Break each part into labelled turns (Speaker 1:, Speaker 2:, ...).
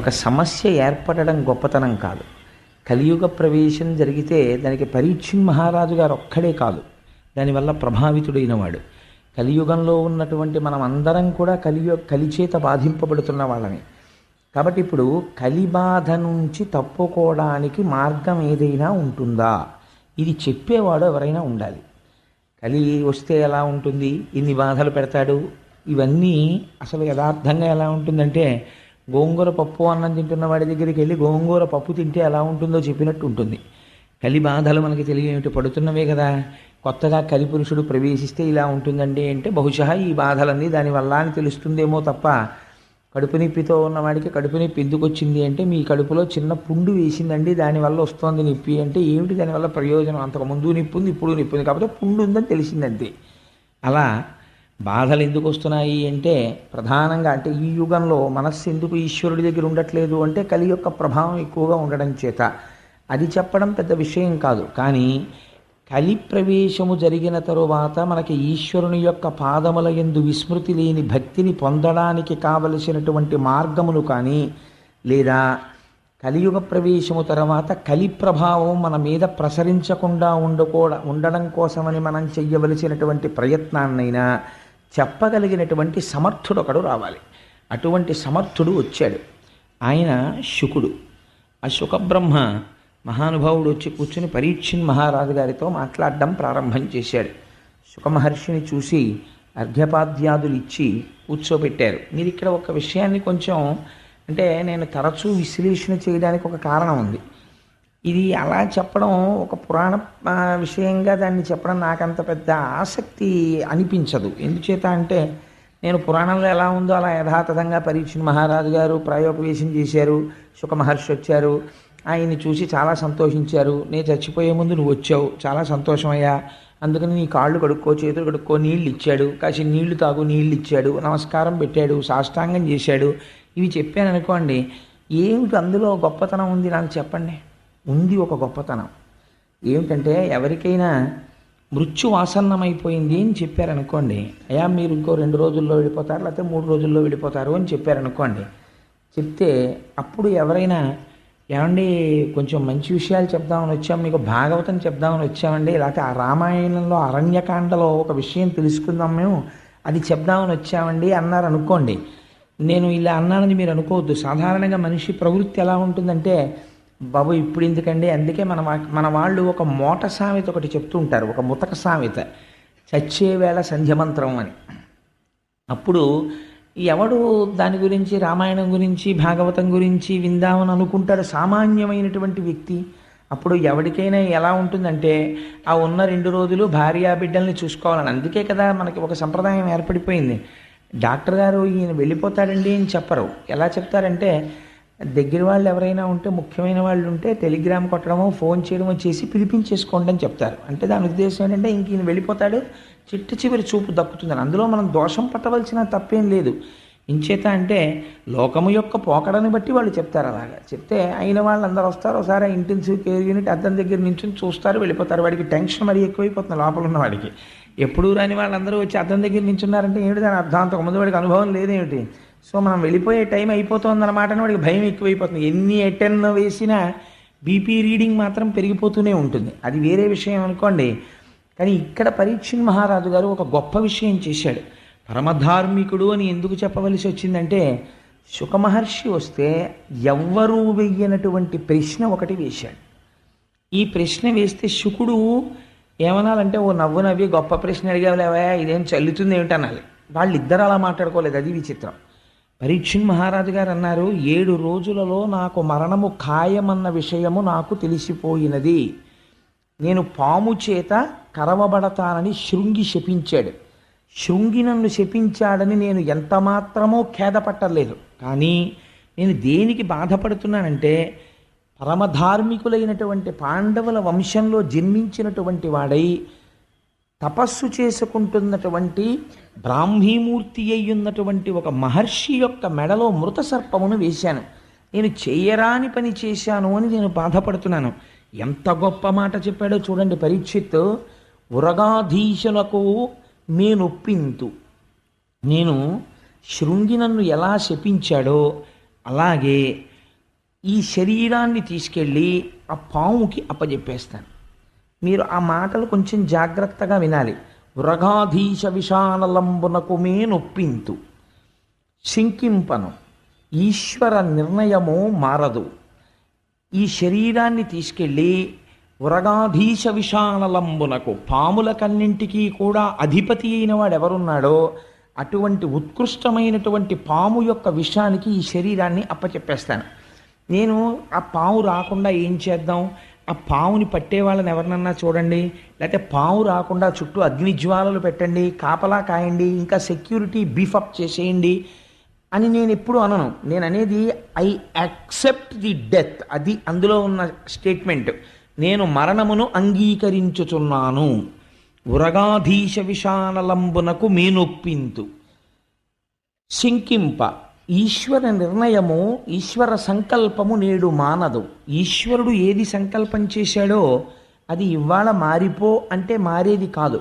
Speaker 1: ఒక సమస్య ఏర్పడడం గొప్పతనం కాదు. కలియుగ ప్రవేశం జరిగితే దానికి పరీక్షిత్ మహారాజు గారు ఒక్కడే కాదు దానివల్ల ప్రభావితుడైన వాడు. కలియుగంలో ఉన్నటువంటి మనం అందరం కూడా కలిచేత బాధింపబడుతున్న వాళ్ళని. కాబట్టి ఇప్పుడు కలిబాధ నుంచి తప్పుకోవడానికి మార్గం ఏదైనా ఉంటుందా, ఇది చెప్పేవాడు ఎవరైనా ఉండాలి. కలి వస్తే ఎలా ఉంటుంది, ఇన్ని బాధలు పెడతాడు, ఇవన్నీ అసలు యథార్థంగా ఎలా ఉంటుందంటే గోంగూర పప్పు అన్నం తింటున్న వాడి దగ్గరికి వెళ్ళి గోంగూర పప్పు తింటే ఎలా ఉంటుందో చెప్పినట్టు ఉంటుంది. కలి బాధలు మనకి తెలియనివి పడుతున్నవే కదా. కొత్తగా కలిపురుషుడు ప్రవేశిస్తే ఇలా ఉంటుందండి అంటే బహుశా ఈ బాధలన్నీ దానివల్ల అని తెలుస్తుందేమో తప్ప, కడుపు నొప్పితో ఉన్నవాడికి కడుపు నొప్పి ఎందుకు వచ్చింది అంటే మీ కడుపులో చిన్న పుండు వేసిందండి దానివల్ల వస్తుంది నొప్పి అంటే ఏమిటి దానివల్ల ప్రయోజనం, అంతకుముందు నొప్పి ఉంది ఇప్పుడు నొప్పి ఉంది కాబట్టి పుండు ఉందని తెలిసిందంతే. అలా బాధలు ఎందుకు వస్తున్నాయి అంటే ప్రధానంగా అంటే ఈ యుగంలో మనస్సు ఎందుకు ఈశ్వరుడి దగ్గర ఉండట్లేదు అంటే కలి యొక్క ప్రభావం ఎక్కువగా ఉండడం చేత. అది చెప్పడం పెద్ద విషయం కాదు. కానీ కలి ప్రవేశము జరిగిన తరువాత మనకి ఈశ్వరుని యొక్క పాదముల యందు విస్మృతి లేని భక్తిని పొందడానికి కావలసినటువంటి మార్గములు కానీ, లేదా కలియుగ ప్రవేశము తర్వాత కలి ప్రభావం మన మీద ప్రసరించకుండా ఉండడం కోసమని మనం చెయ్యవలసినటువంటి ప్రయత్నాన్నైనా చెప్పగలిగినటువంటి సమర్థుడు ఒకడు రావాలి. అటువంటి సమర్థుడు వచ్చాడు. ఆయన శుకుడు. ఆ శుకబ్రహ్మ మహానుభావుడు వచ్చి కూర్చుని పరీక్షిత్ మహారాజు గారితో మాట్లాడడం ప్రారంభం చేశాడు. శుకమహర్షిని చూసి అర్ఘ్యపాద్యాదులు ఇచ్చి కూర్చోబెట్టారు. మీరు ఇక్కడ ఒక విషయాన్ని కొంచెం అంటే నేను తరచూ విశ్లేషణ చేయడానికి ఒక కారణం ఉంది. ఇది అలా చెప్పడం ఒక పురాణ విషయంగా దాన్ని చెప్పడం నాకంత పెద్ద ఆసక్తి అనిపించదు. ఎందుచేత అంటే నేను పురాణంలో ఎలా ఉందో అలా యథాతథంగా పరీక్షిత్ మహారాజు గారు ప్రాయోపవేశం చేశారు, శుకమహర్షి వచ్చారు, ఆయన్ని చూసి చాలా సంతోషించారు. నేను చచ్చిపోయే ముందు నువ్వు వచ్చావు, చాలా సంతోషమయ్యా, అందుకని నీ కాళ్ళు కడుక్కో చేతులు కడుక్కో, నీళ్ళు ఇచ్చాడు, కాసి నీళ్లు తాగు నీళ్ళు ఇచ్చాడు, నమస్కారం పెట్టాడు, సాష్టాంగం చేశాడు. ఇవి చెప్పాను అనుకోండి, ఏమిటి అందులో గొప్పతనం ఉంది నాకు చెప్పండి. ఉంది ఒక గొప్పతనం. ఏమిటంటే ఎవరికైనా మృత్యు ఆసన్నమైపోయింది అని చెప్పారనుకోండి, అయ్యా మీరు ఇంకో 2 రోజుల్లో వెళ్ళిపోతారు లేకపోతే 3 రోజుల్లో వెళ్ళిపోతారు అని చెప్పారనుకోండి. చెప్తే అప్పుడు ఎవరైనా ఏమండి కొంచెం మంచి విషయాలు చెప్దామని వచ్చాం, మీకు భాగవతం చెప్దామని వచ్చామండి, లేకపోతే ఆ రామాయణంలో అరణ్యకాండలో ఒక విషయం తెలుసుకుందాం మేము అది చెప్దామని వచ్చామండి అన్నారు అనుకోండి. నేను ఇలా అన్నానని మీరు అనుకోవద్దు. సాధారణంగా మనిషి ప్రవృత్తి ఎలా ఉంటుందంటే బాబు ఇప్పుడు ఎందుకండి, అందుకే మన వాళ్ళు ఒక మోట సామెత ఒకటి చెప్తూ ఉంటారు, ఒక ముతక సామెత, చచ్చేవేళ సంధ్యమంత్రం అని. అప్పుడు ఎవడు దాని గురించి రామాయణం గురించి భాగవతం గురించి విందామని అనుకుంటాడు సామాన్యమైనటువంటి వ్యక్తి. అప్పుడు ఎవరికైనా ఎలా ఉంటుందంటే ఆ ఉన్న 2 రోజులు భార్యా బిడ్డల్ని చూసుకోవాలని. అందుకే కదా మనకి ఒక సంప్రదాయం ఏర్పడిపోయింది. డాక్టర్ గారు ఈయన వెళ్ళిపోతాడండి అని చెప్పరు. ఎలా చెప్తారంటే దగ్గర వాళ్ళు ఎవరైనా ఉంటే ముఖ్యమైన వాళ్ళు ఉంటే టెలిగ్రామ్ కొట్టడమో ఫోన్ చేయడమో చేసి పిలిపించేసుకోండి అని చెప్తారు. అంటే దాని ఉద్దేశం ఏంటంటే ఇంక ఈయన వెళ్ళిపోతాడు, చిట్ట చివరి చూపు దక్కుతుందని. అందులో మనం దోషం పట్టవలసిన తప్పేం లేదు. ఇంచేత అంటే లోకము యొక్క పోకడని బట్టి వాళ్ళు చెప్తారు. అలాగా చెప్తే అయిన వాళ్ళు అందరూ వస్తారు, ఒకసారి ఇంటెన్సివ్ కేర్ యూనిట్ అద్దం దగ్గర నుంచి చూస్తారు, వెళ్ళిపోతారు. వాడికి టెన్షన్ మరీ ఎక్కువైపోతుంది లోపల ఉన్న వాడికి. ఎప్పుడు రాని వాళ్ళందరూ వచ్చి అద్దం దగ్గర నించున్నారంటే ఏమిటి దాని అర్థాంతకు ముందు వాడికి అనుభవం లేదేమిటి. సో మనం వెళ్ళిపోయే టైం అయిపోతుందన్నమాట అని వాడికి భయం ఎక్కువైపోతుంది. ఎన్ని అటెన్ వేసినా బీపీ రీడింగ్ మాత్రం పెరిగిపోతూనే ఉంటుంది. అది వేరే విషయం అనుకోండి. కానీ ఇక్కడ పరీక్షిత్ మహారాజు గారు ఒక గొప్ప విషయం చేశాడు. పరమధార్మికుడు అని ఎందుకు చెప్పవలసి వచ్చిందంటే శుకమహర్షి వస్తే ఎవ్వరూ వెయ్యనటువంటి ప్రశ్న ఒకటి వేశాడు. ఈ ప్రశ్న వేస్తే శుకుడు ఏమనాలంటే ఓ నవ్వు నవ్వి గొప్ప ప్రశ్న అడిగావులేవా ఇదేం చల్లుతుంది ఏమిటనాలి. వాళ్ళిద్దరు అలా మాట్లాడుకోలేదు, అది విచిత్రం. పరీక్షిత్ మహారాజు గారు అన్నారు, 7 రోజులలో నాకు మరణము ఖాయమన్న విషయము నాకు తెలిసిపోయినది. నేను పాము చేత కరవబడతానని శృంగి శపించాడు. శృంగి నన్ను శపించాడని నేను ఎంత మాత్రమో ఖేదపట్టలేదు. కానీ నేను దేనికి బాధపడుతున్నానంటే పరమధార్మికులైనటువంటి పాండవుల వంశంలో జన్మించినటువంటి వాడై తపస్సు చేసుకుంటున్నటువంటి బ్రాహ్మీమూర్తి అయ్యున్నటువంటి ఒక మహర్షి యొక్క మెడలో మృత సర్పమును వేశాను. నేను చేయరాని పని చేశాను అని నేను బాధపడుతున్నాను. ఎంత గొప్ప మాట చెప్పాడో చూడండి పరీక్షిత్. ఉరగాధీశులకు నేనొప్పింతు, నేను శృంగి నన్ను ఎలా శపించాడో అలాగే ఈ శరీరాన్ని తీసుకెళ్ళి ఆ పాముకి అప్పజెప్పేస్తాను. మీరు ఆ మాటలు కొంచెం జాగ్రత్తగా వినాలి. వృగాధీశ విషానలంబునకు మే నొప్పింతు శంకింపను, ఈశ్వర నిర్ణయము మారదు. ఈ శరీరాన్ని తీసుకెళ్ళి వృగాధీశ విషానలంబునకు, పాములకన్నింటికీ కూడా అధిపతి అయిన వాడు ఎవరున్నాడో అటువంటి ఉత్కృష్టమైనటువంటి పాము యొక్క విషానికి ఈ శరీరాన్ని అప్పచెప్పేస్తాను. నేను ఆ పాము రాకుండా ఏం చేద్దాం, ఆ పాముని పట్టే వాళ్ళని ఎవరినన్నా చూడండి, లేకపోతే పాము రాకుండా చుట్టూ అగ్నిజ్వాలలు పెట్టండి, కాపలా కాయండి, ఇంకా సెక్యూరిటీ బీఫప్ చేసేయండి అని నేను ఎప్పుడు అనను. నేను అనేది ఐ యాక్సెప్ట్ ది డెత్. అది అందులో ఉన్న స్టేట్మెంట్. నేను మరణమును అంగీకరించుచున్నాను. ఉరగాధీశ విషానలంబునకు మేనొప్పింతు శంకింప, ఈశ్వర నిర్ణయము, ఈశ్వర సంకల్పము నేడు మానదు. ఈశ్వరుడు ఏది సంకల్పం చేశాడో అది ఇవాళ మారిపో అంటే మారేది కాదు.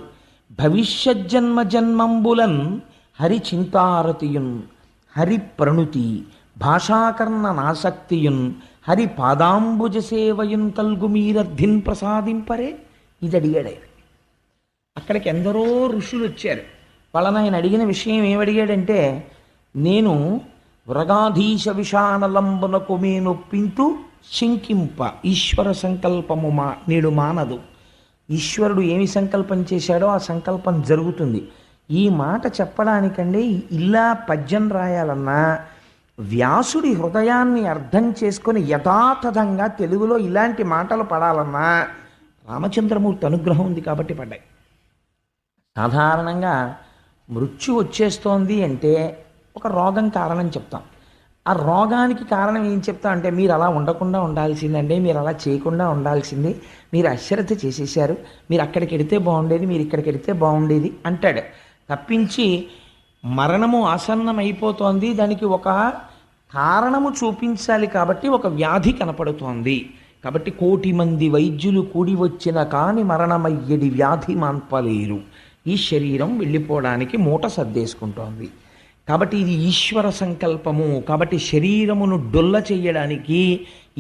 Speaker 1: భవిష్యజ్జన్మ జన్మంబులన్ హరి చింతారతియున్, హరి ప్రణుతి భాషాకర్ణ నాసక్తియున్, హరి పాదాంబుజ సేవయున్ కల్గు మీరర్థిన్ ప్రసాదింపరే. ఇది అడిగాడు ఆయన. అక్కడికి ఎందరో ఋషులు వచ్చారు. వాళ్ళని ఆయన అడిగిన విషయం ఏమడిగాడంటే, నేను వృగాధీశ విషానలంబునకు మేనొప్పింతు శంకింప, ఈశ్వర సంకల్పము నేడు మానదు. ఈశ్వరుడు ఏమి సంకల్పం చేశాడో ఆ సంకల్పం జరుగుతుంది. ఈ మాట చెప్పడానికండి ఇలా పద్యం రాయాలన్నా వ్యాసుడి హృదయాన్ని అర్థం చేసుకొని యథాతథంగా తెలుగులో ఇలాంటి మాటలు పడాలన్నా రామచంద్రమూర్తి అనుగ్రహం ఉంది కాబట్టి పడ్డాయి. సాధారణంగా మృత్యు వచ్చేస్తోంది అంటే ఒక రోగం కారణం చెప్తాం. ఆ రోగానికి కారణం ఏం చెప్తాం అంటే, మీరు అలా ఉండకుండా ఉండాల్సిందండి, మీరు అలా చేయకుండా ఉండాల్సింది, మీరు అశ్రద్ధ చేసేసారు, మీరు అక్కడికి వెడితే బాగుండేది, మీరు ఇక్కడికి వెడితే బాగుండేది అంటాడు. తప్పించి మరణము ఆసన్నమైపోతోంది, దానికి ఒక కారణము చూపించాలి కాబట్టి ఒక వ్యాధి కనపడుతోంది కాబట్టి 1,000,000 మంది వైద్యులు కూడి వచ్చిన కాని మరణమయ్యడి వ్యాధి మాన్పలేరు. ఈ శరీరం వెళ్ళిపోవడానికి మూట సర్దేసుకుంటోంది కాబట్టి ఇది ఈశ్వర సంకల్పము. కాబట్టి శరీరమును డొల్ల చేయడానికి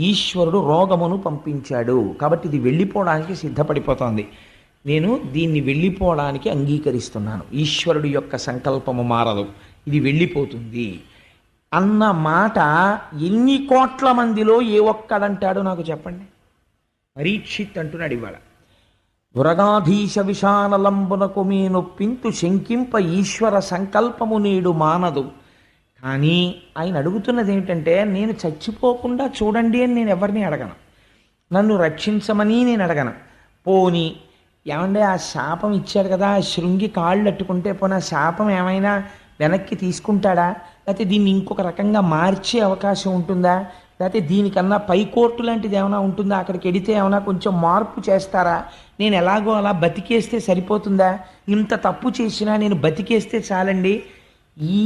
Speaker 1: ఈశ్వరుడు రోగమును పంపించాడు. కాబట్టి ఇది వెళ్ళిపోవడానికి సిద్ధపడిపోతోంది. నేను దీన్ని వెళ్ళిపోవడానికి అంగీకరిస్తున్నాను. ఈశ్వరుడు యొక్క సంకల్పము మారదు, ఇది వెళ్ళిపోతుంది అన్న మాట ఎన్ని కోట్ల మందిలో ఏ ఒక్కడంటాడో నాకు చెప్పండి. పరీక్షిత్ అంటున్నాడు ఇవాళ, వృగాధీశ విషానలంబునకు మేనొప్పింతు శంకింప, ఈశ్వర సంకల్పము నేడు మానదు. కానీ ఆయన అడుగుతున్నది ఏమిటంటే, నేను చచ్చిపోకుండా చూడండి అని నేను ఎవరిని అడగను, నన్ను రక్షించమని నేను అడగను. పోని ఏమంటే ఆ శాపం ఇచ్చాడు కదా, శృంగి కాళ్ళు అట్టుకుంటే పోనీ ఆ శాపం ఏమైనా వెనక్కి తీసుకుంటాడా, లేకపోతే దీన్ని ఇంకొక రకంగా మార్చే అవకాశం ఉంటుందా, లేకపోతే దీనికన్నా పై కోర్టు లాంటిది ఏమైనా ఉంటుందా, అక్కడికి వెడితే ఏమైనా కొంచెం మార్పు చేస్తారా, నేను ఎలాగో అలా బతికేస్తే సరిపోతుందా, ఇంత తప్పు చేసినా నేను బతికేస్తే చాలండి. ఈ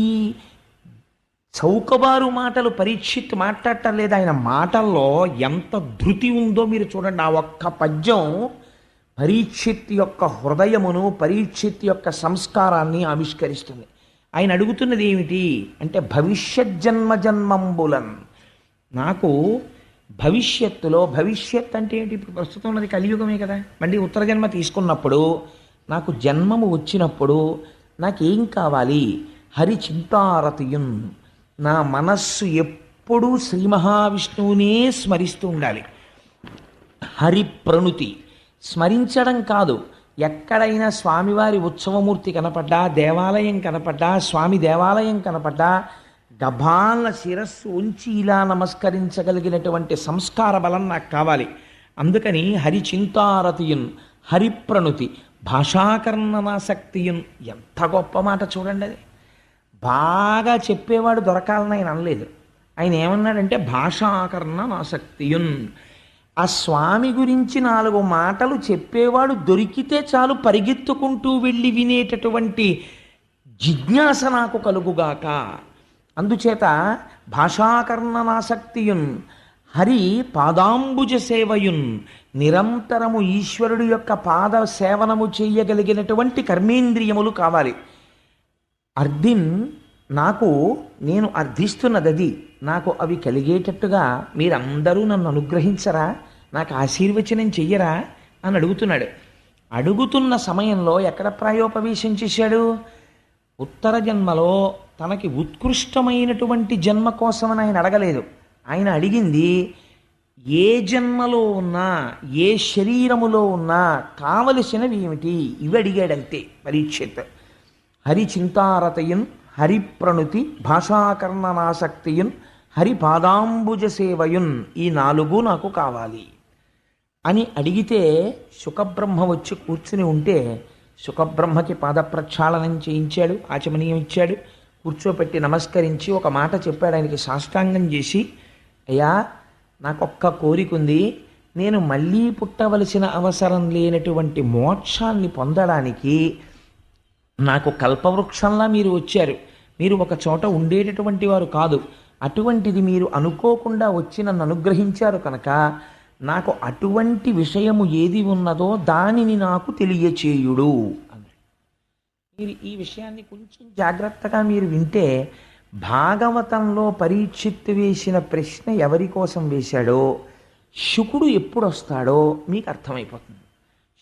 Speaker 1: చౌకబారు మాటలు పరీక్షిత్ మాట్లాడటం లేదు. ఆయన మాటల్లో ఎంత ధృతి ఉందో మీరు చూడండి. ఆ ఒక్క పద్యం పరీక్షిత్ యొక్క హృదయమును, పరీక్షిత్ యొక్క సంస్కారాన్ని ఆవిష్కరిస్తుంది. ఆయన అడుగుతున్నది ఏమిటి అంటే, భవిష్యజ్జన్మ జన్మంబులన్, నాకు భవిష్యత్తులో, భవిష్యత్ అంటే ఏంటి, ఇప్పుడు ప్రస్తుతం ఉన్నది కలియుగమే కదా, మళ్ళీ ఉత్తర జన్మ తీసుకున్నప్పుడు నాకు జన్మము వచ్చినప్పుడు నాకేం కావాలి, హరి చింతారతియున్, నా మనస్సు ఎప్పుడూ శ్రీ మహావిష్ణువునే స్మరిస్తూ ఉండాలి. హరి ప్రణుతి, స్మరించడం కాదు, ఎక్కడైనా స్వామివారి ఉత్సవమూర్తి కనపడ్డా, దేవాలయం కనపడ్డా, స్వామి దేవాలయం కనపడ్డా గభాల శిరస్సు ఉంచి ఇలా నమస్కరించగలిగినటువంటి సంస్కార బలం నాకు కావాలి. అందుకని హరి చింతారతియున్, హరిప్రణుతి భాషాకర్ణనాసక్తియున్. ఎంత గొప్ప మాట చూడండి. అది బాగా చెప్పేవాడు దొరకాలని ఆయన అనలేదు. ఆయన ఏమన్నాడంటే భాషాకర్ణనాసక్తియున్. ఆ స్వామి గురించి 4 మాటలు చెప్పేవాడు దొరికితే చాలు, పరిగెత్తుకుంటూ వెళ్ళి వినేటటువంటి జిజ్ఞాస నాకు కలుగుగాక. అందుచేత భాషాకర్ణనాసక్తియున్, హరి పాదాంబుజ సేవయున్, నిరంతరము ఈశ్వరుడు యొక్క పాద సేవనము చేయగలిగినటువంటి కర్మేంద్రియములు కావాలి. అర్ధిన్, నాకు నేను అర్థిస్తున్నది అది, నాకు అవి కలిగేటట్టుగా మీరందరూ నన్ను అనుగ్రహించరా, నాకు ఆశీర్వచనం చెయ్యరా అని అడుగుతున్నాడు. అడుగుతున్న సమయంలో ఎక్కడ ప్రాయోపవేశం చేశాడు? ఉత్తర జన్మలో తనకి ఉత్కృష్టమైనటువంటి జన్మ కోసమని ఆయన అడగలేదు. ఆయన అడిగింది ఏ జన్మలో ఉన్నా, ఏ శరీరములో ఉన్నా కావలసినవి ఏమిటి, ఇవి అడిగాడంతే పరీక్షిత్. హరిచింతారతయున్, హరిప్రణుతి, భాషాకర్ణనాసక్తియున్, హరిపాదాంబుజ సేవయున్, ఈ 4 నాకు కావాలి అని అడిగితే శుకబ్రహ్మ వచ్చి కూర్చుని ఉంటే శుకబ్రహ్మకి పాదప్రక్షాళనం చేయించాడు, ఆచమనీయం ఇచ్చాడు, కూర్చోపెట్టి నమస్కరించి ఒక మాట చెప్పాడు. ఆయనకి సాష్టాంగం చేసి, అయ్యా నాకొక్క కోరిక ఉంది, నేను మళ్ళీ పుట్టవలసిన అవసరం లేనటువంటి మోక్షాన్ని పొందడానికి నాకు కల్పవృక్షంలా మీరు వచ్చారు, మీరు ఒక చోట ఉండేటటువంటి వారు కాదు, అటువంటిది మీరు అనుకోకుండా వచ్చి నన్ను అనుగ్రహించారు కనుక నాకు అటువంటి విషయము ఏది ఉన్నదో దానిని నాకు తెలియచేయుడు అన్నాడు. మీరు ఈ విషయాన్ని కొంచెం జాగ్రత్తగా మీరు వింటే భాగవతంలో పరీక్షిత్తు వేసిన ప్రశ్న ఎవరి కోసం వేశాడో, శుకుడు ఎప్పుడు వస్తాడో మీకు అర్థమైపోతుంది.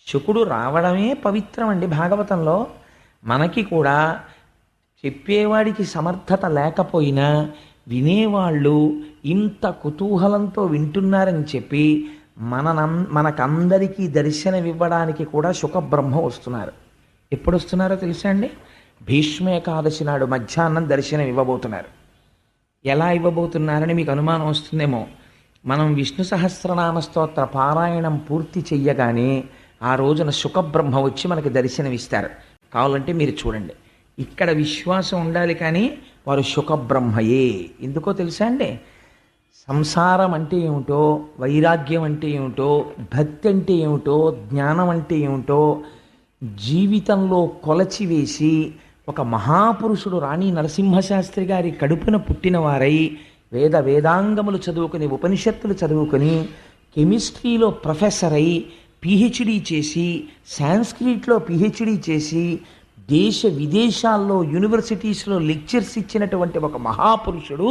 Speaker 1: శుకుడు రావడమే పవిత్రం అండి భాగవతంలో. మనకి కూడా చెప్పేవాడికి సమర్థత లేకపోయినా వినేవాళ్ళు ఇంత కుతూహలంతో వింటున్నారని చెప్పి మనకందరికీ దర్శనమివ్వడానికి కూడా శుకబ్రహ్మ వస్తున్నారు. ఎప్పుడు వస్తున్నారో తెలుసా అండి? భీష్మ ఏకాదశి నాడు మధ్యాహ్నం దర్శనం ఇవ్వబోతున్నారు. ఎలా ఇవ్వబోతున్నారని మీకు అనుమానం వస్తుందేమో. మనం విష్ణు సహస్రనామ స్తోత్ర పారాయణం పూర్తి చెయ్యగానే ఆ రోజున శుకబ్రహ్మ వచ్చి మనకి దర్శనమిస్తారు. కావాలంటే మీరు చూడండి. ఇక్కడ విశ్వాసం ఉండాలి, కానీ వారు శుకబ్రహ్మయే. ఎందుకో తెలుసా అండి? సంసారం అంటే ఏమిటో, వైరాగ్యం అంటే ఏమిటో, భక్తి అంటే ఏమిటో, జ్ఞానం అంటే ఏమిటో జీవితంలో కొలచివేసి ఒక మహాపురుషుడు రాణి నరసింహశాస్త్రి గారి కడుపున పుట్టినవారై వేదాంగములు చదువుకుని, ఉపనిషత్తులు చదువుకుని, కెమిస్ట్రీలో ప్రొఫెసర్ అయి పిహెచ్డి చేసి, సాంస్క్రిట్లో పిహెచ్డి చేసి, దేశ విదేశాల్లో యూనివర్సిటీస్లో లెక్చర్స్ ఇచ్చినటువంటి ఒక మహాపురుషుడు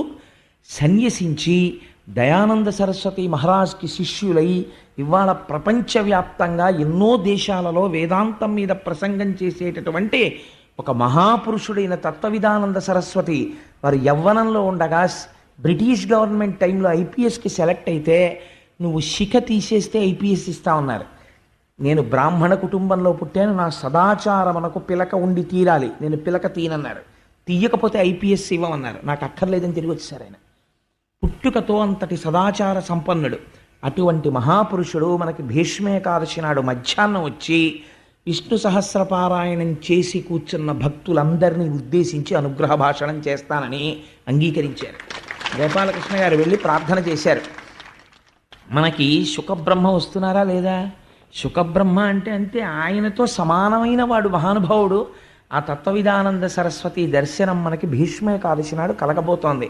Speaker 1: సన్యసించి దయానంద సరస్వతి మహారాజ్కి శిష్యులై ఇవాళ ప్రపంచవ్యాప్తంగా ఎన్నో దేశాలలో వేదాంతం మీద ప్రసంగం చేసేటటువంటి ఒక మహాపురుషుడైన తత్వవిధానంద సరస్వతి వారు యవ్వనంలో ఉండగా బ్రిటిష్ గవర్నమెంట్ టైంలో ఐపీఎస్కి సెలెక్ట్ అయితే నువ్వు శిఖ తీసేస్తే ఐపీఎస్ ఇస్తా ఉన్నారు. నేను బ్రాహ్మణ కుటుంబంలో పుట్టాను, నా సదాచారమునకు పిలక ఉండి తీరాలి, నేను పిలక తీనన్నారు. తీయకపోతే ఐపీఎస్ ఇవ్వమన్నారు. నాకు అక్కర్లేదని తిరిగి వచ్చేసారు ఆయన. పుట్టుకతో అంతటి సదాచార సంపన్నుడు. అటువంటి మహాపురుషుడు మనకి భీష్మేకాదశి నాడు మధ్యాహ్నం వచ్చి విష్ణు సహస్రపారాయణం చేసి కూర్చున్న భక్తులందరినీ ఉద్దేశించి అనుగ్రహ భాషణం చేస్తానని అంగీకరించారు. గోపాలకృష్ణ గారు వెళ్ళి ప్రార్థన చేశారు. మనకి శుకబ్రహ్మ వస్తున్నారా లేదా? శుకబ్రహ్మ అంటే అంతే, ఆయనతో సమానమైన వాడు మహానుభావుడు. ఆ తత్వవిధానంద సరస్వతి దర్శనం మనకి భీష్మ ఏకాదశి నాడు కలగబోతోంది.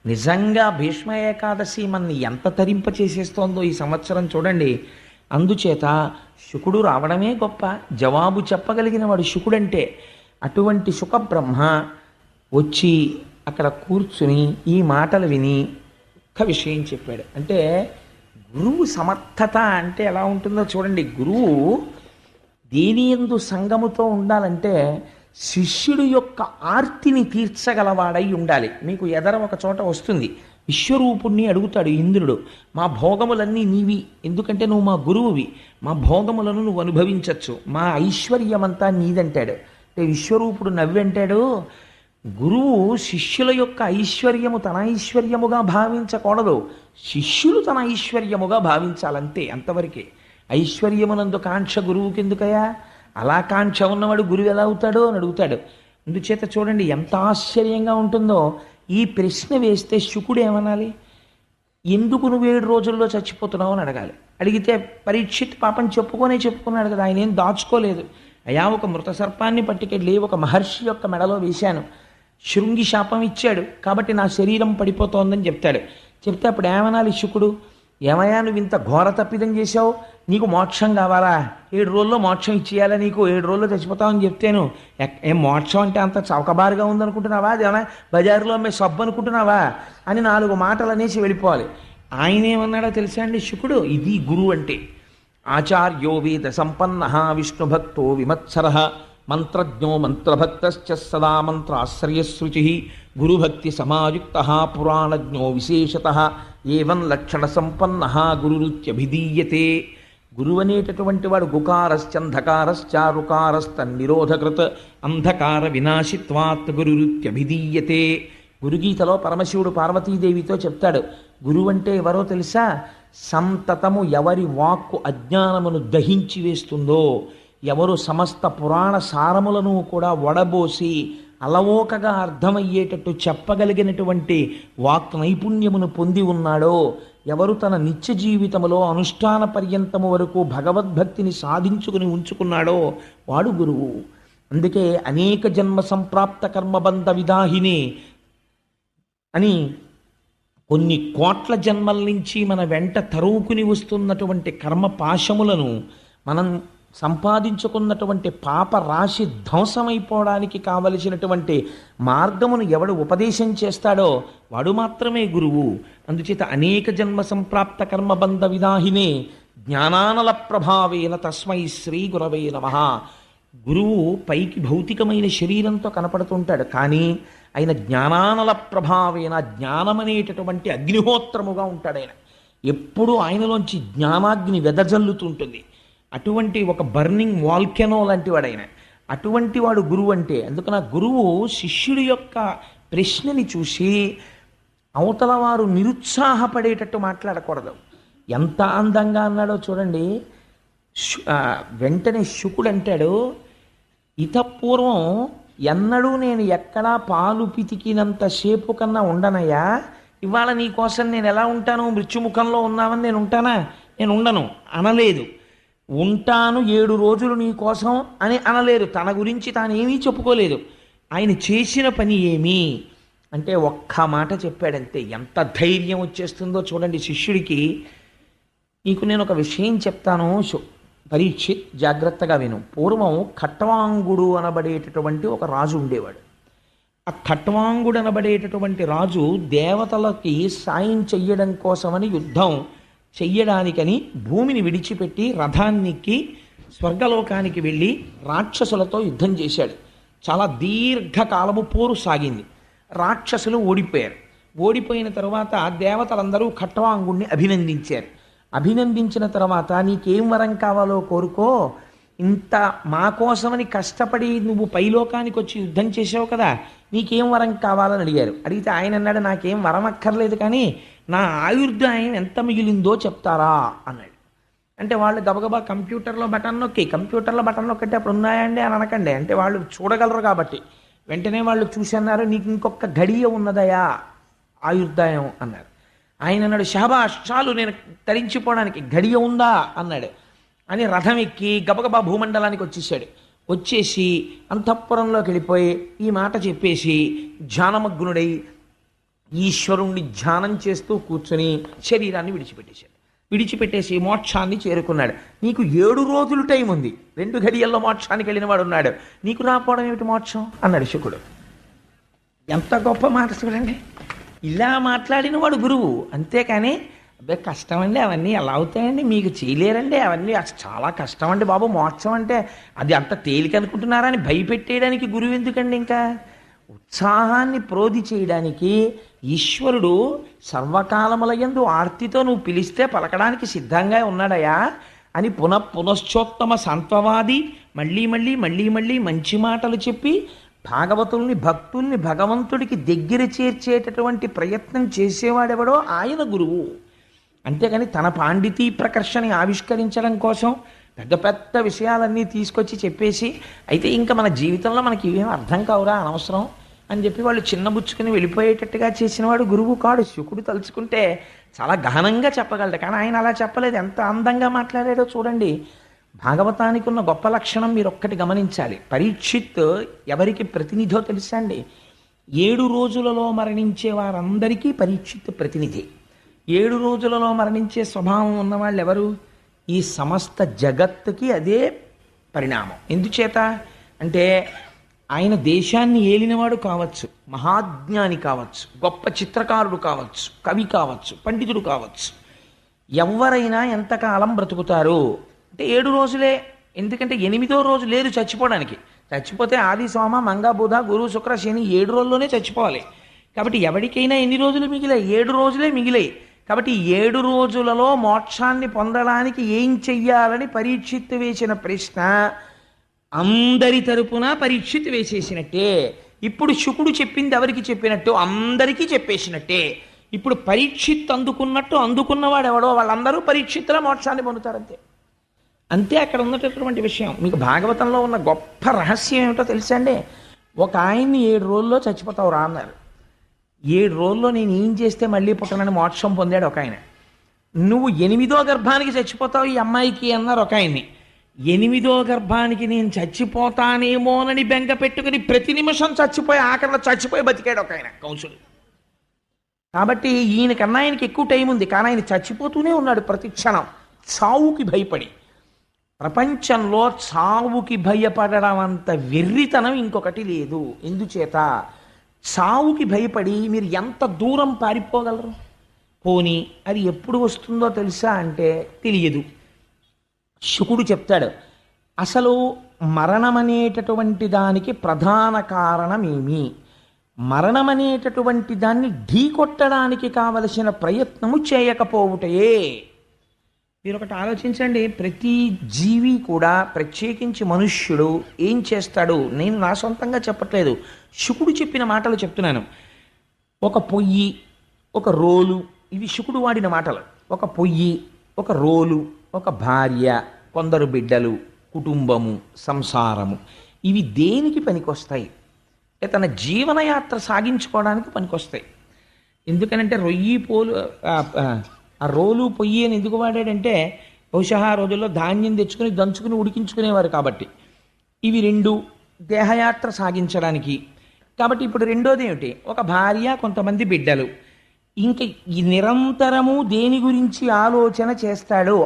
Speaker 1: నిజంగా భీష్మ ఏకాదశి మనని ఎంత తరింప చేసేస్తోందో ఈ సంవత్సరం చూడండి. అందుచేత శుకుడు రావడమే గొప్ప, జవాబు చెప్పగలిగిన వాడు శుకుడంటే. అటువంటి శుకబ్రహ్మ వచ్చి అక్కడ కూర్చుని ఈ మాటలు విని ఒక్క విషయం చెప్పాడు. అంటే గురువు సమర్థత అంటే ఎలా ఉంటుందో చూడండి. గురువు దేని యందు సంగముతో ఉండాలంటే శిష్యుడు యొక్క ఆర్తిని తీర్చగలవాడై ఉండాలి. మీకు ఎదర ఒక చోట వస్తుంది, విశ్వరూపుణ్ణి అడుగుతాడు ఇంద్రుడు, మా భోగములన్నీ నీవి, ఎందుకంటే నువ్వు మా గురువువి, మా భోగములను నువ్వు అనుభవించవచ్చు, మా ఐశ్వర్యమంతా నీదంటాడు. అంటే విశ్వరూపుడు నవ్వంటాడు, గురువు శిష్యుల యొక్క ఐశ్వర్యము తన ఐశ్వర్యముగా భావించకూడదు, శిష్యులు తన ఐశ్వర్యముగా భావించాలంతే, అంతవరకే. ఐశ్వర్యమునందు కాంక్ష గురువుకి ఎందుకయా? అలా కాంక్ష ఉన్నవాడు గురువు ఎలా అవుతాడో అని అడుగుతాడు. అందుచేత చూడండి ఎంత ఆశ్చర్యంగా ఉంటుందో. ఈ ప్రశ్న వేస్తే శుకుడు ఏమనాలి? ఎందుకు నువ్వు 7 రోజుల్లో చచ్చిపోతున్నావు అని అడగాలి. అడిగితే పరీక్షిత్ పాపం చెప్పుకున్నాడు కదా, ఆయన ఏం దాచుకోలేదు. అయా ఒక మృత సర్పాన్ని పట్టుకెళ్ళి ఒక మహర్షి యొక్క మెడలో వేశాను, శృంగి శాపం ఇచ్చాడు కాబట్టి నా శరీరం పడిపోతోందని చెప్తాడు. చెప్తే అప్పుడు ఏమనాలి శుకుడు? ఏమయ్యా నువ్వు ఇంత ఘోర తప్పిదం చేశావు, నీకు మోక్షం కావాలా, 7 రోజుల్లో మోక్షం ఇచ్చేయాలా, నీకు 7 రోజుల్లో చచ్చిపోతావని చెప్తేను ఏం మోక్షం అంటే అంత చౌకబారుగా ఉందనుకుంటున్నావా, అది ఏమైనా బజారులో అమ్మే సబ్బు అనుకుంటున్నావా అని 4 మాటలు అనేసి వెళ్ళిపోవాలి. ఆయన ఏమన్నాడో తెలుసా అండి శుకుడు, ఇది గురువు అంటే. ఆచార్యో వేద సంపన్న విష్ణుభక్తో విమత్సర మంత్రజ్ఞో మంత్రభక్తశ్చ సదా మంత్రాశ్రయశృచి గురుభక్తి సమాయుక్త పురాణజ్ఞో విశేషత ఏవం లక్షణ సంపన్న గురురుత్యభిధీయతే. గురువు అనేటటువంటి వాడు గుకారశ్చంధకారశ్చారుకారస్తన్నిరోధకృత్ అంధకార వినాశిత్వాత్ గురురుత్యభిధీయతే. గురుగీతలో పరమశివుడు పార్వతీదేవితో చెప్తాడు, గురువు అంటే ఎవరో తెలుసా, సంతతము ఎవరి వాక్కు అజ్ఞానమును దహించి వేస్తుందో, ఎవరు సమస్త పురాణ సారములను కూడా వడబోసి అలవోకగా అర్థమయ్యేటట్టు చెప్పగలిగినటువంటి వాక్ నైపుణ్యమును పొంది ఉన్నాడో, ఎవరు తన నిత్య జీవితములో అనుష్ఠాన పర్యంతము వరకు భగవద్భక్తిని సాధించుకుని ఉంచుకున్నాడో వాడు గురువు. అందుకే అనేక జన్మ సంప్రాప్త కర్మబంధ విదాహిని అని కొన్ని కోట్ల జన్మల నుంచి మన వెంట తరువుకుని వస్తున్నటువంటి కర్మ పాశములను మనం సంపాదించుకున్నటువంటి పాప రాశి ధ్వంసమైపోవడానికి కావలసినటువంటి మార్గమును ఎవడు ఉపదేశం చేస్తాడో వాడు మాత్రమే గురువు. అందుచేత అనేక జన్మ సంప్రాప్త కర్మబంధ విదాహినే జ్ఞానానల ప్రభావేన తస్మై శ్రీ గురవే నమః. గురువు పైకి భౌతికమైన శరీరంతో కనపడుతుంటాడు, కానీ ఆయన జ్ఞానానల ప్రభావేన జ్ఞానమనేటటువంటి అగ్నిహోత్రముగా ఉంటాడు. ఆయన ఎప్పుడూ ఆయనలోంచి జ్ఞానాగ్ని వెదజల్లుతుంటుంది. అటువంటి ఒక బర్నింగ్ వాల్కెనో లాంటి వాడు ఆయన. అటువంటి వాడు గురువు అంటే. అందుకని ఆ గురువు శిష్యుడి యొక్క ప్రశ్నని చూసి అవతల వారు నిరుత్సాహపడేటట్టు మాట్లాడకూడదు. ఎంత అందంగా అన్నాడో చూడండి. వెంటనే శుకుడు అంటాడు, ఇతపూర్వం ఎన్నడూ నేను ఎక్కడా పాలు పితికినంత సేపు కన్నా ఉండనయ్యా, ఇవాళ నీ కోసం నేను ఎలా ఉంటాను, మృత్యుముఖంలో ఉన్నామని నేను ఉంటానా, నేను ఉండను అనలేదు. ఉంటాను 7 రోజులు నీ కోసం అని అనలేదు. తన గురించి తానేమీ చెప్పుకోలేదు. ఆయన చేసిన పని ఏమి అంటే ఒక్క మాట చెప్పాడంతే. ఎంత ధైర్యం వచ్చేస్తుందో చూడండి శిష్యుడికి. నీకు నేను ఒక విషయం చెప్తాను పరీక్షిత్, జాగ్రత్తగా విను. పూర్వం ఖట్వాంగుడు అనబడేటటువంటి ఒక రాజు ఉండేవాడు. ఆ ఖట్వాంగుడు అనబడేటటువంటి రాజు దేవతలకి సాయం చెయ్యడం కోసమని యుద్ధం చెయ్యడానికని భూమిని విడిచిపెట్టి రథాన్నికి స్వర్గలోకానికి వెళ్ళి రాక్షసులతో యుద్ధం చేశాడు. చాలా దీర్ఘకాలము పోరు సాగింది. రాక్షసులు ఓడిపోయారు. ఓడిపోయిన తర్వాత దేవతలందరూ ఖట్వాంగుణ్ణి అభినందించారు. అభినందించిన తర్వాత నీకేం వరం కావాలో కోరుకో, ఇంత మా కోసమని కష్టపడి నువ్వు పైలోకానికి వచ్చి యుద్ధం చేసావు కదా, నీకేం వరం కావాలని అడిగారు. అడిగితే ఆయన అన్నాడు, నాకేం వరం అక్కర్లేదు, కానీ నా ఆయుర్దాయం ఎంత మిగిలిందో చెప్తారా అన్నాడు. అంటే వాళ్ళు గబగబా కంప్యూటర్లో బటన్ నొక్కితే అప్పుడు ఉన్నాయండి అని అనకండి, అంటే వాళ్ళు చూడగలరు కాబట్టి వెంటనే వాళ్ళు చూసి అన్నారు, నీకు ఇంకొక గడియ ఉన్నదయా ఆయుర్దాయం అన్నారు. ఆయన అన్నాడు, షాబాష్ చాలు నేను తరించిపోవడానికి గడియ ఉందా అన్నాడు. అని రథం ఎక్కి గబగబా భూమండలానికి వచ్చేసాడు. వచ్చేసి అంతఃపురంలోకి వెళ్ళిపోయి ఈ మాట చెప్పేసి ధ్యానమగ్నుడై ఈశ్వరుణ్ణి ధ్యానం చేస్తూ కూర్చొని శరీరాన్ని విడిచిపెట్టేసి మోక్షాన్ని చేరుకున్నాడు. నీకు 7 రోజులు టైం ఉంది, 2 గడియల్లో మోక్షానికి వెళ్ళిన వాడు ఉన్నాడు, నీకు రాపోవడం ఏమిటి మోక్షం అన్నాడు శుకుడు. ఎంత గొప్ప మాట చూడండి. ఇలా మాట్లాడిన వాడు గురువు. అంతేకాని అబ్బాయి కష్టం అండి, అవన్నీ ఎలా అవుతాయండి, మీకు చేయలేరండి, అవన్నీ చాలా కష్టం అండి బాబు, మోక్షం అంటే అది అంత తేలిక అనుకుంటున్నారా అని భయపెట్టేయడానికి గురువు ఎందుకండి? ఇంకా ఉత్సాహాన్ని ప్రోధి చేయడానికి ఈశ్వరుడు సర్వకాలములయందు ఆర్తితో నువ్వు పిలిస్తే పలకడానికి సిద్ధంగా ఉన్నాడయా అని పునశ్చోత్తమ సంత్వవాది మళ్ళీ మంచి మాటలు చెప్పి భాగవతుల్ని భక్తుల్ని భగవంతుడికి దగ్గర చేర్చేటటువంటి ప్రయత్నం చేసేవాడెవడో ఆయన గురువు. అంతేగాని తన పాండితీ ప్రకర్షని ఆవిష్కరించడం కోసం పెద్ద పెద్ద విషయాలన్నీ తీసుకొచ్చి చెప్పేసి అయితే ఇంకా మన జీవితంలో మనకి ఇవేం అర్థం కావురా అనవసరం అని చెప్పి వాళ్ళు చిన్నబుచ్చుకుని వెళ్ళిపోయేటట్టుగా చేసినవాడు గురువు కాడు. శుకుడు తలుచుకుంటే చాలా గహనంగా చెప్పగలడు, కానీ ఆయన అలా చెప్పలేదు. ఎంత అందంగా మాట్లాడాడో చూడండి. భాగవతానికి ఉన్న గొప్ప లక్షణం మీరు ఒక్కటి గమనించాలి. పరీక్షిత్ ఎవరికి ప్రతినిధో తెలుసా అండి? 7 రోజులలో మరణించే వారందరికీ పరీక్షిత్ ప్రతినిధి. 7 రోజులలో మరణించే స్వభావం ఉన్నవాళ్ళు ఎవరు? ఈ సమస్త జగత్తుకి అదే పరిణామం. ఎందుచేత అంటే ఆయన దేశాన్ని ఏలినవాడు కావచ్చు, మహాజ్ఞాని కావచ్చు, గొప్ప చిత్రకారుడు కావచ్చు, కవి కావచ్చు, పండితుడు కావచ్చు. ఎవరైనా ఎంతకాలం బ్రతుకుతారు అంటే 7 రోజులే. ఎందుకంటే 8వ రోజు లేదు చచ్చిపోవడానికి. చచ్చిపోతే ఆది సోమ మంగ బుధ గురు శుక్ర శని 7 రోజుల్లోనే చచ్చిపోవాలి. కాబట్టి ఎవరికైనా ఎన్ని రోజులు మిగిలాయి? 7 రోజులే మిగిలాయి. కాబట్టి 7 రోజులలో మోక్షాన్ని పొందడానికి ఏం చెయ్యాలని పరీక్షిత్తు వేసిన ప్రశ్న అందరి తరపున పరీక్షిత్తు వేసేసినట్టే. ఇప్పుడు శుకుడు చెప్పింది ఎవరికి చెప్పినట్టు? అందరికీ చెప్పేసినట్టే. ఇప్పుడు పరీక్షిత్ అందుకున్నట్టు అందుకున్నవాడు ఎవడో వాళ్ళందరూ పరీక్షిత్తుల మోక్షాన్ని పొందుతారంతే. అంతే అక్కడ ఉన్నటువంటి విషయం. మీకు భాగవతంలో ఉన్న గొప్ప రహస్యం ఏమిటో తెలుసా అండి? ఒక ఆయన్ని 7 రోజుల్లో చచ్చిపోతావు రా అన్నారు. 7 రోజుల్లో నేను ఏం చేస్తే మళ్ళీ పుట్టనని మోక్షం పొందాడు ఒక ఆయన. నువ్వు 8వ గర్భానికి చచ్చిపోతావు ఈ అమ్మాయికి అన్నారు ఒక ఆయన్ని. 8వ గర్భానికి నేను చచ్చిపోతానేమోనని బెంగ పెట్టుకుని ప్రతి నిమిషం చచ్చిపోయి ఆఖరిలో చచ్చిపోయి బతికాడు ఒక ఆయన కంసుడు. కాబట్టి ఈయనకన్నా ఆయనకి ఎక్కువ టైం ఉంది, కానీ ఆయన చచ్చిపోతూనే ఉన్నాడు ప్రతి క్షణం చావుకి భయపడి. ప్రపంచంలో చావుకి భయపడడం అంత వెర్రితనం ఇంకొకటి లేదు. ఎందుచేత చావుకి భయపడి మీరు ఎంత దూరం పారిపోగలరు? పోనీ అది ఎప్పుడు వస్తుందో తెలుసా అంటే తెలియదు. శుకుడు చెప్తాడు, అసలు మరణమనేటటువంటి దానికి ప్రధాన కారణమేమి? మరణమనేటటువంటి దాన్ని ఢీకొట్టడానికి కావలసిన ప్రయత్నము చేయకపోవుటయే. మీరు ఒకటి ఆలోచించండి, ప్రతి జీవి కూడా ప్రత్యేకించి మనుష్యుడు ఏం చేస్తాడు? నేను నా సొంతంగా చెప్పట్లేదు, శుకుడు చెప్పిన మాటలు చెప్తున్నాను. ఒక పొయ్యి, ఒక రోలు, ఇవి శుకుడు వాడిన మాటలు. ఒక పొయ్యి, ఒక రోలు, ఒక భార్య, కొందరు బిడ్డలు, కుటుంబము, సంసారము, ఇవి దేనికి పనికొస్తాయి? తన జీవనయాత్ర సాగించుకోవడానికి పనికొస్తాయి. ఎందుకనంటే రొయ్యి పోలు ఆ రోలు పొయ్యి అని ఎందుకు వాడాడంటే బహుశా ఆ రోజుల్లో ధాన్యం తెచ్చుకుని దంచుకుని ఉడికించుకునేవారు కాబట్టి. ఇవి 2 దేహయాత్ర సాగించడానికి. కాబట్టి ఇప్పుడు రెండోది ఏమిటి? ఒక భార్య, కొంతమంది బిడ్డలు. ఇంక ఈ నిరంతరము దేని గురించి ఆలోచన చేస్తాడో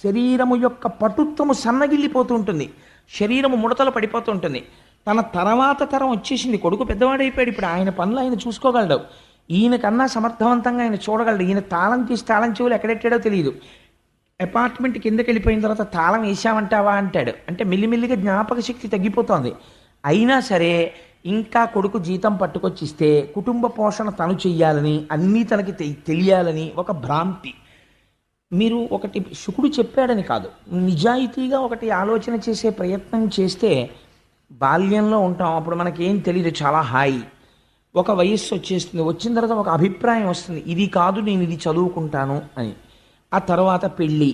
Speaker 1: శరీరము యొక్క పటుత్వము సన్నగిల్లిపోతూ ఉంటుంది, శరీరము ముడతలు పడిపోతూ ఉంటుంది. తన తర్వాత తరం వచ్చేసింది, కొడుకు పెద్దవాడైపోయాడు, ఇప్పుడు ఆయన పనులు ఆయన చూసుకోగలడు. ఈయనకన్నా సమర్థవంతంగా ఆయన చూడగలడు. ఈయన తాళం తీసి తాళం చెవులు ఎక్కడెట్టాడో తెలియదు. అపార్ట్మెంట్ కిందకి వెళ్ళిపోయిన తర్వాత తాళం వేసామంటావా అంటాడు. అంటే మెల్లిమెల్లిగా జ్ఞాపక శక్తి తగ్గిపోతుంది. అయినా సరే ఇంకా కొడుకు జీతం పట్టుకొచ్చిస్తే కుటుంబ పోషణ తను చెయ్యాలని, అన్నీ తనకి తెలియాలని ఒక భ్రాంతి. మీరు ఒకటి శుకుడు చెప్పాడని కాదు, నిజాయితీగా ఒకటి ఆలోచన చేసే ప్రయత్నం చేస్తే బాల్యంలో ఉంటాం, అప్పుడు మనకేం తెలియదు, చాలా హాయి. ఒక వయస్సు వచ్చేస్తుంది, వచ్చిన తర్వాత ఒక అభిప్రాయం వస్తుంది, ఇది కాదు నేను ఇది చదువుకుంటాను అని. ఆ తర్వాత పెళ్ళి.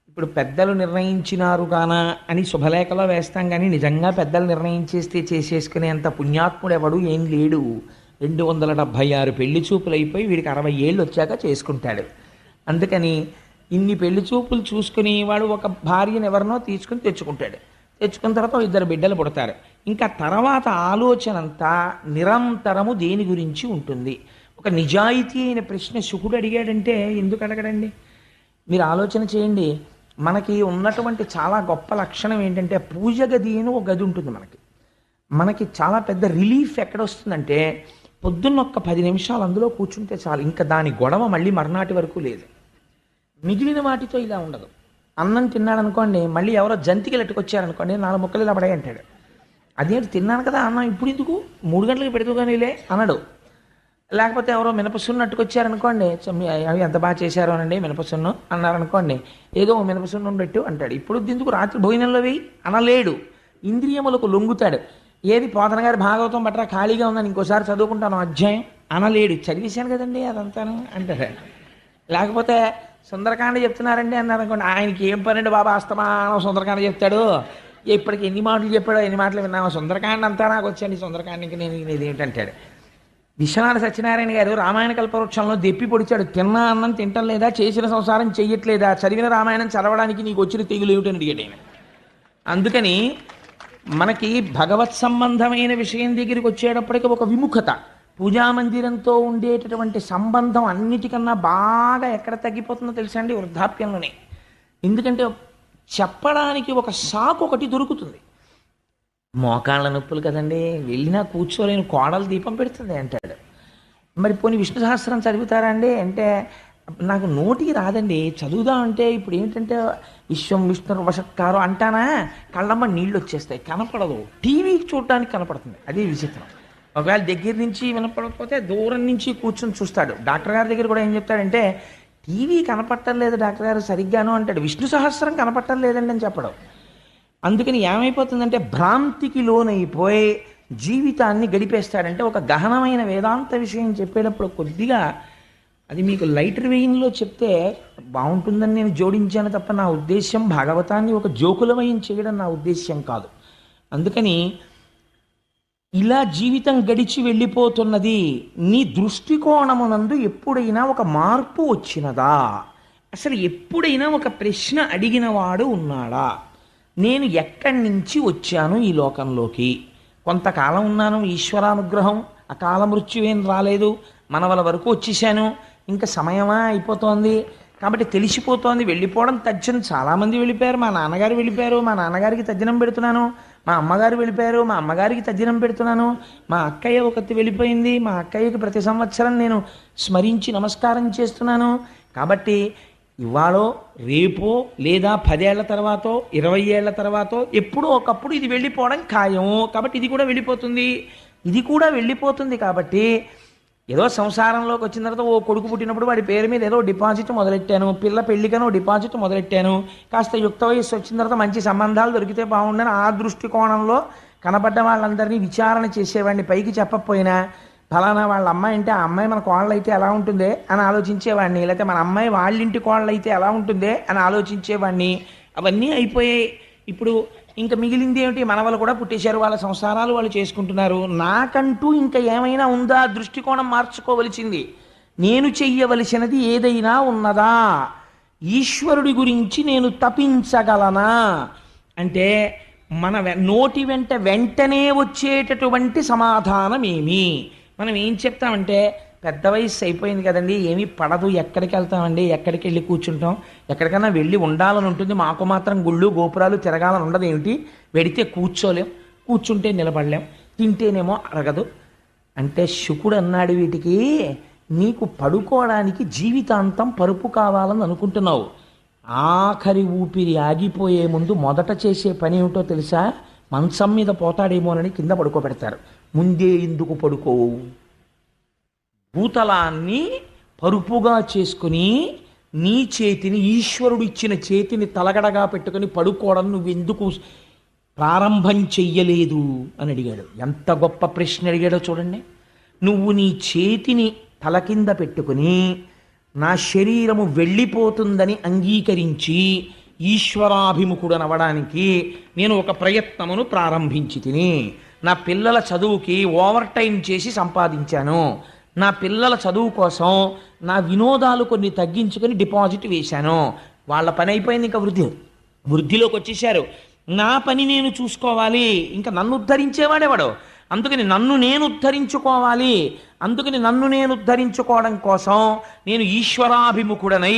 Speaker 1: ఇప్పుడు పెద్దలు నిర్ణయించినారు కానా అని శుభలేఖలో వేస్తాం, కానీ నిజంగా పెద్దలు నిర్ణయించేస్తే చేసేసుకునేంత పుణ్యాత్ముడు ఎవడు ఏం లేడు. 276 పెళ్లి చూపులు అయిపోయి వీడికి 60 ఏళ్ళు వచ్చాక చేసుకుంటాడు. అందుకని ఇన్ని పెళ్లి చూపులు చూసుకుని వాడు ఒక భార్యను ఎవరినో తీసుకుని తెచ్చుకుంటాడు. తెచ్చుకున్న తర్వాత 2 బిడ్డలు పుడతారు. ఇంకా తర్వాత ఆలోచన అంతా నిరంతరము దేని గురించి ఉంటుంది? ఒక నిజాయితీ అయిన ప్రశ్న శుకుడు అడిగాడంటే ఎందుకు అడగడండి? మీరు ఆలోచన చేయండి. మనకి ఉన్నటువంటి చాలా గొప్ప లక్షణం ఏంటంటే పూజ గది అని ఒక గది ఉంటుంది మనకి చాలా పెద్ద రిలీఫ్ ఎక్కడ వస్తుందంటే పొద్దున్న ఒక్క 10 నిమిషాలు అందులో కూర్చుంటే చాలు, ఇంకా దాని గొడవ మళ్ళీ మర్నాటి వరకు లేదు. మిగిలిన వాటితో ఇలా ఉండదు. అన్నం తిన్నాడు అనుకోండి, మళ్ళీ ఎవరో జంతికలు ఎట్టుకొచ్చారనుకోండి, 4 ముక్కలు ఇలా పడాయి అంటాడు. అదేంటి తిన్నాను కదా అన్నం ఇప్పుడు ఎందుకు 3 గంటలకు పెడుతుగానేలే అనడు. లేకపోతే ఎవరో మినపసున్ను అట్టుకొచ్చారనుకోండి, అవి ఎంత బాగా చేశారో అనండి మినపసున్ను అన్నారనుకోండి, ఏదో మినపసున్ను పెట్టు అంటాడు. ఇప్పుడు ఎందుకు రాత్రి భోజనంలో వేయి అనలేడు. ఇంద్రియములకు లొంగుతాడు. ఏది పోతన గారి భాగవతం బట్రా ఖాళీగా ఉందని ఇంకోసారి చదువుకుంటాను అధ్యాయం అనలేడు. చదివేశాను కదండి అదంతాను అంటాడు. లేకపోతే సుందరకాండ చెప్తున్నారండి అన్నారు అనుకోండి, ఆయనకి ఏం పనండి బాబా, అస్తమానం సుందరకాండ చెప్తాడు, ఇప్పటికి ఎన్ని మాటలు చెప్పాడో ఎన్ని మాటలు విన్నామో, సుందరకాండ అంతా నాకు వచ్చండి, సుందరకాండకి నేను ఇది ఏంటంటాడు. విశ్వనాథ సత్యనారాయణ గారు రామాయణ కల్పవృక్షంలో దెప్పి పొడిచాడు, తిన్నా అన్నం తింటం లేదా, చేసిన సంసారం చెయ్యట్లేదా, చదివిన రామాయణం చదవడానికి నీకు వచ్చిన తెగులు ఏమిటని అడిగాడు ఆయన. అందుకని మనకి భగవత్ సంబంధమైన విషయం దగ్గరికి వచ్చేటప్పటికి ఒక విముఖత, పూజామందిరంతో ఉండేటటువంటి సంబంధం అన్నిటికన్నా బాగా ఎక్కడ తగ్గిపోతుందో తెలుసా అండి? వృద్ధాప్యంలోనే. ఎందుకంటే చెప్పడానికి ఒక సాకు ఒకటి దొరుకుతుంది. మోకాళ్ళ నొప్పులు కదండి, వెళ్ళినా కూర్చోలేని కోడలు దీపం పెడుతుంది అంటాడు. మరి పోనీ విష్ణు సహస్రం చదువుతారా అండి అంటే, నాకు నోటికి రాదండి, చదువుదాం అంటే ఇప్పుడు ఏంటంటే విశ్వం విష్ణు వషత్కారం అంటానా కళ్ళమ్మ నీళ్ళు వచ్చేస్తాయి, కనపడదు. టీవీ చూడడానికి కనపడుతుంది, అదే విచిత్రం. ఒకవేళ దగ్గర నుంచి వినపడకపోతే దూరం నుంచి కూర్చొని చూస్తాడు. డాక్టర్ గారి దగ్గర కూడా ఏం చెప్తాడంటే, టీవీ కనపడటం లేదు డాక్టర్ గారు సరిగ్గాను అంటాడు, విష్ణు సహస్రం కనపడటం లేదండి అని చెప్పడం. అందుకని ఏమైపోతుందంటే భ్రాంతికి లోనైపోయి జీవితాన్ని గడిపేస్తాడంటే. ఒక గహనమైన వేదాంత విషయం చెప్పేటప్పుడు కొద్దిగా అది మీకు లైటర్ వెయిన్లో చెప్తే బాగుంటుందని నేను జోడించాను తప్ప నా ఉద్దేశ్యం భాగవతాన్ని ఒక జోకులమయం చేయడం నా ఉద్దేశ్యం కాదు. అందుకని ఇలా జీవితం గడిచి వెళ్ళిపోతున్నది. నీ దృష్టికోణమునందు ఎప్పుడైనా ఒక మార్పు వచ్చినదా? అసలు ఎప్పుడైనా ఒక ప్రశ్న అడిగినవాడు ఉన్నాడా? నేను ఎక్కడి నుంచి వచ్చాను ఈ లోకంలోకి? కొంతకాలం ఉన్నాను, ఈశ్వరానుగ్రహం, అకాల మృత్యువేం రాలేదు, మనవల వరకు వచ్చేసాను, ఇంకా సమయమా అయిపోతోంది కాబట్టి తెలిసిపోతోంది, వెళ్ళిపోవడం తథ్యం. చాలామంది వెళ్ళిపోయారు, మా నాన్నగారు వెళ్ళిపోయారు, మా నాన్నగారికి తద్దినం పెడుతున్నాను, మా అమ్మగారు వెళ్ళిపోయారు, మా అమ్మగారికి తద్దినం పెడుతున్నాను, మా అక్కయ్య ఒకటి వెళ్ళిపోయింది, మా అక్కయ్యకి ప్రతి సంవత్సరం నేను స్మరించి నమస్కారం చేస్తున్నాను. కాబట్టి ఇవాళో రేపో లేదా 10 ఏళ్ల తర్వాతో 20 ఏళ్ల తర్వాతో ఎప్పుడో ఒకప్పుడు ఇది వెళ్ళిపోవడం ఖాయము. కాబట్టి ఇది కూడా వెళ్ళిపోతుంది, ఇది కూడా వెళ్ళిపోతుంది. కాబట్టి ఏదో సంసారంలోకి వచ్చిన తర్వాత ఓ కొడుకు పుట్టినప్పుడు వాడి పేరు మీద ఏదో డిపాజిట్ మొదలెట్టాను, పిల్ల పెళ్ళికనో డిపాజిట్ మొదలెట్టాను, కాస్త యుక్త వయస్సు వచ్చిన తర్వాత మంచి సంబంధాలు దొరికితే బాగుండని ఆ దృష్టికోణంలో కనబడ్డ వాళ్ళందరినీ విచారణ చేసేవాడిని. పైకి చెప్పకపోయినా ఫలానా వాళ్ళ అమ్మాయి అంటే ఆ అమ్మాయి మన కోళ్ళు అయితే ఎలా ఉంటుందే అని ఆలోచించేవాడిని, లేకపోతే మన అమ్మాయి వాళ్ళింటి కోళ్ళు అయితే ఎలా ఉంటుందే అని ఆలోచించేవాడిని. అవన్నీ అయిపోయాయి. ఇప్పుడు ఇంకా మిగిలింది ఏమిటి? మనవలు కూడా పుట్టేశారు, వాళ్ళ సంసారాలు వాళ్ళు చేసుకుంటున్నారు. నాకంటూ ఇంకా ఏమైనా ఉందా? దృష్టికోణం మార్చుకోవలసింది. నేను చెయ్యవలసినది ఏదైనా ఉన్నదా? ఈశ్వరుడి గురించి నేను తపించగలనా అంటే మన నోటి వెంటనే వచ్చేటటువంటి సమాధానం ఏమి? మనం ఏం చెప్తామంటే, పెద్ద వయసు అయిపోయింది కదండి, ఏమీ పడదు, ఎక్కడికి వెళ్తామండి, ఎక్కడికి వెళ్ళి కూర్చుంటాం, ఎక్కడికైనా వెళ్ళి ఉండాలని ఉంటుంది, మాకు మాత్రం గుళ్ళు గోపురాలు తిరగాలని ఉండదు ఏమిటి, వెడితే కూర్చోలేం, కూర్చుంటే నిలబడలేం, తింటేనేమో అరగదు అంటే శుకుడు అన్నాడు, వీటికి నీకు పడుకోవడానికి జీవితాంతం పరుపు కావాలని అనుకుంటున్నావు. ఆఖరి ఊపిరి ఆగిపోయే ముందు మొదట చేసే పని ఏమిటో తెలుసా? మంచం మీద పోతాడేమోనని కింద పడుకోబెడతారు. ముందే ఎందుకు పడుకోవు? భూతలాన్ని పరుపుగా చేసుకుని నీ చేతిని, ఈశ్వరుడు ఇచ్చిన చేతిని తలగడగా పెట్టుకుని పడుకోవడం నువ్వెందుకు ప్రారంభం చెయ్యలేదు అని అడిగాడు. ఎంత గొప్ప ప్రశ్న అడిగాడో చూడండి. నువ్వు నీ చేతిని తల కింద పెట్టుకుని నా శరీరము వెళ్ళిపోతుందని అంగీకరించి ఈశ్వరాభిముఖుడనవడానికి నేను ఒక ప్రయత్నమును ప్రారంభించి తిని, నా పిల్లల చదువుకి ఓవర్ టైం చేసి సంపాదించాను, నా పిల్లల చదువు కోసం నా వినోదాలు కొన్ని తగ్గించుకొని డిపాజిట్ వేశాను, వాళ్ళ పని అయిపోయింది, ఇంకా వృద్ధిలోకి వచ్చేసారు, నా పని నేను చూసుకోవాలి, ఇంకా నన్ను ఉద్ధరించేవాడేవాడు, అందుకని నన్ను నేను ఉద్ధరించుకోవాలి, అందుకని నన్ను నేను ఉద్ధరించుకోవడం కోసం నేను ఈశ్వరాభిముఖుడనై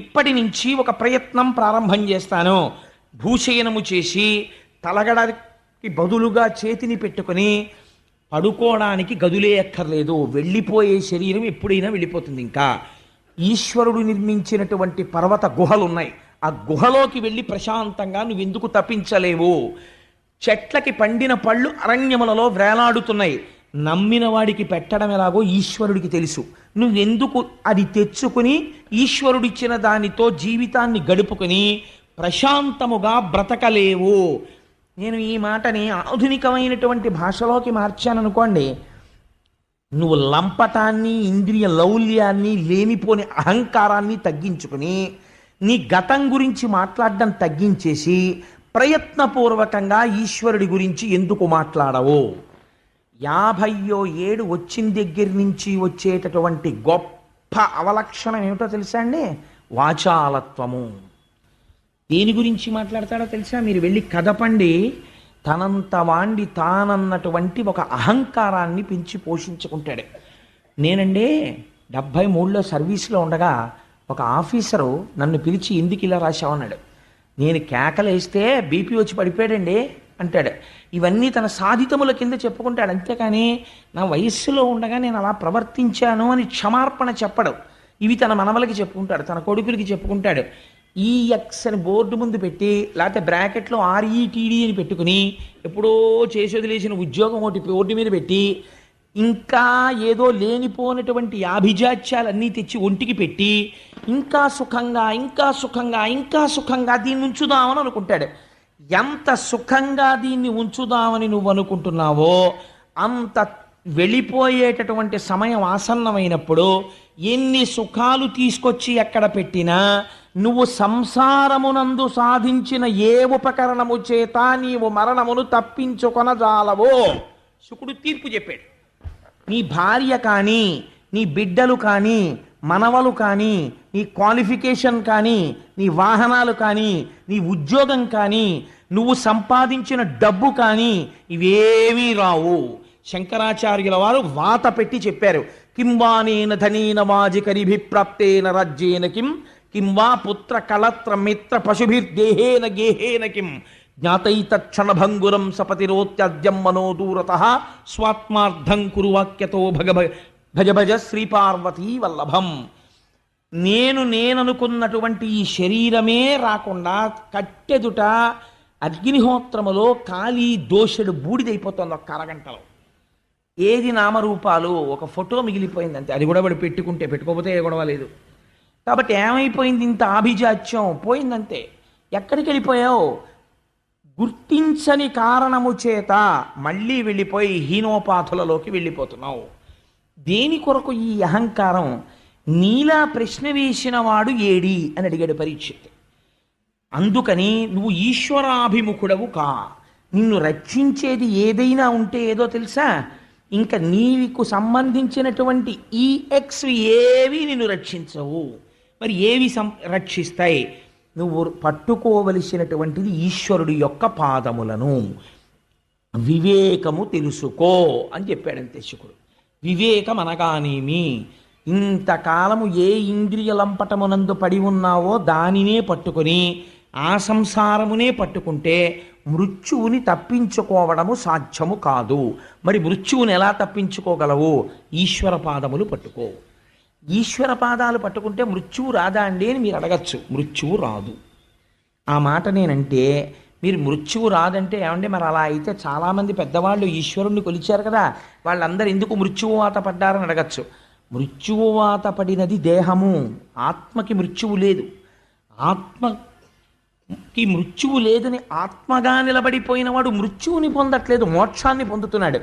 Speaker 1: ఇప్పటి నుంచి ఒక ప్రయత్నం ప్రారంభం చేస్తాను. భూశయనము చేసి తలగడకి బదులుగా చేతిని పెట్టుకుని పడుకోవడానికి గదులే అక్కర్లేదు, వెళ్ళిపోయే శరీరం ఎప్పుడైనా వెళ్ళిపోతుంది. ఇంకా ఈశ్వరుడు నిర్మించినటువంటి పర్వత గుహలు ఉన్నాయి, ఆ గుహలోకి వెళ్ళి ప్రశాంతంగా నువ్వెందుకు తప్పించలేవు? చెట్లకి పండిన పళ్ళు అరణ్యములలో వేలాడుతున్నాయి, నమ్మిన వాడికి పెట్టడం ఎలాగో ఈశ్వరుడికి తెలుసు. నువ్వెందుకు అది తెచ్చుకుని ఈశ్వరుడిచ్చిన దానితో జీవితాన్ని గడుపుకుని ప్రశాంతముగా బ్రతకలేవు? నేను ఈ మాటని ఆధునికమైనటువంటి భాషలోకి మార్చాననుకోండి, నువ్వు లంపటాన్ని, ఇంద్రియ లౌల్యాన్ని, లేనిపోని అహంకారాన్ని తగ్గించుకుని నీ గతం గురించి మాట్లాడడం తగ్గించేసి ప్రయత్నపూర్వకంగా ఈశ్వరుడి గురించి ఎందుకు మాట్లాడవు? 50వ ఏడు వచ్చిన దగ్గర నుంచి వచ్చేటటువంటి గొప్ప అవలక్షణం ఏమిటో తెలుసా అండి? వాచాలత్వము. దేని గురించి మాట్లాడతాడో తెలుసా? మీరు వెళ్ళి కదపండి, తనంత వాండి తానన్నటువంటి ఒక అహంకారాన్ని పెంచి పోషించుకుంటాడు. నేనండి 73లో సర్వీస్లో ఉండగా ఒక ఆఫీసరు నన్ను పిలిచి ఎందుకు ఇలా రాశావన్నాడు. నేను కేకలేస్తే బీపీ వచ్చి పడిపోయాడండి అంటాడు. ఇవన్నీ తన సాధితముల కింద చెప్పుకుంటాడు. అంతేకాని నా వయస్సులో ఉండగా నేను అలా ప్రవర్తించాను అని క్షమార్పణ చెప్పడు. ఇవి తన మనవలకి చెప్పుకుంటాడు, తన కొడుకులకి చెప్పుకుంటాడు. ఈఎక్స్ అని బోర్డు ముందు పెట్టి, లేకపోతే బ్రాకెట్లో ఆర్ఈటీడీ అని పెట్టుకుని, ఎప్పుడో చేసి వదిలేసిన ఉద్యోగం ఒకటి బోర్డు మీద పెట్టి, ఇంకా ఏదో లేనిపోనటువంటి ఆభిజాత్యాలన్నీ తెచ్చి ఒంటికి పెట్టి, ఇంకా సుఖంగా ఇంకా సుఖంగా ఇంకా సుఖంగా దీన్ని ఉంచుదామని అనుకుంటాడు. ఎంత సుఖంగా దీన్ని ఉంచుదామని నువ్వు అనుకుంటున్నావో అంత వెళ్ళిపోయేటటువంటి సమయం ఆసన్నమైనప్పుడు ఎన్ని సుఖాలు తీసుకొచ్చి ఎక్కడ పెట్టినా నువ్వు సంసారమునందు సాధించిన ఏ ఉపకరణము చేత నీవు మరణమును తప్పించుకొనజాలవో శుకుడు తీర్పు చెప్పాడు. నీ భార్య కానీ, నీ బిడ్డలు కానీ, మనవలు కానీ, నీ క్వాలిఫికేషన్ కానీ, నీ వాహనాలు కానీ, నీ ఉద్యోగం కానీ, నువ్వు సంపాదించిన డబ్బు కానీ ఇవేమీ రావు. శంకరాచార్యుల వారు వాత పెట్టి చెప్పారు. కింవానేన ధనేన వాజికరిభిప్రాప్తేన రాజ్యేన కింవా పుత్ర కళత్ర మిత్ర పశుభిర్దేహేన గేహేన కిం జ్ఞాతైతక్షణభంగురం సపతిరోత్యద్యం మనోదూరతః స్వాత్మార్థం కురు వాక్యతో భజ భజ శ్రీపార్వతీ వల్లభం. నేననుకున్నటువంటి ఈ శరీరమే రాకుండా కట్టెదుట అగ్నిహోత్రములో కాలి దోషుడు బూడిదైపోతుంది ఒక్క అరగంటలో. ఏది నామరూపాలు, ఒక ఫోటో మిగిలిపోయింది అంతే. అది కూడా వాడు పెట్టుకోకపోతే ఏ గొడవ లేదు. కాబట్టి ఏమైపోయింది? ఇంత ఆభిజాత్యం పోయిందంతే. ఎక్కడికి వెళ్ళిపోయావు? గుర్తించని కారణము చేత మళ్ళీ వెళ్ళిపోయి హీనోపాధులలోకి వెళ్ళిపోతున్నావు. దేని కొరకు ఈ అహంకారం? నీలా ప్రశ్న వేసిన వాడు ఏడి అని అడిగాడు పరీక్షిత్. అందుకని నువ్వు ఈశ్వరాభిముఖుడవు కా. నిన్ను రక్షించేది ఏదైనా ఉంటే ఏదో తెలుసా? ఇంకా నీకు సంబంధించినటువంటి ఈ ఎక్స్ ఏవి నిన్ను రక్షించవు. మరి ఏవి రక్షిస్తాయి? నువ్వు పట్టుకోవలసినటువంటిది ఈశ్వరుడి యొక్క పాదములను. వివేకము తెలుసుకో అని చెప్పాడంతే శుకుడు. వివేకం అనగానేమి? ఇంతకాలము ఏ ఇంద్రియ లంపటమునందు పడి ఉన్నావో దానినే పట్టుకొని ఆ సంసారమునే పట్టుకుంటే మృత్యువుని తప్పించుకోవడము సాధ్యము కాదు. మరి మృత్యువుని ఎలా తప్పించుకోగలవు? ఈశ్వర పాదములు పట్టుకో. ఈశ్వర పాదాలు పట్టుకుంటే మృత్యువు రాదా అండి అని మీరు అడగచ్చు. మృత్యువు రాదు. ఆ మాట నేనంటే మీరు మృత్యువు రాదంటే ఏమండి మరి అలా అయితే చాలామంది పెద్దవాళ్ళు ఈశ్వరుణ్ణి కొలిచారు కదా, వాళ్ళందరూ ఎందుకు మృత్యువాత పడ్డారని అడగచ్చు. మృత్యువాత పడినది దేహము, ఆత్మకి మృత్యువు లేదు. ఆత్మకి మృత్యువు లేదని ఆత్మగా నిలబడిపోయిన వాడు మృత్యువుని పొందట్లేదు, మోక్షాన్ని పొందుతున్నాడు.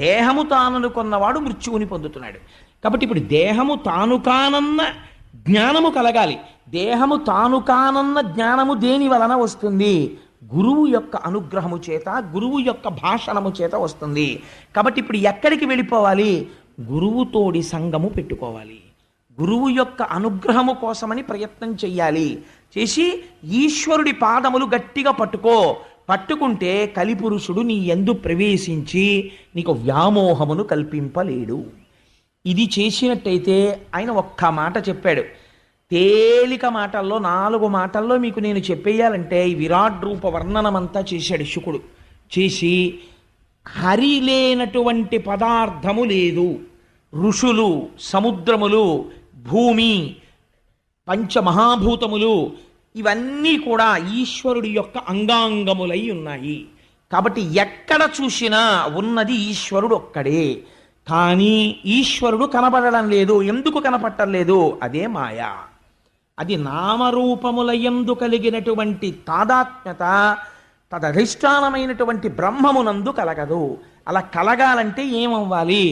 Speaker 1: దేహము తాననుకున్నవాడు మృత్యువుని పొందుతున్నాడు. కాబట్టి ఇప్పుడు దేహము తాను కానన్న జ్ఞానము కలగాలి. దేహము తాను కానన్న జ్ఞానము దేని వలన వస్తుంది? గురువు యొక్క అనుగ్రహము చేత, గురువు యొక్క భాషణము చేత వస్తుంది. కాబట్టి ఇప్పుడు ఎక్కడికి వెళ్ళిపోవాలి? గురువుతోడి సంగము పెట్టుకోవాలి. గురువు యొక్క అనుగ్రహము కోసమని ప్రయత్నం చెయ్యాలి. చేసి ఈశ్వరుడి పాదములు గట్టిగా పట్టుకుంటే కలిపురుషుడు నీ యందు ప్రవేశించి నీకు వ్యామోహమును కల్పింపలేడు. ఇది చేసినట్టయితే ఆయన ఒక్క మాట చెప్పాడు. తేలిక మాటల్లో 4 మాటల్లో మీకు నేను చెప్పేయాలంటే ఈ విరాట్ రూప వర్ణనమంతా చేశాడు శుకుడు. చేసి హరి లేనటువంటి పదార్థము లేదు. ఋషులు, సముద్రములు, భూమి, పంచమహాభూతములు ఇవన్నీ కూడా ఈశ్వరుడి యొక్క అంగాంగములై ఉన్నాయి. కాబట్టి ఎక్కడ చూసినా ఉన్నది ఈశ్వరుడు ఒక్కడే. కానీ ఈశ్వరుడు కనపడడం లేదు. ఎందుకు కనపడటం లేదు? అదే మాయా. అది నామరూపముల యందు కలిగినటువంటి తాదాత్మ్యత తదధిష్టానమైనటువంటి బ్రహ్మమునందు కలగదు. అలా కలగాలంటే ఏమవ్వాలి?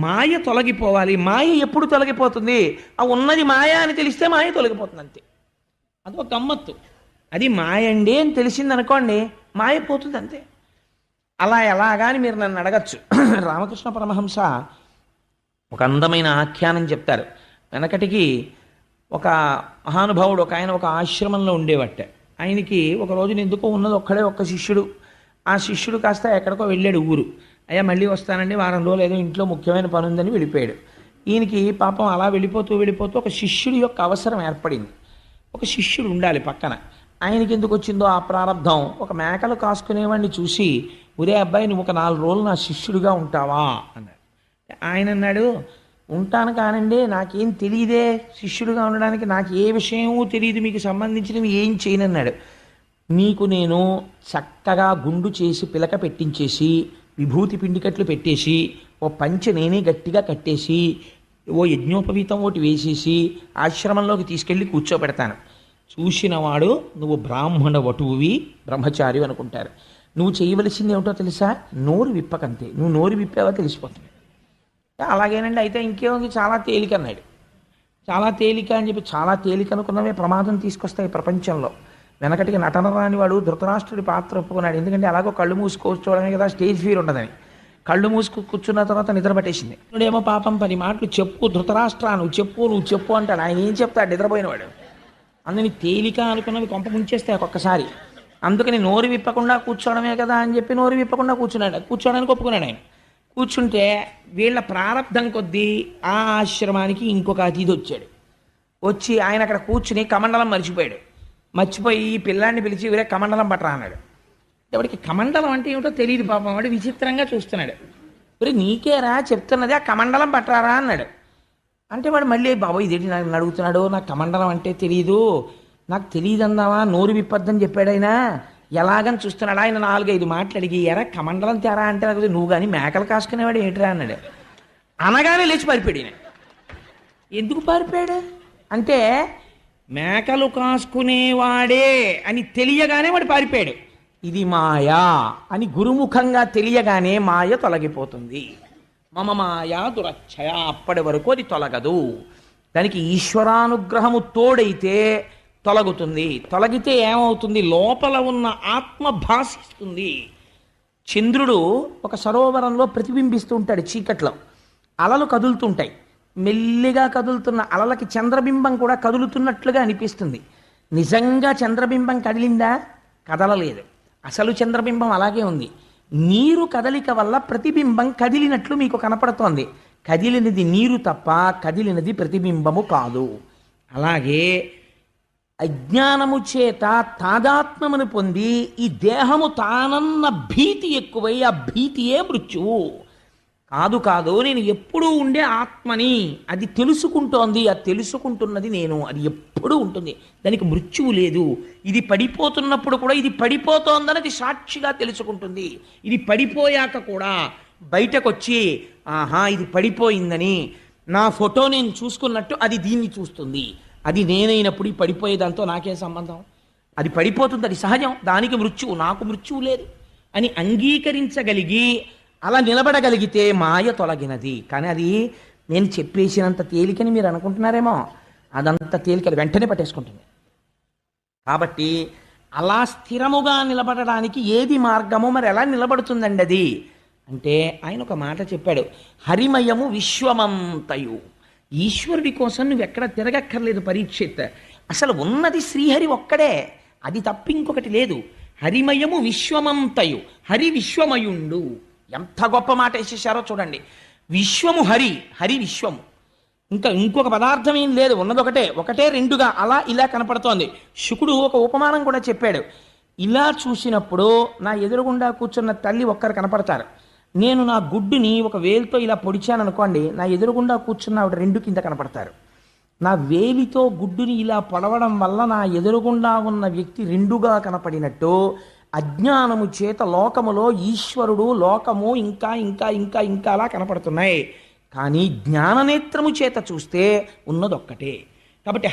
Speaker 1: మాయ తొలగిపోవాలి. మాయ ఎప్పుడు తొలగిపోతుంది? ఆ ఉన్నది మాయ అని తెలిస్తే మాయ తొలగిపోతుంది అంతే. అదొక గమ్మత్తు. అది మాయండి అని తెలిసిందనుకోండి, మాయ పోతుంది అంతే. అలా ఎలాగాని మీరు నన్ను అడగచ్చు. రామకృష్ణ పరమహంస ఒక అందమైన ఆఖ్యానం చెప్తారు. వెనకటికి ఒక మహానుభావుడు ఆయన ఒక ఆశ్రమంలో ఉండేవట్ట. ఆయనకి ఒక రోజున ఎందుకో ఉన్నది ఒక్క శిష్యుడు. ఆ శిష్యుడు కాస్త ఎక్కడికో వెళ్ళాడు ఊరు. అయ్యా మళ్ళీ వస్తానండి, వారం రోజులు ఏదో ఇంట్లో ముఖ్యమైన పని ఉందని వెళ్ళిపోయాడు. ఈయనకి పాపం అలా వెళ్ళిపోతూ వెళ్ళిపోతూ ఒక శిష్యుడి యొక్క అవసరం ఏర్పడింది. ఒక శిష్యుడు ఉండాలి పక్కన. ఆయనకి ఎందుకు వచ్చిందో ఆ ప్రారంధం, ఒక మేకలు కాసుకునేవాడిని చూసి, ఒరే అబ్బాయి నువ్వు ఒక 4 రోజులు నా శిష్యుడిగా ఉంటావా అన్నాడు. ఆయన అన్నాడు, ఉంటాను కానండి, నాకేం తెలియదే శిష్యుడిగా ఉండడానికి, నాకు ఏ విషయమూ తెలియదు, మీకు సంబంధించినవి ఏం చేయనన్నాడు. నీకు నేను చక్కగా గుండు చేసి పిలక పెట్టించేసి విభూతి పిండికట్లు పెట్టేసి ఓ పంచె నేనే గట్టిగా కట్టేసి ఓ యజ్ఞోపవీతం ఒకటి వేసేసి ఆశ్రమంలోకి తీసుకెళ్ళి కూర్చోబెడతాను. చూసినవాడు నువ్వు బ్రాహ్మణ వటువువి, బ్రహ్మచారి అనుకుంటారు. నువ్వు చేయవలసింది ఏమిటో తెలుసా? నోరు విప్పకంతే. నువ్వు నోరు విప్పావా తెలిసిపోతుంది. అలాగేనండి, అయితే ఇంకేముంది, చాలా తేలిక అన్నాడు. చాలా తేలిక అని చెప్పి చాలా తేలిక అనుకున్నవే ప్రమాదం తీసుకొస్తాయి ప్రపంచంలో. వెనకటికి నటన రాని వాడు ధృతరాష్ట్రుడి పాత్ర ఒప్పుకున్నాడు. ఎందుకంటే అలాగో కళ్ళు మూసుకోవడమే కదా, స్టేజ్ ఫీర్ ఉండదని. కళ్ళు మూసుకు కూర్చున్న తర్వాత నిద్ర పట్టేసింది. ఇప్పుడేమో పాపం 10 మాటలు చెప్పు ధృతరాష్ట్ర, నువ్వు చెప్పు అంటాడు. ఆయన ఏం చెప్తాడు నిద్రపోయినవాడు. అందుని తేలిక అనుకున్నవి కొంప ముంచేస్తాయి ఒక్కొక్కసారి. అందుకని నోరు విప్పకుండా కూర్చోవడమే కదా అని చెప్పి నోరు విప్పకుండా కూర్చోడానికి ఒప్పుకున్నాడు ఆయన. కూర్చుంటే వీళ్ళ ప్రారంధం కొద్దీ ఆ ఆశ్రమానికి ఇంకొక అతిథి వచ్చాడు. వచ్చి ఆయన అక్కడ కూర్చుని కమండలం మర్చిపోయి ఈ పిల్లాన్ని పిలిచి వీరే కమండలం పట్టరా అన్నాడు. ఎవరికి కమండలం అంటే ఏమిటో తెలియదు పాపం. వాడు విచిత్రంగా చూస్తున్నాడు. మరి నీకేరా చెప్తున్నది, ఆ కమండలం పట్టరారా అన్నాడు. అంటే వాడు మళ్ళీ బాబు ఇదేంటి నాకు అడుగుతున్నాడు, నాకు కమండలం అంటే తెలియదు, నాకు తెలియదు అందావా, నోరు విప్పద్దని చెప్పాడు ఆయన. ఎలాగని చూస్తున్నాడు. ఆయన 4-5 మాటలు అడిగి ఎరా కమండలం తేరా అంటే నాకు నువ్వు కానీ మేకలు కాసుకునేవాడు ఏంటిరా అన్నాడు. అనగానే లేచి పారిపోయాడు ఈయన. ఎందుకు పారిపోయాడు అంటే మేకలు కాసుకునేవాడే అని తెలియగానే వాడు పారిపోయాడు. ఇది మాయా అని గురుముఖంగా తెలియగానే మాయ తొలగిపోతుంది. మమ మాయా దురచ్చయ, అప్పటి వరకు అది తొలగదు. దానికి ఈశ్వరానుగ్రహము తోడైతే తొలగుతుంది. తొలగితే ఏమవుతుంది? లోపల ఉన్న ఆత్మ భాషిస్తుంది. చంద్రుడు ఒక సరోవరంలో ప్రతిబింబిస్తూ ఉంటాడు చీకట్లో. అలలు కదులుతుంటాయి. మెల్లిగా కదులుతున్న అలలకి చంద్రబింబం కూడా కదులుతున్నట్లుగా అనిపిస్తుంది. నిజంగా చంద్రబింబం కదిలిందా? కదలలేదు. అసలు చంద్రబింబం అలాగే ఉంది. నీరు కదలిక వల్ల ప్రతిబింబం కదిలినట్లు మీకు కనపడుతోంది. కదిలినది నీరు తప్ప కదిలినది ప్రతిబింబము కాదు. అలాగే అజ్ఞానము చేత తాదాత్మ్యమును పొంది ఈ దేహము తానన్న భీతి ఎక్కువై ఆ భీతియే మృత్యువు. కాదు నేను ఎప్పుడూ ఉండే ఆత్మని, అది తెలుసుకుంటోంది, అది తెలుసుకుంటున్నది నేను, అది ఎప్పుడూ ఉంటుంది, దానికి మృత్యువు లేదు. ఇది పడిపోతున్నప్పుడు కూడా ఇది పడిపోతోందని అది సాక్షిగా తెలుసుకుంటుంది. ఇది పడిపోయాక కూడా బయటకు వచ్చి ఆహా ఇది పడిపోయిందని నా ఫోటో నేను చూసుకున్నట్టు అది దీన్ని చూస్తుంది. అది నేనైనప్పుడు ఈ పడిపోయేదాంతో నాకేం సంబంధం? అది పడిపోతుంది, అది సహజం, దానికి మృత్యువు, నాకు మృత్యువు లేదు అని అంగీకరించగలిగి అలా నిలబడగలిగితే మాయ తొలగినది. కానీ అది నేను చెప్పేసినంత తేలికని మీరు అనుకుంటున్నారేమో, అదంత తేలిక వెంటనే పట్టేసుకుంటుంది. కాబట్టి అలా స్థిరముగా నిలబడడానికి ఏది మార్గమో, మరి ఎలా నిలబడుతుందండి అది అంటే ఆయన ఒక మాట చెప్పాడు, హరిమయము విశ్వమంతయు. ఈశ్వరుడి కోసం నువ్వు ఎక్కడ తిరగక్కర్లేదు పరీక్షిత్. అసలు ఉన్నది శ్రీహరి ఒక్కడే, అది తప్ప ఇంకొకటి లేదు. హరిమయము విశ్వమంతయు, హరి విశ్వమయుండు. ఎంత గొప్ప మాట వేసేసారో చూడండి. విశ్వము హరి, హరి విశ్వము, ఇంకొక పదార్థం ఏం లేదు, ఉన్నది ఒకటే రెండుగా అలా ఇలా కనపడుతోంది. శుకుడు ఒక ఉపమానం కూడా చెప్పాడు. ఇలా చూసినప్పుడు నా ఎదురుగుండా కూర్చున్న తల్లి ఒక్కరు కనపడతారు. నేను నా గుడ్డుని ఒక వేలుతో ఇలా పొడిచాను అనుకోండి, నా ఎదురుగుండా కూర్చున్న ఆవిడ 2 కింద కనపడతారు. నా వేలితో గుడ్డుని ఇలా పొడవడం వల్ల నా ఎదురుగుండా ఉన్న వ్యక్తి 2గా కనపడినట్టు అజ్ఞానము చేత లోకములో ఈశ్వరుడు, లోకము ఇంకా ఇంకా ఇంకా ఇంకా అలా కనపడుతున్నాయి. కానీ జ్ఞాననేత్రము చేత చూస్తే ఉన్నదొక్కటే. కాబట్టి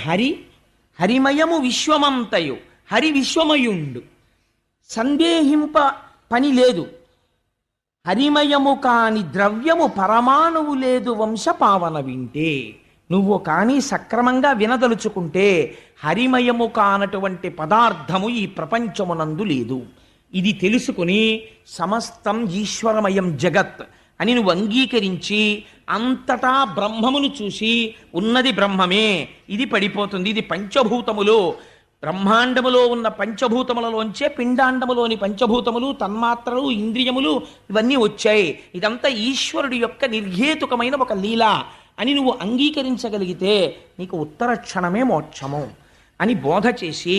Speaker 1: హరిమయము విశ్వమంతయు, హరి విశ్వమయుండు. సందేహింప పని లేదు. హరిమయము కాని ద్రవ్యము పరమాణువు లేదు వంశ పావన వింటే. నువ్వు కానీ సక్రమంగా వినదలుచుకుంటే హరిమయము కానటువంటి పదార్థము ఈ ప్రపంచమునందు లేదు. ఇది తెలుసుకుని సమస్తం ఈశ్వరమయం జగత్ అని నువ్వు అంగీకరించి అంతటా బ్రహ్మమును చూసి ఉన్నది బ్రహ్మమే, ఇది పడిపోతుంది, ఇది పంచభూతములు బ్రహ్మాండములో ఉన్న పంచభూతములలోంచే పిండాండములోని పంచభూతములు, తన్మాత్రలు, ఇంద్రియములు ఇవన్నీ వచ్చాయి. ఇదంతా ఈశ్వరుడి యొక్క నిర్హేతుకమైన ఒక లీల అని నువ్వు అంగీకరించగలిగితే నీకు ఉత్తర క్షణమే మోక్షము అని బోధ చేసి,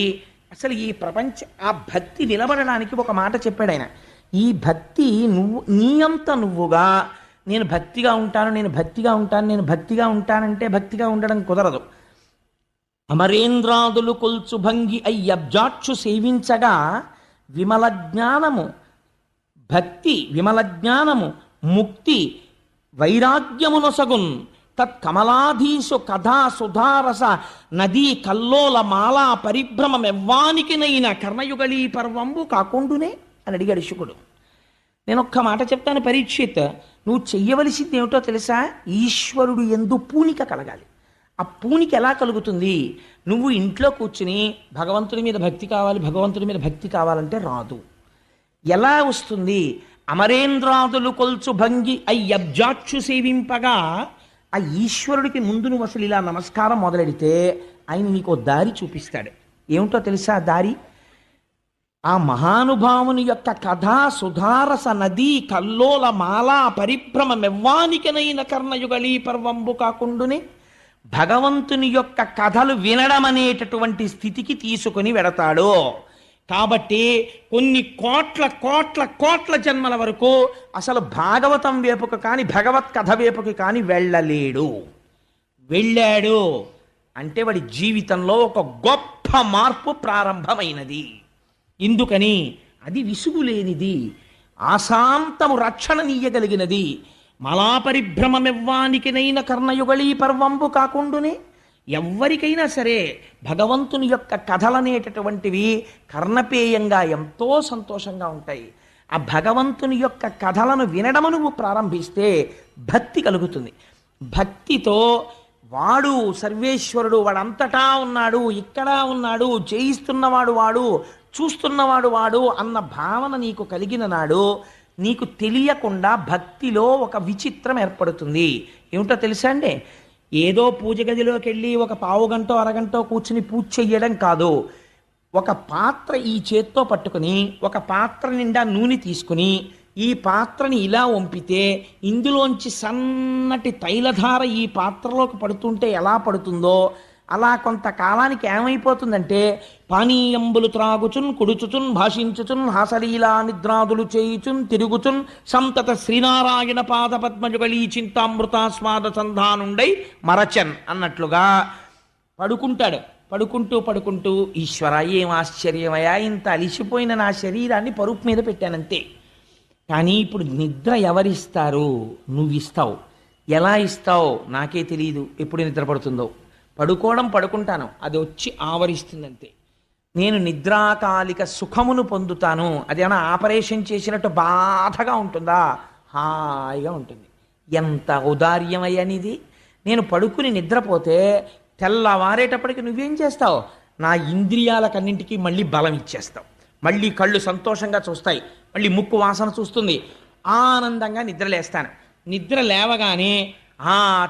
Speaker 1: అసలు ఈ ప్రపంచ ఆ భక్తి నిలబడడానికి ఒక మాట చెప్పాడు ఆయన. ఈ భక్తి నువ్వు నీ అంత నువ్వుగా నేను భక్తిగా ఉంటాను, నేను భక్తిగా ఉంటాను, నేను భక్తిగా ఉంటానంటే భక్తిగా ఉండడం కుదరదు. అమరేంద్రాదులు కొల్చు భంగి అయ్యబ్జాక్షు సేవించగా విమల జ్ఞానము భక్తి, విమల జ్ఞానము ముక్తి వైరాగ్యమునొసగున్ తత్కమలాధీసు కథా సుధారస నదీ కల్లోల మాలా పరిభ్రమమెవ్వానికినైన కర్ణయుగళీ పర్వంబు కాకుండునే అని అడిగాడు శుకుడు. నేను ఒక్క మాట చెప్తాను పరీక్షిత్, నువ్వు చెయ్యవలసింది ఏమిటో తెలుసా? ఈశ్వరుడు యందు పూనిక కలగాలి. ఆ పూనిక ఎలా కలుగుతుంది? నువ్వు ఇంట్లో కూర్చుని భగవంతుడి మీద భక్తి కావాలి, భగవంతుడి మీద భక్తి కావాలంటే రాదు. ఎలా వస్తుంది? అమరేంద్రాదులు కొల్చు భంగి అయ్యబ్జాక్షు సేవింపగా ఆ ఈశ్వరుడికి ముందు నువ్వు అసలు ఇలా నమస్కారం మొదలెడితే ఆయన నీకు దారి చూపిస్తాడు. ఏమిటో తెలుసా దారి? ఆ మహానుభావుని యొక్క కథా సుధారస నదీ కల్లోల మాలా పరిభ్రమమెవ్వానికనైన కర్ణయుగళీ పర్వంబు కాకుండునే భగవంతుని యొక్క కథలు వినడం అనేటటువంటి స్థితికి తీసుకుని వెడతాడు. కాబట్టి కొన్ని కోట్ల కోట్ల కోట్ల జన్మల వరకు అసలు భాగవతం వైపుకు కానీ భగవత్ కథ వైపుకి కానీ వెళ్ళలేడు. వెళ్ళాడు అంటే వాడి జీవితంలో ఒక గొప్ప మార్పు ప్రారంభమైనది. ఎందుకని? అది విసుగులేనిది, ఆశాంతము రక్షణనీయగలిగినది. మలాపరిభ్రమమెవ్వానికినైన కర్ణయుగళీ పర్వంబు కాకుండునే ఎవ్వరికైనా సరే భగవంతుని యొక్క కథలనేటటువంటివి కర్ణపేయంగా ఎంతో సంతోషంగా ఉంటాయి. ఆ భగవంతుని యొక్క కథలను వినడము నువ్వు ప్రారంభిస్తే భక్తి కలుగుతుంది. భక్తితో వాడు సర్వేశ్వరుడు, వాడంతటా ఉన్నాడు, ఇక్కడ ఉన్నాడు, చేయిస్తున్నవాడు వాడు, చూస్తున్నవాడు వాడు అన్న భావన నీకు కలిగిన నాడు నీకు తెలియకుండా భక్తిలో ఒక విచిత్రం ఏర్పడుతుంది. ఏమిటో తెలుసా అండి? ఏదో పూజ గదిలోకి వెళ్ళి ఒక పావు గంట అరగంట కూర్చుని పూజ చెయ్యడం కాదు. ఒక పాత్ర ఈ చేత్తో పట్టుకుని ఒక పాత్ర నిండా నూనె తీసుకుని ఈ పాత్రని ఇలా వంపితే ఇందులోంచి సన్నటి తైలధార ఈ పాత్రలోకి పడుతుంటే ఎలా పడుతుందో అలా కొంతకాలానికి ఏమైపోతుందంటే పానీయంబులు త్రాగుచున్ కుడుచుచున్ భాషించుచున్ హాసలీలా నిద్రాదులు చేయుచున్ తిరుగుచున్ సంతత శ్రీనారాయణ పాద పద్మజుగళీ చింతామృతాస్వాద సంధానుండై మరచన్ అన్నట్లుగా పడుకుంటాడు. పడుకుంటూ ఈశ్వర ఏం ఆశ్చర్యమయా, ఇంత అలిసిపోయిన నా శరీరాన్ని పరుపు మీద పెట్టానంతే. కానీ ఇప్పుడు నిద్ర ఎవరిస్తారు? నువ్విస్తావు. ఎలా ఇస్తావు నాకే తెలియదు. ఎప్పుడు నిద్ర పడుతుందో పడుకుంటాను, అది వచ్చి ఆవరిస్తుందంతే. నేను నిద్రాకాలిక సుఖమును పొందుతాను. అదేమైనా ఆపరేషన్ చేసినట్టు బాధగా ఉంటుందా? హాయిగా ఉంటుంది. ఎంత ఔదార్యమయ్యనిది. నేను పడుకుని నిద్రపోతే తెల్లవారేటప్పటికి నువ్వేం చేస్తావు? నా ఇంద్రియాలకన్నింటికీ మళ్ళీ బలం ఇచ్చేస్తావు. మళ్ళీ కళ్ళు సంతోషంగా చూస్తాయి, మళ్ళీ ముక్కు వాసన చూస్తుంది, ఆనందంగా నిద్రలేస్తాను. నిద్ర లేవగానే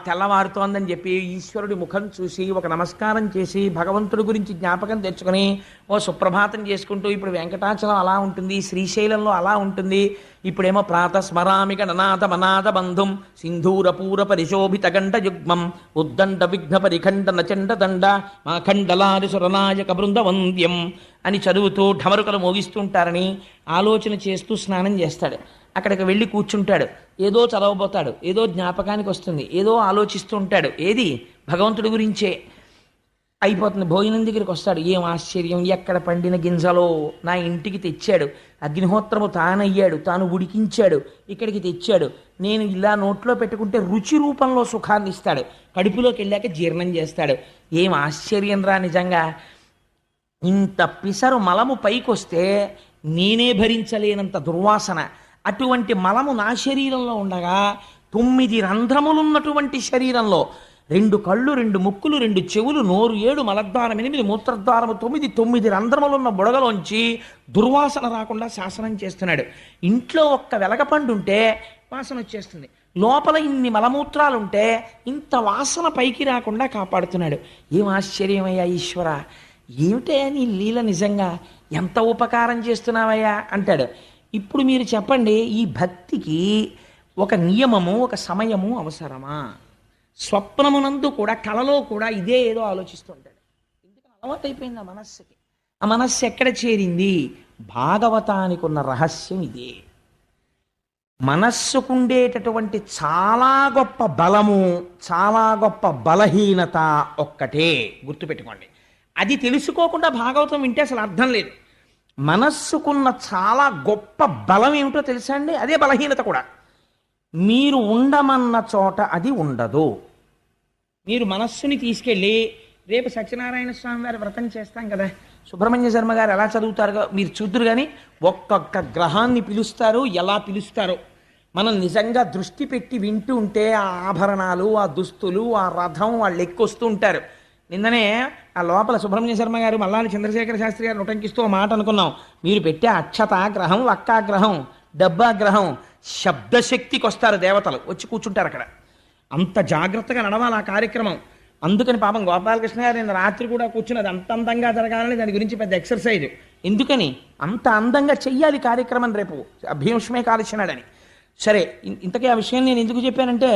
Speaker 1: తెల్లవారుతోందని చెప్పి ఈశ్వరుడి ముఖం చూసి ఒక నమస్కారం చేసి భగవంతుడి గురించి జ్ఞాపకం తెచ్చుకొని ఓ సుప్రభాతం చేసుకుంటూ, ఇప్పుడు వెంకటాచలం అలా ఉంటుంది, శ్రీశైలంలో అలా ఉంటుంది, ఇప్పుడేమో ప్రాతస్మరామి గణనాథ మనాథ బంధుం సింధూరపూర పరిశోభిత గంట యుగ్మం ఉద్దండ విఘ్న పరిఖండ నచండ దండ మాఖండలారి సురనాయక బృంద వంద్యం అని చదువుతూ ఢమరుకలు మోగిస్తుంటారని ఆలోచన చేస్తూ స్నానం చేస్తాడు. అక్కడికి వెళ్ళి కూర్చుంటాడు. ఏదో చదవబోతాడు, ఏదో జ్ఞాపకానికి వస్తుంది, ఏదో ఆలోచిస్తూ ఉంటాడు. ఏది? భగవంతుడి గురించే. అయిపోతుంది. భోజనం దగ్గరికి వస్తాడు. ఏం ఆశ్చర్యం, ఎక్కడ పండిన గింజలో నా ఇంటికి తెచ్చాడు, అగ్నిహోత్రము తానయ్యాడు, తాను ఉడికించాడు, ఇక్కడికి తెచ్చాడు, నేను ఇలా నోట్లో పెట్టుకుంటే రుచి రూపంలో సుఖాన్ని ఇస్తాడు, కడుపులోకి వెళ్ళాక జీర్ణం చేస్తాడు. ఏం ఆశ్చర్యం రా నిజంగా. ఇంత పిసరు మలము పైకొస్తే నేనే భరించలేనంత దుర్వాసన. అటువంటి మలము నా శరీరంలో ఉండగా 9 రంధ్రములున్నటువంటి శరీరంలో 2 కళ్ళు, 2 ముక్కులు, 2 చెవులు, నోరు 7, మలద్వారం 8, మూత్రద్వారము 9 రంధ్రములున్న బుడగలోంచి దుర్వాసన రాకుండా శాసనం చేస్తున్నాడు. ఇంట్లో ఒక్క వెలగపండు ఉంటే వాసన వచ్చేస్తుంది, లోపల ఇన్ని మలమూత్రాలుంటే ఇంత వాసన పైకి రాకుండా కాపాడుతున్నాడు. ఏం ఆశ్చర్యమయ్యా ఈశ్వర. ఏమిటే నీ లీల నిజంగా ఎంత ఉపకారం చేస్తున్నావయ్యా అంటాడు. ఇప్పుడు మీరు చెప్పండి, ఈ భక్తికి ఒక నియమము ఒక సమయము అవసరమా? స్వప్నమునందు కూడా కలలో కూడా ఇదే ఏదో ఆలోచిస్తుంటాడు. ఎందుకని అలవాటైపోయింది ఆ మనస్సుకి. ఆ మనస్సు ఎక్కడ చేరింది? భాగవతానికి ఉన్న రహస్యం ఇదే. మనస్సుకుండేటటువంటి చాలా గొప్ప బలము, చాలా గొప్ప బలహీనత ఒక్కటే గుర్తుపెట్టుకోండి. అది తెలుసుకోకుండా భాగవతం వింటే అసలు అర్థం లేదు. మనస్సుకున్న చాలా గొప్ప బలం ఏమిటో తెలుసా అండి? అదే బలహీనత కూడా. మీరు ఉండమన్న చోట అది ఉండదు. మీరు మనస్సుని తీసుకెళ్ళి రేపు సత్యనారాయణ స్వామి వారి వ్రతం చేస్తాం కదా, సుబ్రహ్మణ్య శర్మ గారు ఎలా చదువుతారో మీరు చూద్దరు. కానీ ఒక్కొక్క గ్రహాన్ని పిలుస్తారు, ఎలా పిలుస్తారో మనం నిజంగా దృష్టి పెట్టి వింటూ ఉంటే ఆ ఆభరణాలు, ఆ దుస్తులు, ఆ రథం, వాళ్ళు ఎక్కొస్తూ ఉంటారు. నిన్ననే ఆ లోపల సుబ్రహ్మణ్య శర్మ గారు మల్లాది చంద్రశేఖర శాస్త్రి గారు ఉటంకిస్తూ ఓ మాట అనుకున్నాం. మీరు పెట్టే అక్షతాగ్రహం, వక్కాగ్రహం, డబ్బాగ్రహం, శబ్దశక్తికి వస్తారు దేవతలు, వచ్చి కూర్చుంటారు అక్కడ. అంత జాగ్రత్తగా నడవాలి ఆ కార్యక్రమం. అందుకని పాపం గోపాలకృష్ణ గారు నిన్న రాత్రి కూడా కూర్చుని అది అంత అందంగా జరగాలని దాని గురించి పెద్ద ఎక్సర్సైజ్. ఎందుకని అంత అందంగా చెయ్యాలి కార్యక్రమం రేపు భీష్మే కాల్చినాడని. సరే, ఇంతకీ ఆ విషయం నేను ఎందుకు చెప్పానంటే,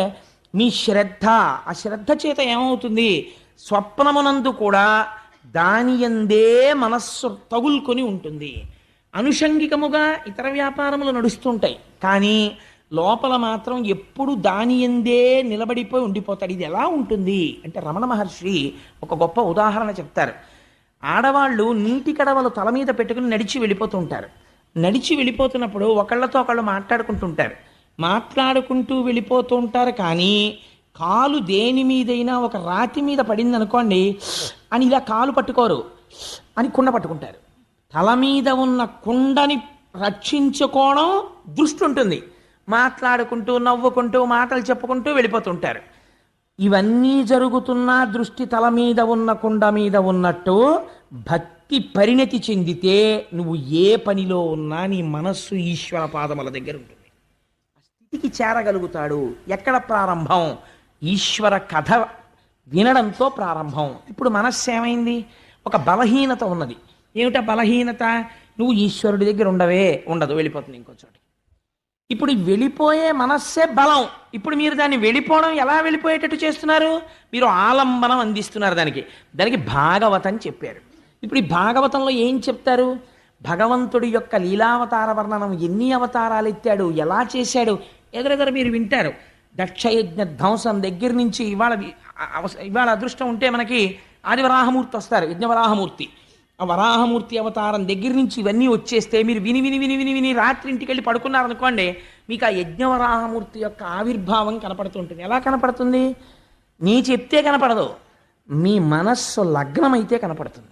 Speaker 1: మీ శ్రద్ధ, ఆ శ్రద్ధ చేత ఏమవుతుంది, స్వప్నమునందు కూడా దాని యందే మనస్సు తగులుకొని ఉంటుంది. అనుషంగికముగా ఇతర వ్యాపారములు నడుస్తుంటాయి, కానీ లోపల మాత్రం ఎప్పుడు దాని యందే నిలబడిపోయి ఉండిపోతాడు. ఇది ఎలా ఉంటుంది అంటే, రమణ మహర్షి ఒక గొప్ప ఉదాహరణ చెప్తారు. ఆడవాళ్ళు నీటి కడవలు తల మీద పెట్టుకుని నడిచి వెళ్ళిపోతూ ఉంటారు. నడిచి వెళ్ళిపోతున్నప్పుడు ఒకళ్ళతో ఒకళ్ళు మాట్లాడుకుంటూ వెళ్ళిపోతూ ఉంటారు. కానీ కాలు దేని మీదైనా ఒక రాతి మీద పడింది అనుకోండి అని ఇలా కాలు పట్టుకోరు, అని కుండ పట్టుకుంటారు. తల మీద ఉన్న కుండని రక్షించుకోవడం దృష్టి ఉంటుంది. మాట్లాడుకుంటూ నవ్వుకుంటూ మాటలు చెప్పుకుంటూ వెళ్ళిపోతుంటారు. ఇవన్నీ జరుగుతున్నా దృష్టి తల మీద ఉన్న కుండ మీద ఉన్నట్టు భక్తి పరిణతి చెందితే నువ్వు ఏ పనిలో ఉన్నా నీ మనస్సు ఈశ్వర పాదముల దగ్గర ఉంటుంది. ఆ స్థితికి చేరగలుగుతాడు. ఎక్కడ ప్రారంభం? ఈశ్వర కథ వినడంతో ప్రారంభం. ఇప్పుడు మనస్సు ఏమైంది? ఒక బలహీనత ఉన్నది. ఏమిటా బలహీనత? నువ్వు ఈశ్వరుడి దగ్గర ఉండదు, వెళ్ళిపోతుంది ఇంకో చోట. ఇప్పుడు వెళ్ళిపోయే మనస్సే బలం. ఇప్పుడు మీరు దాన్ని వెళ్ళిపోవడం ఎలా వెళ్ళిపోయేటట్టు చేస్తున్నారు? మీరు ఆలంబనం అందిస్తున్నారు దానికి భాగవతం చెప్పారు. ఇప్పుడు ఈ భాగవతంలో ఏం చెప్తారు? భగవంతుడి యొక్క లీలావతార వర్ణనం, ఎన్ని అవతారాలు ఎత్తాడు, ఎలా చేశాడు, ఎదురెదర మీరు వింటారు. దక్షయజ్ఞ ధ్వంసం దగ్గర నుంచి ఇవాళ అదృష్టం ఉంటే మనకి ఆదివరాహమూర్తి వస్తారు, యజ్ఞవరాహమూర్తి. ఆ వరాహమూర్తి అవతారం దగ్గర నుంచి ఇవన్నీ వచ్చేస్తే మీరు విని రాత్రి ఇంటికి వెళ్ళి పడుకున్నారనుకోండి, మీకు ఆ యజ్ఞవరాహమూర్తి యొక్క ఆవిర్భావం కనపడుతుంటుంది. ఎలా కనపడుతుంది? నీ చెప్తే కనపడదు, మీ మనస్సు లగ్నమైతే కనపడుతుంది.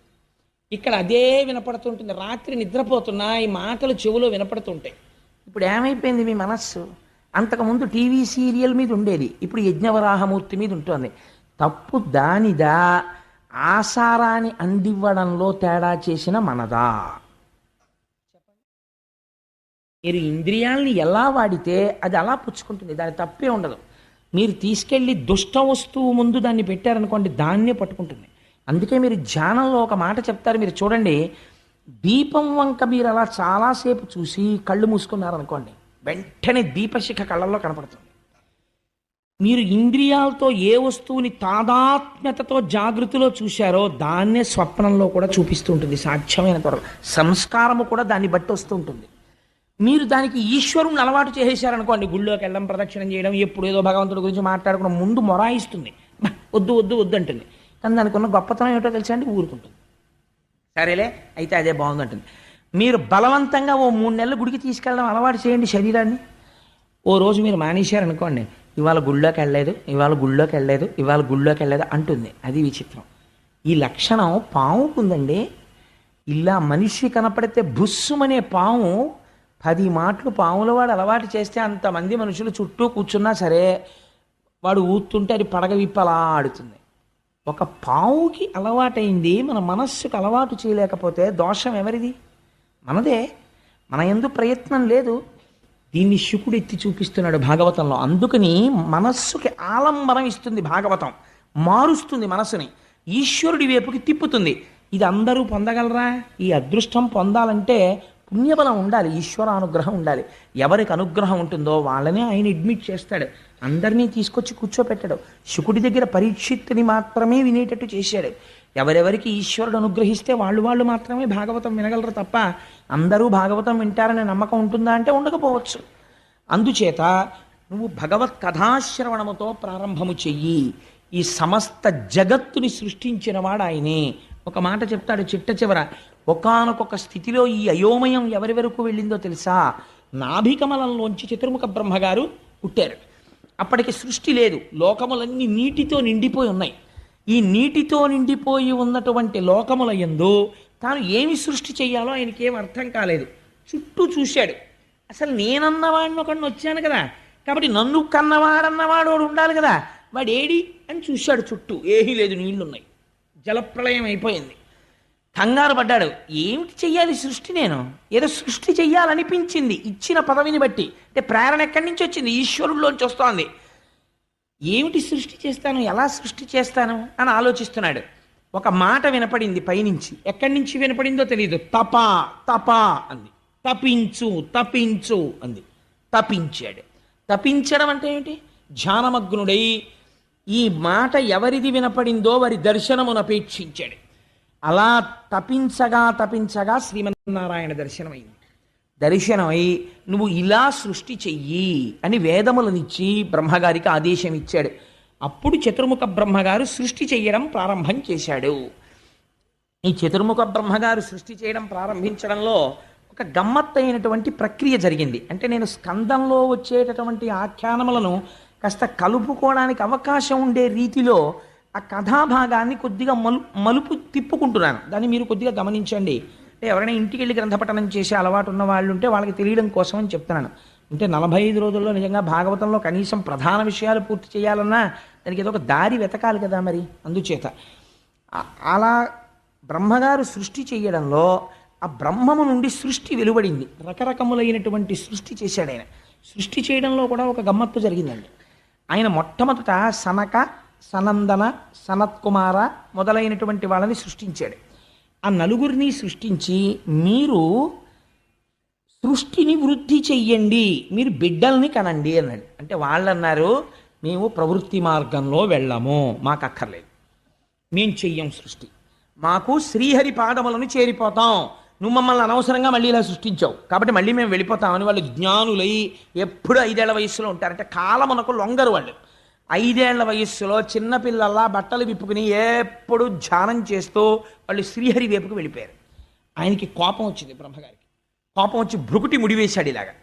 Speaker 1: ఇక్కడ అదే వినపడుతుంటుంది. రాత్రి నిద్రపోతున్నా ఈ మాటలు చెవులో వినపడుతుంటాయి. ఇప్పుడు ఏమైపోయింది మీ మనస్సు? అంతకుముందు టీవీ సీరియల్ మీద ఉండేది, ఇప్పుడు యజ్ఞవరాహమూర్తి మీద ఉంటుంది. తప్పు దానిదా, ఆసారాన్ని అందివ్వడంలో తేడా చేసిన మనదా? చెప్పండి. మీరు ఇంద్రియాలని ఎలా వాడితే అది అలా పుచ్చుకుంటుంది, దాని తప్పే ఉండదు. మీరు తీసుకెళ్ళి దుష్ట వస్తువు ముందు దాన్ని పెట్టారనుకోండి, దాన్నే పట్టుకుంటుంది. అందుకే మీరు ధ్యానంలో ఒక మాట చెప్తారు, మీరు చూడండి. దీపం వంక మీరు అలా చాలాసేపు చూసి కళ్ళు మూసుకున్నారనుకోండి, వెంటనే దీపశిఖ కళ్ళల్లో కనపడుతుంది. మీరు ఇంద్రియాలతో ఏ వస్తువుని తాదాత్మ్యతతో జాగృతిలో చూశారో దాన్నే స్వప్నంలో కూడా చూపిస్తూ ఉంటుంది. సాధ్యమైన త్వరలో సంస్కారము కూడా దాన్ని బట్టి వస్తూ ఉంటుంది. మీరు దానికి ఈశ్వరుని అలవాటు చేసేసారనుకోండి, గుళ్ళోకి వెళ్ళడం, ప్రదక్షిణం చేయడం, ఎప్పుడు ఏదో భగవంతుడి గురించి మాట్లాడుకోవడం, ముందు మొరాయిస్తుంది, వద్దు వద్దు వద్దు అంటుంది. కానీ దానికి ఉన్న గొప్పతనం ఏమిటో తెలుసా అండి? ఊరుకుంటుంది. సరేలే అయితే అదే బాగుందంటుంది. మీరు బలవంతంగా ఓ 3 నెలలు గుడికి తీసుకెళ్ళడం అలవాటు చేయండి శరీరాన్ని. ఓ రోజు మీరు మానేశారనుకోండి, ఇవాళ గుళ్ళోకి వెళ్ళలేదు అంటుంది. అది విచిత్రం. ఈ లక్షణం పాముకుందండి. ఇలా మనిషి కనపడితే బుస్సుమనే పాము 10 మాటలు పాముల వాడు అలవాటు చేస్తే అంతమంది మనుషులు చుట్టూ కూర్చున్నా సరే వాడు ఊతుంటే అది పడగ విప్పలా ఆడుతుంది. ఒక పావుకి అలవాటైంది, మన మనస్సుకు అలవాటు చేయలేకపోతే దోషం ఎవరిది? మనదే. మన యందు ప్రయత్నం లేదు. దీన్ని శుకుడు ఎత్తి చూపిస్తున్నాడు భాగవతంలో. అందుకని మనస్సుకి ఆలంబనం ఇస్తుంది భాగవతం, మారుస్తుంది మనసుని, ఈశ్వరుడి వైపుకి తిప్పుతుంది. ఇది అందరూ పొందగలరా? ఈ అదృష్టం పొందాలంటే పుణ్యబలం ఉండాలి, ఈశ్వర అనుగ్రహం ఉండాలి. ఎవరికి అనుగ్రహం ఉంటుందో వాళ్ళనే ఆయన అడ్మిట్ చేస్తాడు, అందరినీ తీసుకొచ్చి కూర్చోపెట్టాడు. శుకుడి దగ్గర పరీక్షిత్తుని మాత్రమే వినేటట్టు చేశాడు. ఎవరెవరికి ఈశ్వరుడు అనుగ్రహిస్తే వాళ్ళు మాత్రమే భాగవతం వినగలరు తప్ప అందరూ భాగవతం వింటారనే నమ్మకం ఉంటుందా అంటే ఉండకపోవచ్చు. అందుచేత నువ్వు భగవత్ కథాశ్రవణముతో ప్రారంభము చెయ్యి. ఈ సమస్త జగత్తుని సృష్టించిన వాడు ఆయనే. ఒక మాట చెప్తాడు చిట్ట చివర, ఒకానొక స్థితిలో ఈ అయోమయం ఎవరి వరకు వెళ్ళిందో తెలుసా? నాభికమలంలోంచి చతుర్ముఖ బ్రహ్మగారు పుట్టారు. అప్పటికి సృష్టి లేదు, లోకములన్నీ నీటితో నిండిపోయి ఉన్నాయి. ఈ నీటితో నిండిపోయి ఉన్నటువంటి లోకముల యందు తాను ఏమి సృష్టి చెయ్యాలో ఆయనకి ఏం అర్థం కాలేదు. చుట్టూ చూశాడు, అసలు నేనన్నవాడిని ఒకడిని వచ్చాను కదా, కాబట్టి నన్ను కన్నవాడన్నవాడు వాడు ఉండాలి కదా, వాడు ఏడి అని చూశాడు. చుట్టూ ఏమీ లేదు, నీళ్లున్నాయి, జలప్రళయం అయిపోయింది. కంగారు పడ్డాడు, ఏమిటి చెయ్యాలి సృష్టి? నేను ఏదో సృష్టి చెయ్యాలనిపించింది ఇచ్చిన పదవిని బట్టి. అంటే ప్రేరణ ఎక్కడి నుంచి వచ్చింది? ఈశ్వరుల్లోంచి వస్తోంది. ఏమిటి సృష్టి చేస్తాను, ఎలా సృష్టి చేస్తాను అని ఆలోచిస్తున్నాడు. ఒక మాట వినపడింది పైనుంచి, ఎక్కడి నుంచి వినపడిందో తెలియదు. తప తప అంది. తపించు తపించు అంది. తపించాడు. తపించడం అంటే ఏమిటి? ధ్యానమగ్నుడై ఈ మాట ఎవరిది వినపడిందో వారి దర్శనమునపేక్షించాడు. అలా తపించగా తపించగా శ్రీమన్నారాయణ దర్శనమైంది. దర్శనమై నువ్వు ఇలా సృష్టి చెయ్యి అని వేదములనిచ్చి బ్రహ్మగారికి ఆదేశం ఇచ్చాడు. అప్పుడు చతుర్ముఖ బ్రహ్మగారు సృష్టి చేయడం ప్రారంభం చేశాడు. ఈ చతుర్ముఖ బ్రహ్మగారు సృష్టి చేయడం ప్రారంభించడంలో ఒక గమ్మత్తైనటువంటి ప్రక్రియ జరిగింది. అంటే నేను స్కందంలో వచ్చేటటువంటి ఆఖ్యానములను కాస్త కలుపుకోవడానికి అవకాశం ఉండే రీతిలో ఆ కథాభాగాన్ని కొద్దిగా మలుపు తిప్పుకుంటున్నాను. దాన్ని మీరు కొద్దిగా గమనించండి. అంటే ఎవరైనా ఇంటికి వెళ్ళి గ్రంథపఠనం చేసే అలవాటు ఉన్న వాళ్ళు ఉంటే వాళ్ళకి తెలియడం కోసం అని చెప్తున్నాను. అంటే 45 రోజుల్లో నిజంగా భాగవతంలో కనీసం ప్రధాన విషయాలు పూర్తి చేయాలన్నా దానికి ఏదో ఒక దారి వెతకాలి కదా మరి. అందుచేత అలా బ్రహ్మగారు సృష్టి చేయడంలో ఆ బ్రహ్మము నుండి సృష్టి వెలువడింది. రకరకములైనటువంటి సృష్టి చేశాడు ఆయన. సృష్టి చేయడంలో కూడా ఒక గమ్మత్తు జరిగిందండి. ఆయన మొట్టమొదట సనక, సనందన, సనత్కుమార మొదలైనటువంటి వాళ్ళని సృష్టించాడు. ఆ నలుగురిని సృష్టించి మీరు సృష్టిని వృద్ధి చెయ్యండి, మీరు బిడ్డల్ని కనండి అన్నాడు. అంటే వాళ్ళు అన్నారు, మేము ప్రవృత్తి మార్గంలో వెళ్ళము, మాకు అక్కర్లేదు, మేం చెయ్యం సృష్టి, మాకు శ్రీహరి పాదములను చేరిపోతాం, నువ్వు మమ్మల్ని అనవసరంగా మళ్ళీ ఇలా సృష్టించావు కాబట్టి మళ్ళీ మేము వెళ్ళిపోతామని వాళ్ళు జ్ఞానులై ఎప్పుడు 5 ఏళ్ల వయస్సులో ఉంటారు. అంటే కాలమునకు లొంగరు వాళ్ళు. 5 ఏళ్ల వయస్సులో చిన్నపిల్లల్లా బట్టలు విప్పుకుని ఎప్పుడు ధ్యానం చేస్తూ వాళ్ళు శ్రీహరి వైపుకు వెళ్ళిపోయారు. ఆయనకి కోపం వచ్చింది. బ్రహ్మగారికి కోపం వచ్చి భృకుటి ముడివేశాడు. ఇలాగా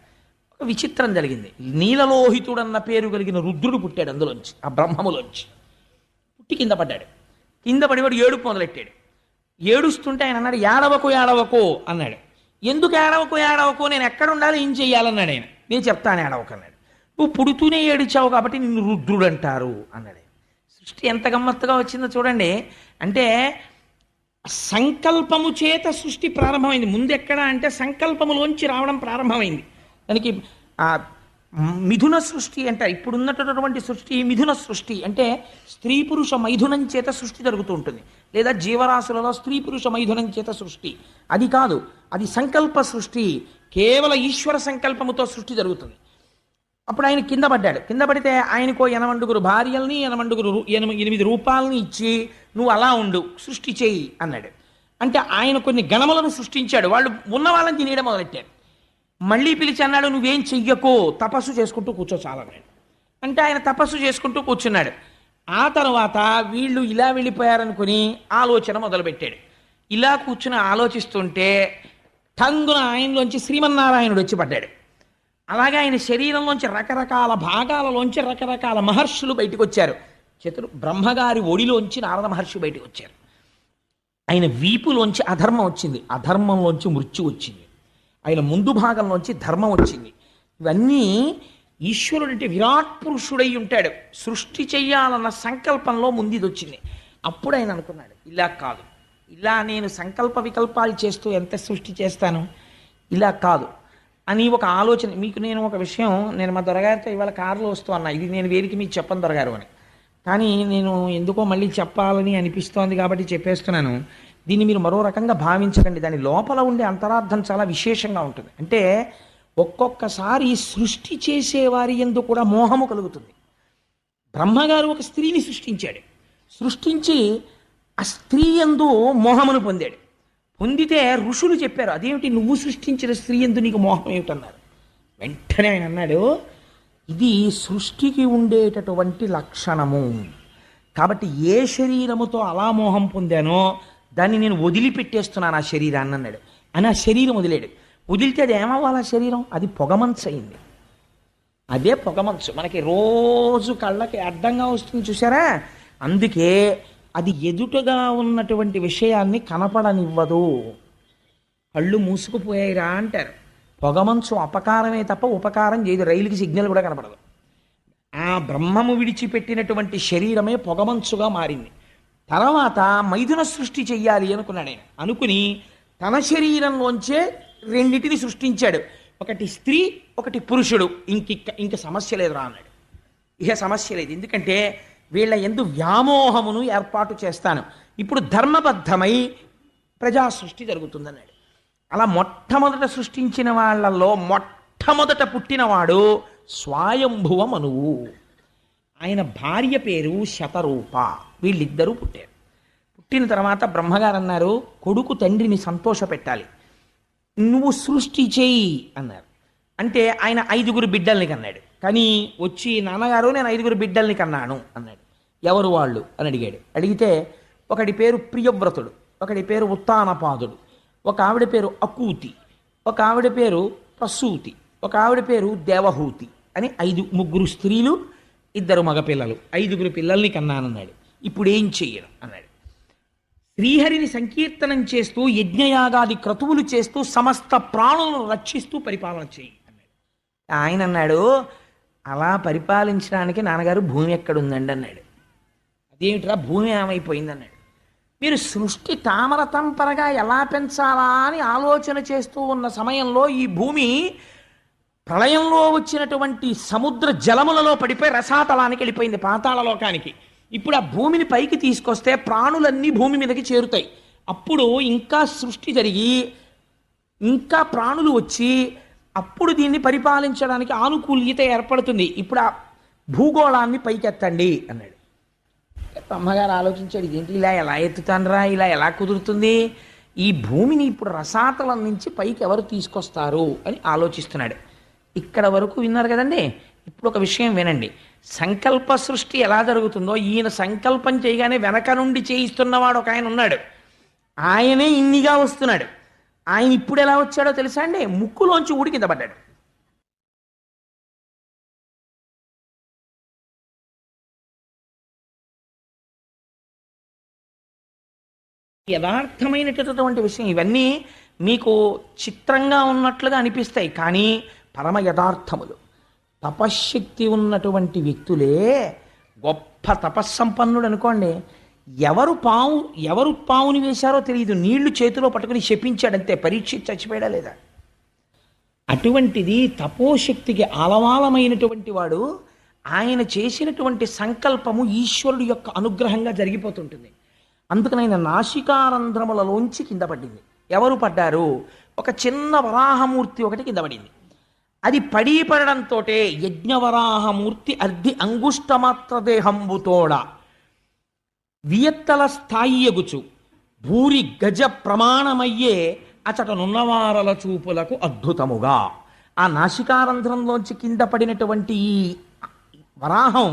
Speaker 1: ఒక విచిత్రం జరిగింది. నీలలోహితుడన్న పేరు కలిగిన రుద్రుడు పుట్టాడు అందులోంచి, ఆ బ్రహ్మములోంచి పుట్టి కింద పడ్డాడు. కింద పడివాడు ఏడుపు మొదలెట్టాడు. ఏడుస్తుంటే ఆయన అన్నాడు, ఏడవకు ఏడవకు అన్నాడు. ఎందుకు ఏడవకు ఏడవకు, నేను ఎక్కడ ఉండాలి, ఏం చెయ్యాలన్నాడు ఆయన. నేను చెప్తాను ఏడవకు అన్నాడు. నువ్వు పుడుతూనే ఏడిచావు కాబట్టి నిన్ను రుద్రుడు అంటారు అన్నాడు. సృష్టి ఎంత గమ్మత్తుగా వచ్చిందో చూడండి. అంటే సంకల్పము చేత సృష్టి ప్రారంభమైంది. ముందు ఎక్కడ అంటే సంకల్పములోంచి రావడం ప్రారంభమైంది. దానికి ఆ మిథున సృష్టి అంటారు. ఇప్పుడున్నటువంటి సృష్టి మిథున సృష్టి. అంటే స్త్రీ పురుష మైథునం చేత సృష్టి జరుగుతూ ఉంటుంది. లేదా జీవరాశులలో స్త్రీ పురుష మైథునం చేత సృష్టి. అది కాదు, అది సంకల్ప సృష్టి. కేవల ఈశ్వర సంకల్పముతో సృష్టి జరుగుతుంది. అప్పుడు ఆయన కింద పడ్డాడు. కింద పడితే ఆయనకో 8 భార్యల్ని 8 రూపాలని ఇచ్చి నువ్వు అలా ఉండు, సృష్టి చేయి అన్నాడు. అంటే ఆయన కొన్ని గణములను సృష్టించాడు. వాళ్ళు ఉన్న వాళ్ళని తినేయడం మొదలెట్టారు. మళ్ళీ పిలిచి అన్నాడు, నువ్వేం చెయ్యకో, తపస్సు చేసుకుంటూ కూర్చో చాలన్నాడు. అంటే ఆయన తపస్సు చేసుకుంటూ కూర్చున్నాడు. ఆ తర్వాత వీళ్ళు ఇలా వెళ్ళిపోయారనుకుని ఆలోచన మొదలుపెట్టాడు. ఇలా కూర్చుని ఆలోచిస్తుంటే ఠంగున ఆయనలోంచి శ్రీమన్నారాయణుడు వచ్చి పడ్డాడు. అలాగే ఆయన శరీరంలోంచి రకరకాల భాగాలలోంచి రకరకాల మహర్షులు బయటకు వచ్చారు. బ్రహ్మగారి ఒడిలోంచి నారద మహర్షి బయటకు వచ్చారు. ఆయన వీపులోంచి అధర్మం వచ్చింది, అధర్మంలోంచి మృత్యు వచ్చింది. ఆయన ముందు భాగంలోంచి ధర్మం వచ్చింది. ఇవన్నీ ఈశ్వరుడు అంటే విరాట్ పురుషుడై ఉంటాడు. సృష్టి చెయ్యాలన్న సంకల్పంలో ముందు వచ్చింది. అప్పుడు ఆయన అనుకున్నాడు, ఇలా కాదు, ఇలా నేను సంకల్ప వికల్పాలు చేస్తూ ఎంత సృష్టి చేస్తాను, ఇలా కాదు అని ఒక ఆలోచన. మీకు నేను ఒక విషయం, నేను మా దొరగారితో ఇవాళ కారులో వస్తూ అన్నా, ఇది నేను వేరికి మీకు చెప్పను దొరగారు అని, కానీ నేను ఎందుకో మళ్ళీ చెప్పాలని అనిపిస్తోంది కాబట్టి చెప్పేస్తున్నాను. దీన్ని మీరు మరో రకంగా భావించకండి. దాని లోపల ఉండే అంతరార్థం చాలా విశేషంగా ఉంటుంది. అంటే ఒక్కొక్కసారి సృష్టి చేసేవారి యందు కూడా మోహము కలుగుతుంది. బ్రహ్మగారు ఒక స్త్రీని సృష్టించాడు. సృష్టించి ఆ స్త్రీ యందు మోహమును పొందాడు. పొందితే ఋషులు చెప్పారు, అదేమిటి నువ్వు సృష్టించిన స్త్రీ యందు నీకు మోహం ఏమిటన్నారు. వెంటనే ఆయన అన్నాడు, ఇది సృష్టికి ఉండేటటువంటి లక్షణము. కాబట్టి ఏ శరీరముతో అలా మోహం పొందానో దాన్ని నేను వదిలిపెట్టేస్తున్నాను ఆ శరీరాన్ని అన్నాడు. అని ఆ శరీరం వదిలేడు. వదిలితే అది ఏమవ్వాలి? ఆ శరీరం అది పొగమంచు అయింది. అదే పొగమంచు మనకి రోజు కళ్ళకి అడ్డంగా వస్తుంది చూసారా. అందుకే అది ఎదుటగా ఉన్నటువంటి విషయాన్ని కనపడనివ్వదు. కళ్ళు మూసుకుపోయాయిరా అంటారు. పొగమంచు అపకారమే తప్ప ఉపకారం చేయదు. రైలుకి సిగ్నల్ కూడా కనపడదు. ఆ బ్రహ్మము విడిచిపెట్టినటువంటి శరీరమే పొగమంచుగా మారింది. తర్వాత మైథున సృష్టి చెయ్యాలి అనుకున్నాడు ఆయన. అనుకుని తన శరీరంలోంచే రెండింటిని సృష్టించాడు. ఒకటి స్త్రీ, ఒకటి పురుషుడు. ఇంక సమస్య లేదురా అన్నాడు. ఇక సమస్య లేదు, ఎందుకంటే వీళ్ళ యందు వ్యామోహమును ఏర్పాటు చేస్తాను. ఇప్పుడు ధర్మబద్ధమై ప్రజా సృష్టి జరుగుతుందన్నాడు. అలా మొట్టమొదట సృష్టించిన వాళ్ళల్లో మొట్టమొదట పుట్టినవాడు స్వయంభువ మనువు. ఆయన భార్య పేరు శతరూప. వీళ్ళిద్దరూ పుట్టారు. పుట్టిన తర్వాత బ్రహ్మగారు అన్నారు, కొడుకు తండ్రిని సంతోష పెట్టాలి, నువ్వు సృష్టి చేయి అన్నారు. అంటే ఆయన 5 బిడ్డల్ని కన్నాడు. కానీ వచ్చి నాన్నగారు నేను 5 బిడ్డల్ని కన్నాను అన్నాడు. ఎవరు వాళ్ళు అని అడిగాడు. అడిగితే ఒకడి పేరు ప్రియవ్రతుడు, ఒకడి పేరు ఉత్తానపాదుడు, ఒక ఆవిడ పేరు అకూతి, ఒక ఆవిడ పేరు ప్రసూతి, ఒక ఆవిడ పేరు దేవహూతి అని 3 స్త్రీలు 2 మగపిల్లలు, 5 పిల్లల్ని కన్నానన్నాడు. ఇప్పుడు ఏం చెయ్యను అన్నాడు. శ్రీహరిని సంకీర్తనం చేస్తూ యజ్ఞయాగాది క్రతువులు చేస్తూ సమస్త ప్రాణులను రక్షిస్తూ పరిపాలన చేయి అన్నాడు. ఆయన అన్నాడు, అలా పరిపాలించడానికి నాన్నగారు భూమి ఎక్కడుందండి అన్నాడు. అదేమిట్రా భూమి ఏమైపోయింది అన్నాడు. మీరు సృష్టి తామర తంపరగా ఎలా పెంచాలా అని ఆలోచన చేస్తూ ఉన్న సమయంలో ఈ భూమి ప్రళయంలో వచ్చినటువంటి సముద్ర జలములలో పడిపోయి రసాతలానికి వెళ్ళిపోయింది, పాతాళలోకానికి. ఇప్పుడు ఆ భూమిని పైకి తీసుకొస్తే ప్రాణులన్నీ భూమి మీదకి చేరుతాయి. అప్పుడు ఇంకా సృష్టి జరిగి ఇంకా ప్రాణులు వచ్చి అప్పుడు దీన్ని పరిపాలించడానికి ఆనుకూల్యత ఏర్పడుతుంది. ఇప్పుడు ఆ భూగోళాన్ని పైకెత్తండి అన్నాడు. అమ్మగారు ఆలోచించాడు, ఇదేంటి ఇలా ఎలా ఎత్తుతానరా, ఇలా ఎలా కుదురుతుంది, ఈ భూమిని ఇప్పుడు రసాతలం నుంచి పైకి ఎవరు తీసుకొస్తారు అని ఆలోచిస్తున్నాడు. ఇక్కడ వరకు విన్నారు కదండి. ఇప్పుడు ఒక విషయం వినండి. సంకల్ప సృష్టి ఎలా జరుగుతుందో ఈయన సంకల్పం చేయగానే వెనక నుండి చేయిస్తున్నవాడు ఒక ఆయన ఉన్నాడు. ఆయనే ఇన్నిగా వస్తున్నాడు. ఆయన ఇప్పుడు ఎలా వచ్చాడో తెలుసా అండి? ముక్కులోంచి ఊడి కింద పడ్డాడు. యథార్థమైనటువంటి విషయం. ఇవన్నీ మీకు చిత్రంగా ఉన్నట్లుగా అనిపిస్తాయి, కానీ పరమ యథార్థములు. తపశ్శక్తి ఉన్నటువంటి వ్యక్తులే గొప్ప తపస్సంపన్నుడు అనుకోండి. ఎవరు పావుని వేశారో తెలియదు, నీళ్లు చేతిలో పట్టుకుని శపించాడంతే, పరీక్ష చచ్చిపోయాడా లేదా. అటువంటిది తపోశక్తికి ఆలవాలమైనటువంటి వాడు. ఆయన చేసినటువంటి సంకల్పము ఈశ్వరుడు యొక్క అనుగ్రహంగా జరిగిపోతుంటుంది. అందుకని ఆయన నాసికారంధ్రములలోంచి కింద పడింది. ఎవరు పడ్డారు? ఒక చిన్న వరాహమూర్తి ఒకటి కింద పడింది. అది పడడంతో యజ్ఞవరాహమూర్తి అర్ధి అంగుష్టమాత్ర దేహంబుతోడ వియత్తల స్థాయియగుచు భూరి గజ ప్రమాణమయ్యే అచటనున్నవారల చూపులకు అద్భుతముగా. ఆ నాసికారంధ్రంలోంచి కింద పడినటువంటి ఈ వరాహం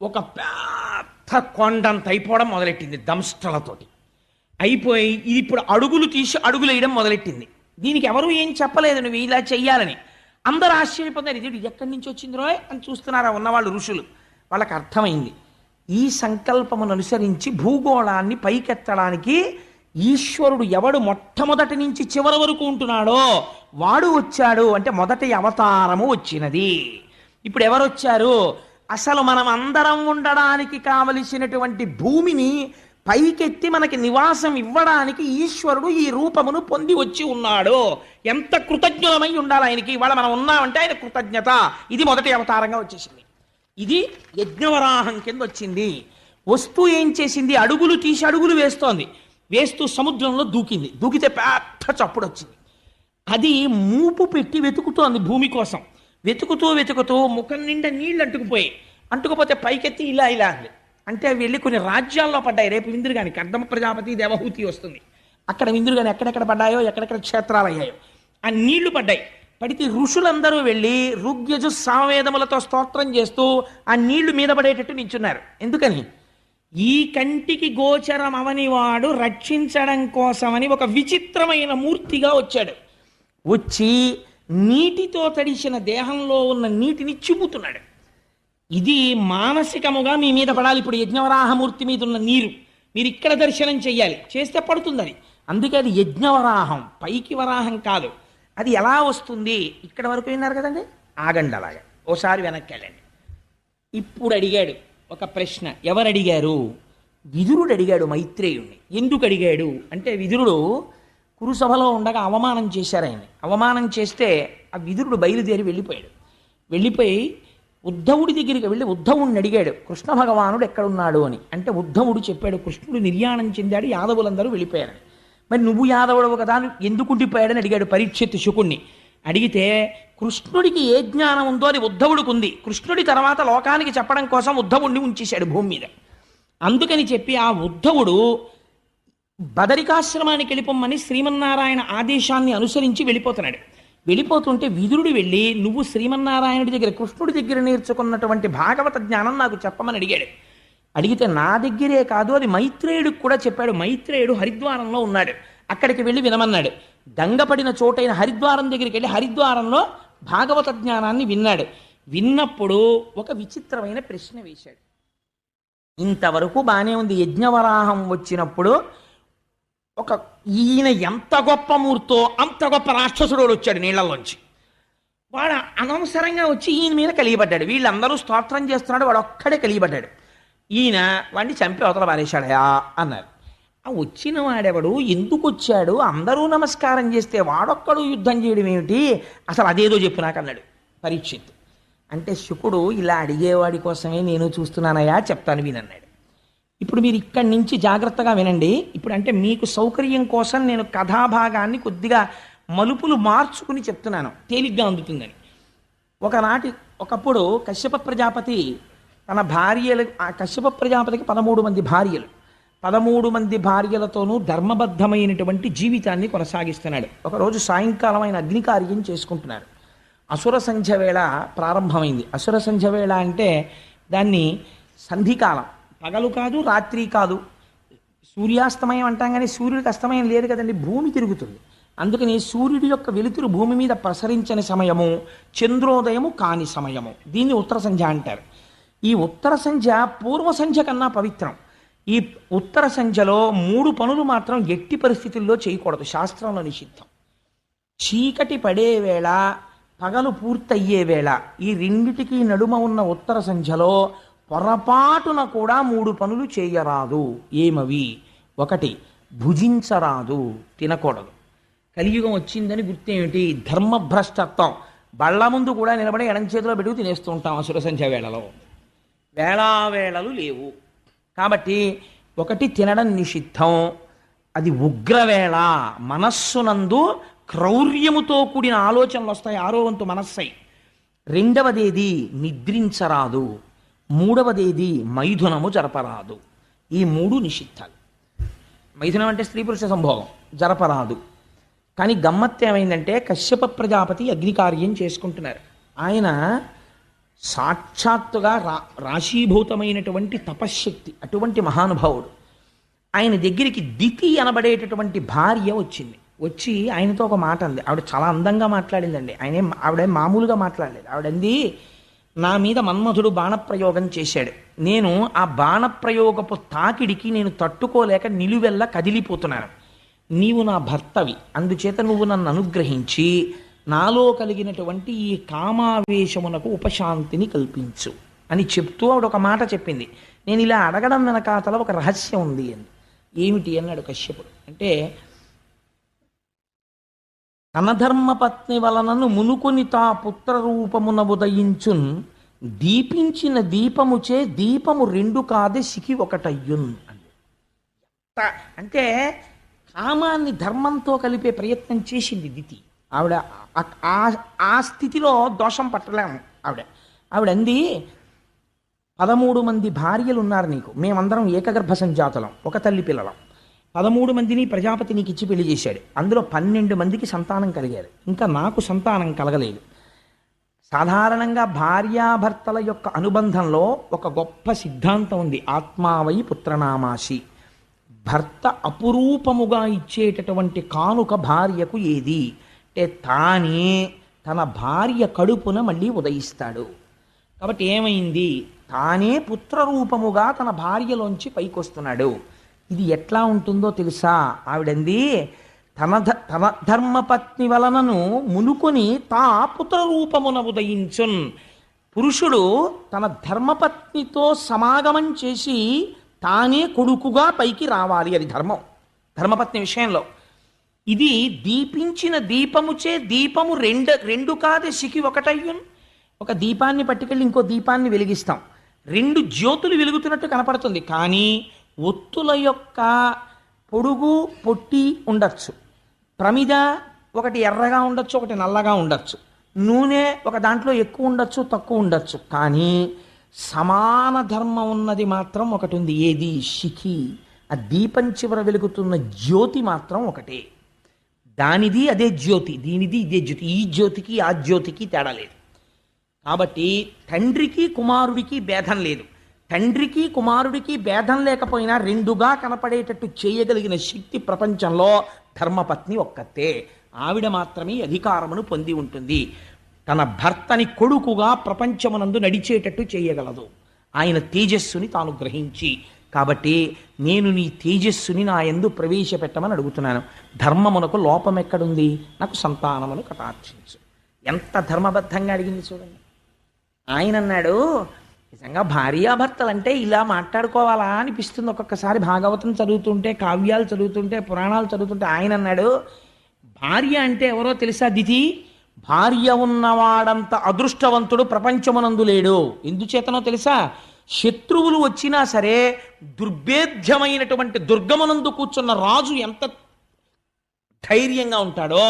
Speaker 1: ఒక పెద్ద కొండంత అయిపోవడం మొదలెట్టింది. దంష్టలతోటి అయిపోయి ఇది ఇప్పుడు అడుగులు తీసి అడుగులు వేయడం మొదలెట్టింది. దీనికి ఎవరు ఏం చెప్పలేదు నువ్వు ఇలా చెయ్యాలని. అందరూ ఆశ్చర్యపోతారు, ఇది ఎక్కడి నుంచి వచ్చింది రోయ్ అని చూస్తున్నారా ఉన్నవాళ్ళు ఋషులు. వాళ్ళకి అర్థమైంది, ఈ సంకల్పమును అనుసరించి భూగోళాన్ని పైకెత్తడానికి ఈశ్వరుడు ఎవడు మొట్టమొదటి నుంచి చివరి వరకు ఉంటున్నాడో వాడు వచ్చాడు. అంటే మొదటి అవతారము వచ్చినది. ఇప్పుడు ఎవరు వచ్చారు? అసలు మనం అందరం ఉండడానికి కావలసినటువంటి భూమిని పైకెత్తి మనకి నివాసం ఇవ్వడానికి ఈశ్వరుడు ఈ రూపమును పొంది వచ్చి ఉన్నాడు. ఎంత కృతజ్ఞులమై ఉండాలి ఆయనకి. ఇవాళ మనం ఉన్నామంటే ఆయన కృతజ్ఞత. ఇది మొదటి అవతారంగా వచ్చేసింది. ఇది యజ్ఞవరాహం కింద వచ్చింది. వస్తూ ఏం చేసింది? అడుగులు తీసి అడుగులు వేస్తోంది.
Speaker 2: వేస్తూ సముద్రంలో దూకింది. దూకితే పెద్ద చప్పుడు వచ్చింది. అది మూపు పెట్టి వెతుకుతోంది భూమి కోసం. వెతుకుతూ వెతుకుతూ ముఖం నిండా నీళ్ళు అంటుకుపోయి, అంటుకుపోతే పైకెత్తి ఇలా ఇలా అంది. అంటే అవి వెళ్ళి కొన్ని రాజ్యాల్లో పడ్డాయి. రేపు విందురుగాని కర్దమ ప్రజాపతి దేవహూతి వస్తుంది, అక్కడ విందురుగాని ఎక్కడెక్కడ పడ్డాయో, ఎక్కడెక్కడ క్షేత్రాలు అయ్యాయో ఆ నీళ్లు పడ్డాయి. పడితే ఋషులందరూ వెళ్ళి ఋగ్యజు సామవేదములతో స్తోత్రం చేస్తూ ఆ నీళ్లు మీద పడేటట్టు నించున్నారు. ఎందుకని? ఈ కంటికి గోచరం అవనివాడు రక్షించడం కోసమని ఒక విచిత్రమైన మూర్తిగా వచ్చాడు. వచ్చి నీటితో తడిసిన దేహంలో ఉన్న నీటిని చిమ్ముతున్నాడు. ఇది మానసికముగా మీ మీద పడాలి. ఇప్పుడు యజ్ఞవరాహమూర్తి మీద ఉన్న నీరు మీరు ఇక్కడ దర్శనం చెయ్యాలి, చేస్తే పడుతుందని. అందుకే అది యజ్ఞవరాహం, పైకి వరాహం కాదు. అది ఎలా వస్తుంది? ఇక్కడ వరకు విన్నారు కదండి, ఆగండి అలాగా, ఓసారి వెనక్కి వెళ్ళండి. ఇప్పుడు అడిగాడు ఒక ప్రశ్న. ఎవరు అడిగారు? విదురుడు అడిగాడు మైత్రేయుణ్ణి. ఎందుకు అడిగాడు అంటే, విదురుడు కురుసభలో ఉండగా అవమానం చేశారు ఆయన్ని. అవమానం చేస్తే ఆ విదురుడు బయలుదేరి వెళ్ళిపోయాడు. వెళ్ళిపోయి ఉద్ధవుడి దగ్గరికి వెళ్ళి ఉద్ధవుడిని అడిగాడు, కృష్ణ భగవానుడు ఎక్కడున్నాడు అని. అంటే ఉద్ధవుడు చెప్పాడు, కృష్ణుడు నిర్యాణం చెందాడు, యాదవులందరూ వెళ్ళిపోయారని. మరి నువ్వు యాదవుడవు కదా, ఎందుకు ఉండిపోయాడని అడిగాడు పరీక్షిత్ శుకుణ్ణి. అడిగితే కృష్ణుడికి ఏ జ్ఞానం ఉందో అది ఉద్ధవుడికి ఉంది. కృష్ణుడి తర్వాత లోకానికి చెప్పడం కోసం ఉద్ధవుడిని ఉంచేశాడు భూమి మీద. అందుకని చెప్పి ఆ ఉద్ధవుడు బదరికాశ్రమానికి వెళ్ళిపోమ్మని శ్రీమన్నారాయణ ఆదేశాన్ని అనుసరించి వెళ్ళిపోతున్నాడు. వెళ్ళిపోతుంటే విదురుడు వెళ్ళి, నువ్వు శ్రీమన్నారాయణుడి దగ్గర కృష్ణుడి దగ్గర నేర్చుకున్నటువంటి భాగవత జ్ఞానం నాకు చెప్పమని అడిగాడు. అడిగితే నా దగ్గరే కాదు, అది మైత్రేయుడికి కూడా చెప్పాడు. మైత్రేయుడు హరిద్వారంలో ఉన్నాడు, అక్కడికి వెళ్ళి వినమన్నాడు. గంగపడిన చోటైన హరిద్వారం దగ్గరికి వెళ్ళి హరిద్వారంలో భాగవత జ్ఞానాన్ని విన్నాడు. విన్నప్పుడు ఒక విచిత్రమైన ప్రశ్న వేశాడు. ఇంతవరకు బాగానే ఉంది. యజ్ఞవరాహం వచ్చినప్పుడు ఒక ఈయన ఎంత గొప్ప మూర్తో అంత గొప్ప రాక్షసుడు వచ్చాడు నీళ్లలోంచి. వాడు అనవసరంగా వచ్చి ఈయన మీద కలిగిపడ్డాడు. వీళ్ళందరూ స్తోత్రం చేస్తున్నాడు, వాడు ఒక్కడే కలిగిపడ్డాడు. ఈయన వాడిని చంపి అవతల పారేశాడయా అన్నారు. ఆ వచ్చిన వాడెవడు, ఎందుకు వచ్చాడు, అందరూ నమస్కారం చేస్తే వాడొక్కడు యుద్ధం చేయడం ఏమిటి, అసలు అదేదో చెప్పు నాకు అన్నాడు పరీక్షిత్. అంటే శుకుడు, ఇలా అడిగేవాడి కోసమే నేను చూస్తున్నానయా, చెప్తాను వినన్నాడు. ఇప్పుడు మీరు ఇక్కడి నుంచి జాగ్రత్తగా వినండి. ఇప్పుడు అంటే మీకు సౌకర్యం కోసం నేను కథాభాగాన్ని కొద్దిగా మలుపులు మార్చుకుని చెప్తున్నాను, తేలిగ్గా అందుతుందని. ఒకప్పుడు కశ్యప ప్రజాపతి తన భార్యలు, ఆ కశ్యప ప్రజాపతికి 13 మంది భార్యలు, 13 మంది భార్యలతోనూ ధర్మబద్ధమైనటువంటి జీవితాన్ని కొనసాగిస్తున్నాడు. ఒకరోజు సాయంకాలం ఆయన అగ్నికార్యం చేసుకుంటున్నారు. అసుర సంధ్య వేళ ప్రారంభమైంది. అసుర సంధ్య వేళ అంటే దాన్ని సంధికాలం, పగలు కాదు రాత్రి కాదు. సూర్యాస్తమయం అంటాం కానీ సూర్యుడికి అస్తమయం లేదు కదండి, భూమి తిరుగుతుంది. అందుకని సూర్యుడి యొక్క వెలుతురు భూమి మీద ప్రసరించని సమయము, చంద్రోదయము కాని సమయము, దీన్ని ఉత్తర సంధ్య అంటారు. ఈ ఉత్తర సంధ్య పూర్వ సంధ్య కన్నా పవిత్రం. ఈ ఉత్తర సంధ్యలో 3 పనులు మాత్రం ఎట్టి పరిస్థితుల్లో చేయకూడదు, శాస్త్రంలో నిషిద్ధం. చీకటి పడే వేళ, పగలు పూర్తయ్యే వేళ, ఈ రెండిటికి నడుమ ఉన్న ఉత్తర సంధ్యలో పొరపాటున కూడా 3 పనులు చేయరాదు. ఏమవి? 1, భుజించరాదు, తినకూడదు. కలియుగం వచ్చిందని గుర్తేమిటి? ధర్మభ్రష్టత్వం. బళ్ళ ముందు కూడా నిలబడి ఎడం చేతిలో పెట్టుకు తినేస్తూ ఉంటాం అసుర సంధ్య వేళలో. వేళావేళలు లేవు కాబట్టి 1 తినడం నిషిద్ధం. అది ఉగ్రవేళ, మనస్సునందు క్రౌర్యముతో కూడిన ఆలోచనలు వస్తాయి, 6వ వంతు మనస్సై. 2వదేది నిద్రించరాదు. 3వదేది మైథునము జరపరాదు. ఈ 3 నిషిద్ధాలు. మైథునం అంటే స్త్రీ పురుష సంభోగం, జరపరాదు. కానీ గమ్మత్తు ఏమైందంటే, కశ్యప ప్రజాపతి అగ్నికార్యం చేసుకుంటున్నారు. ఆయన సాక్షాత్తుగా రాశీభూతమైనటువంటి తపశ్శక్తి, అటువంటి మహానుభావుడు. ఆయన దగ్గరికి దితి అనబడేటటువంటి భార్య వచ్చింది. వచ్చి ఆయనతో ఒక మాట అంది. ఆవిడ చాలా అందంగా మాట్లాడిందండి. ఆవిడ మామూలుగా మాట్లాడలేదు. ఆవిడంది, నా మీద మన్మధుడు బాణప్రయోగం చేశాడు, నేను ఆ బాణప్రయోగపు తాకిడికి నేను తట్టుకోలేక నిలువెల్లా కదిలిపోతున్నాను. నీవు నా భర్తవి, అందుచేత నువ్వు నన్ను అనుగ్రహించి నాలో కలిగినటువంటి ఈ కామావేశమునకు ఉపశాంతిని కల్పించు అని చెప్తూ ఆవిడ ఒక మాట చెప్పింది. నేను ఇలా అడగడం వెనకాతల ఒక రహస్యం ఉంది అని. ఏమిటి అన్నాడు కశ్యపుడు. అంటే, తన ధర్మపత్ని వలనను మునుకొని తా పుత్రరూపమున ఉదయించున్, దీపించిన దీపముచే దీపము 2 కాదే సికి ఒకటయ్యున్ అని. అంటే కామాన్ని ధర్మంతో కలిపే ప్రయత్నం చేసింది దితి. ఆవిడ ఆ స్థితిలో దోషం పట్టలేము. ఆవిడ అంది, 13 మంది భార్యలు ఉన్నారు నీకు, మేమందరం ఏకగర్భ సంజాతులం, ఒక తల్లి పిల్లలం. 13 మందిని ప్రజాపతి నీకు ఇచ్చి పెళ్లి చేశాడు. అందులో 12 మందికి సంతానం కలిగారు, ఇంకా నాకు సంతానం కలగలేదు. సాధారణంగా భార్యాభర్తల యొక్క అనుబంధంలో ఒక గొప్ప సిద్ధాంతం ఉంది, ఆత్మావై పుత్రనామాసి. భర్త అపురూపముగా ఇచ్చేటటువంటి కానుక భార్యకు ఏది అంటే తానే తన భార్య కడుపున మళ్ళీ ఉదయిస్తాడు. కాబట్టి ఏమైంది, తానే పుత్రరూపముగా తన భార్యలోంచి పైకొస్తున్నాడు. ఇది ఎట్లా ఉంటుందో తెలుసా? ఆవిడంది, తన ధర్మపత్ని వలనను మునుకొని తా పుత్రరూపమున ఉదయించున్. పురుషుడు తన ధర్మపత్నితో సమాగమం చేసి తానే కొడుకుగా పైకి రావాలి, అది ధర్మం. ధర్మపత్ని విషయంలో ఇది దీపించిన దీపముచే దీపము రెండు కాదే సికి ఒకటయ్యున్. ఒక దీపాన్ని పట్టుకెళ్ళి ఇంకో దీపాన్ని వెలిగిస్తాం, 2 జ్యోతులు వెలుగుతున్నట్టు కనపడుతుంది, కానీ ఒత్తుల యొక్క పొడుగు పొట్టి ఉండొచ్చు. ప్రమిద ఒకటి ఎర్రగా ఉండొచ్చు, ఒకటి నల్లగా ఉండొచ్చు. నూనె ఒక దాంట్లో ఎక్కువ ఉండొచ్చు, తక్కువ ఉండొచ్చు. కానీ సమాన ధర్మం ఉన్నది మాత్రం ఒకటి ఉంది. ఏది? శిఖి. ఆ దీపం చివర వెలుగుతున్న జ్యోతి మాత్రం ఒకటే. దానిది అదే జ్యోతి, దీనిది ఇదే జ్యోతి. ఈ జ్యోతికి ఆ జ్యోతికి తేడా లేదు. కాబట్టి తండ్రికి కుమారుడికి భేదం లేదు. తండ్రికి కుమారుడికి భేదం లేకపోయినా రెండుగా కనపడేటట్టు చేయగలిగిన శక్తి ప్రపంచంలో ధర్మపత్ని ఒక్కతే. ఆవిడ మాత్రమే అధికారమును పొంది ఉంటుంది. తన భర్తని కొడుకుగా ప్రపంచమునందు నడిచేటట్టు చేయగలదు, ఆయన తేజస్సుని తాను గ్రహించి. కాబట్టి నేను నీ తేజస్సుని నా యందు ప్రవేశపెట్టమని అడుగుతున్నాను. ధర్మమునకు లోపం ఎక్కడుంది? నాకు సంతానమును కటాక్షించు. ఎంత ధర్మబద్ధంగా అడిగింది చూడండి. ఆయన అన్నాడు, నిజంగా భార్యాభర్తలంటే ఇలా మాట్లాడుకోవాలా అనిపిస్తుంది ఒక్కొక్కసారి. భాగవతం చదువుతుంటే, కావ్యాలు చదువుతుంటే, పురాణాలు చదువుతుంటే. ఆయన అన్నాడు, భార్య అంటే ఎవరో తెలుసా దితి? భార్య ఉన్నవాడంత అదృష్టవంతుడు ప్రపంచమునందు లేడు. ఎందుచేతనో తెలుసా? శత్రువులు వచ్చినా సరే దుర్భేద్యమైనటువంటి దుర్గమునందు కూర్చున్న రాజు ఎంత ధైర్యంగా ఉంటాడో,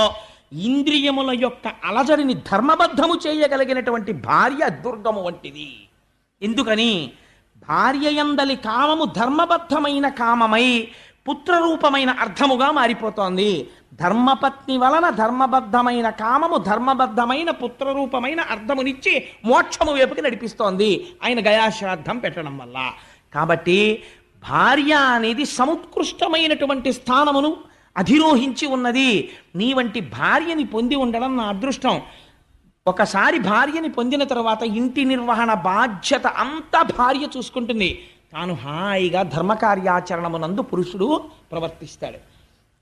Speaker 2: ఇంద్రియముల యొక్క అలజడిని ధర్మబద్ధము చేయగలిగినటువంటి భార్య దుర్గము వంటిది. ఎందుకని? భార్య యందలి కామము ధర్మబద్ధమైన కామమై పుత్రరూపమైన అర్థముగా మారిపోతోంది. ధర్మపత్ని వలన ధర్మబద్ధమైన కామము ధర్మబద్ధమైన పుత్రరూపమైన అర్థమునిచ్చి మోక్షము వైపుకి నడిపిస్తోంది ఆయన గయాశ్రాద్ధం పెట్టడం వల్ల. కాబట్టి భార్య అనేది సముత్కృష్టమైనటువంటి స్థానమును అధిరోహించి ఉన్నది. నీ వంటి భార్యని పొంది ఉండడం నా అదృష్టం. ఒకసారి భార్యని పొందిన తర్వాత ఇంటి నిర్వహణ బాధ్యత అంతా భార్య చూసుకుంటుంది. తాను హాయిగా ధర్మకార్యాచరణమునందు పురుషుడు ప్రవర్తిస్తాడు.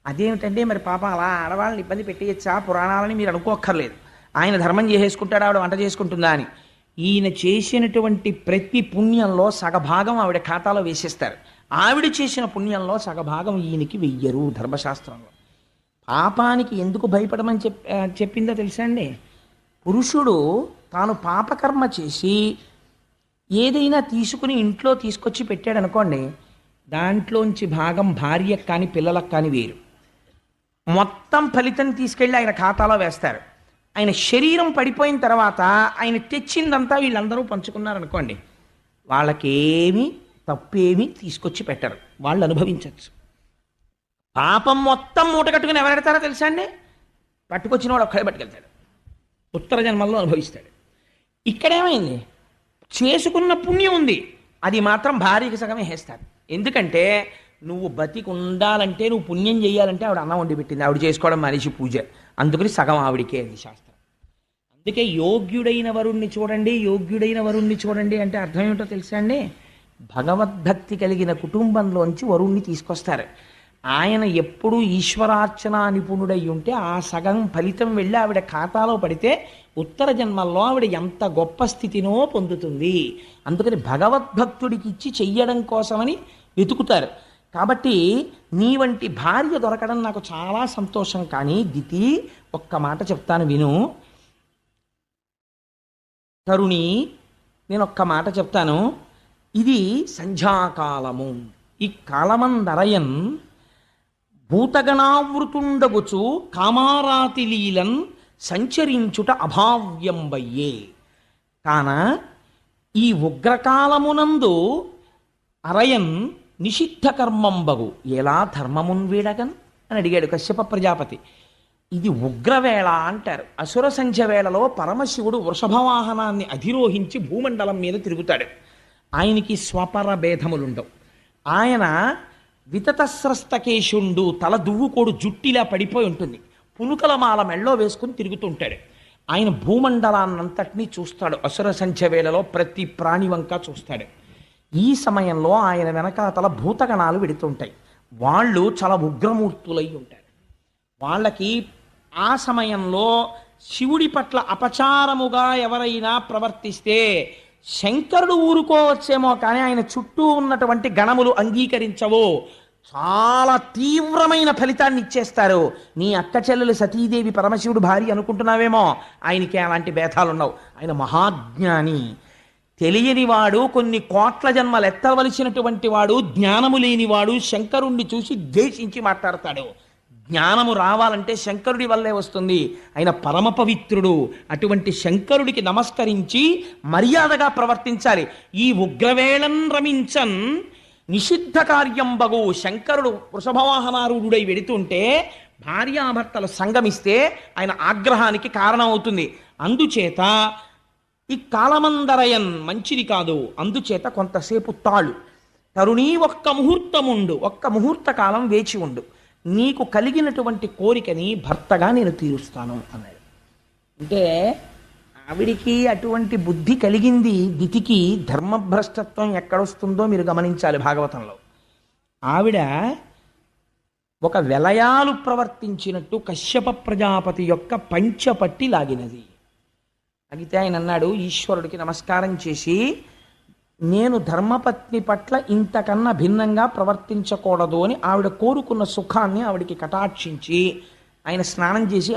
Speaker 2: అదేమిటంటే మరి పాపం అలా ఆడవాళ్ళని ఇబ్బంది పెట్టేయచ్చా? పురాణాలని మీరు అనుకోక్కర్లేదు. ఆయన ధర్మం చేసేసుకుంటాడు, ఆవిడ వంట చేసుకుంటుందా అని. ఈయన చేసినటువంటి ప్రతి పుణ్యంలో సగభాగం ఆవిడ ఖాతాలో వేసేస్తారు. ఆవిడ చేసిన పుణ్యంలో సగభాగం ఈయనకి వెయ్యరు ధర్మశాస్త్రంలో. పాపానికి ఎందుకు భయపడమని చెప్పిందో తెలుసా అండి? పురుషుడు తాను పాపకర్మ చేసి ఏదైనా తీసుకుని ఇంట్లో తీసుకొచ్చి పెట్టాడు అనుకోండి, దాంట్లోంచి భాగం భార్యకు కానీ పిల్లలకు కానీ వేరు. మొత్తం ఫలితం తీసుకెళ్ళి ఆయన ఖాతాలో వేస్తారు. ఆయన శరీరం పడిపోయిన తర్వాత ఆయన తెచ్చిందంతా వీళ్ళందరూ పంచుకున్నారనుకోండి, వాళ్ళకేమీ తప్పేమీ తీసుకొచ్చి పెట్టరు, వాళ్ళు అనుభవించవచ్చు. పాపం మొత్తం మూట కట్టుకుని ఎవరు పెడతారో తెలుసా అండి? పట్టుకొచ్చిన వాడు ఒక్కడే పట్టుకెళ్తాడు, ఉత్తర జన్మల్లో అనుభవిస్తాడు. ఇక్కడేమైంది? చేసుకున్న పుణ్యం ఉంది, అది మాత్రం భార్యకి సగమే వేస్తారు. ఎందుకంటే నువ్వు బతికి ఉండాలంటే, నువ్వు పుణ్యం చేయాలంటే ఆవిడ అన్నం వండి పెట్టింది, ఆవిడ చేసుకోవడం మనిషి పూజ, అందుకని సగం ఆవిడికే అది శాస్త్రం. అందుకే యోగ్యుడైన వరుణ్ణి చూడండి, యోగ్యుడైన వరుణ్ణి చూడండి అంటే అర్థం ఏమిటో తెలుసా అండి? భగవద్భక్తి కలిగిన కుటుంబంలోంచి వరుణ్ణి తీసుకొస్తారు. ఆయన ఎప్పుడు ఈశ్వరార్చన నిపుణుడై ఉంటే ఆ సగం ఫలితం వెళ్ళి ఆవిడ ఖాతాలో పడితే ఉత్తర జన్మల్లో ఆవిడ ఎంత గొప్ప స్థితినో పొందుతుంది. అందుకని భగవద్భక్తుడికి ఇచ్చి చెయ్యడం కోసమని వెతుకుతారు. కాబట్టి నీ వంటి భార్య దొరకడం నాకు చాలా సంతోషం. కానీ దితి, ఒక్క మాట చెప్తాను విను. తరుణి, నేను ఒక్క మాట చెప్తాను. ఇది సంధ్యాకాలము. ఈ కాలమందరయన్ భూతగణావృతుండగుచు కామారాతి లీలన్ సంచరించుట అభావ్యంబయ్యే. కాన ఈ ఉగ్రకాలమునందు అరయన్ నిషిద్ధ కర్మంబగు ఎలా ధర్మమున్ వీడగన్ అని అడిగాడు కశ్యప ప్రజాపతి. ఇది ఉగ్రవేళ అంటారు. అసుర సంధ్య వేళలో పరమశివుడు వృషభవాహనాన్ని అధిరోహించి భూమండలం మీద తిరుగుతాడు. ఆయనకి స్వపర భేదములుండవు. ఆయన వితతస్రస్తకేశుండు, తల దువ్వుకోడు జుట్టిలా పడిపోయి ఉంటుంది, పులుకల మాల మెళ్ళో వేసుకుని తిరుగుతుంటాడు. ఆయన భూమండలాన్నంతటినీ చూస్తాడు. అసుర సంధ్య వేళలో ప్రతి ప్రాణి వంక చూస్తాడు. ఈ సమయంలో ఆయన వెనకాతల భూతగణాలు వెడుతుంటాయి. వాళ్ళు చాలా ఉగ్రమూర్తులై ఉంటారు. వాళ్ళకి ఆ సమయంలో శివుడి పట్ల అపచారముగా ఎవరైనా ప్రవర్తిస్తే శంకరుడు ఊరుకోవచ్చేమో, కానీ ఆయన చుట్టూ ఉన్నటువంటి గణములు అంగీకరించవు. చాలా తీవ్రమైన ఫలితాన్ని ఇచ్చేస్తారు. నీ అక్క చెల్లెలు సతీదేవి పరమశివుడు భార్య అనుకుంటున్నావేమో, ఆయనకి అలాంటి భేదాలున్నావు. ఆయన మహాజ్ఞాని, తెలియనివాడు, కొన్ని కోట్ల జన్మలు ఎత్తవలసినటువంటి వాడు, జ్ఞానము లేనివాడు శంకరుణ్ణి చూసి ద్వేషించి మాట్లాడతాడు. జ్ఞానము రావాలంటే శంకరుడి వల్లే వస్తుంది. ఆయన పరమ పవిత్రుడు. అటువంటి శంకరుడికి నమస్కరించి మర్యాదగా ప్రవర్తించాలి. ఈ ఉగ్రవేళన్ రమించన్ నిషిద్ధ కార్యం బగు. శంకరుడు వృషభవాహనారూఢుడై వెడుతుంటే భార్యాభర్తలు సంగమిస్తే ఆయన ఆగ్రహానికి కారణం అవుతుంది. అందుచేత ఈ కాలమందరయన్ మంచిది కాదు. అందుచేత కొంతసేపు తాళు, తరుణీ ఒక్క ముహూర్తముండు, ఒక్క ముహూర్త కాలం వేచి ఉండు, నీకు కలిగినటువంటి కోరికని భర్తగా నేను తీరుస్తాను అన్నాడు. అంటే ఆవిడికి అటువంటి బుద్ధి కలిగింది. దితికి ధర్మభ్రష్టత్వం ఎక్కడొస్తుందో మీరు గమనించాలి భాగవతంలో. ఆవిడ ఒక వెలయాలు ప్రవర్తించినట్టు కశ్యప ప్రజాపతి యొక్క పంచపట్టి లాగినది. అగితే ఆయన అన్నాడు, ఈశ్వరుడికి నమస్కారం చేసి, నేను ధర్మపత్ని పట్ల ఇంతకన్నా భిన్నంగా ప్రవర్తించకూడదు అని ఆవిడ కోరుకున్న సుఖాన్ని ఆవిడికి కటాక్షించి ఆయన స్నానం చేసి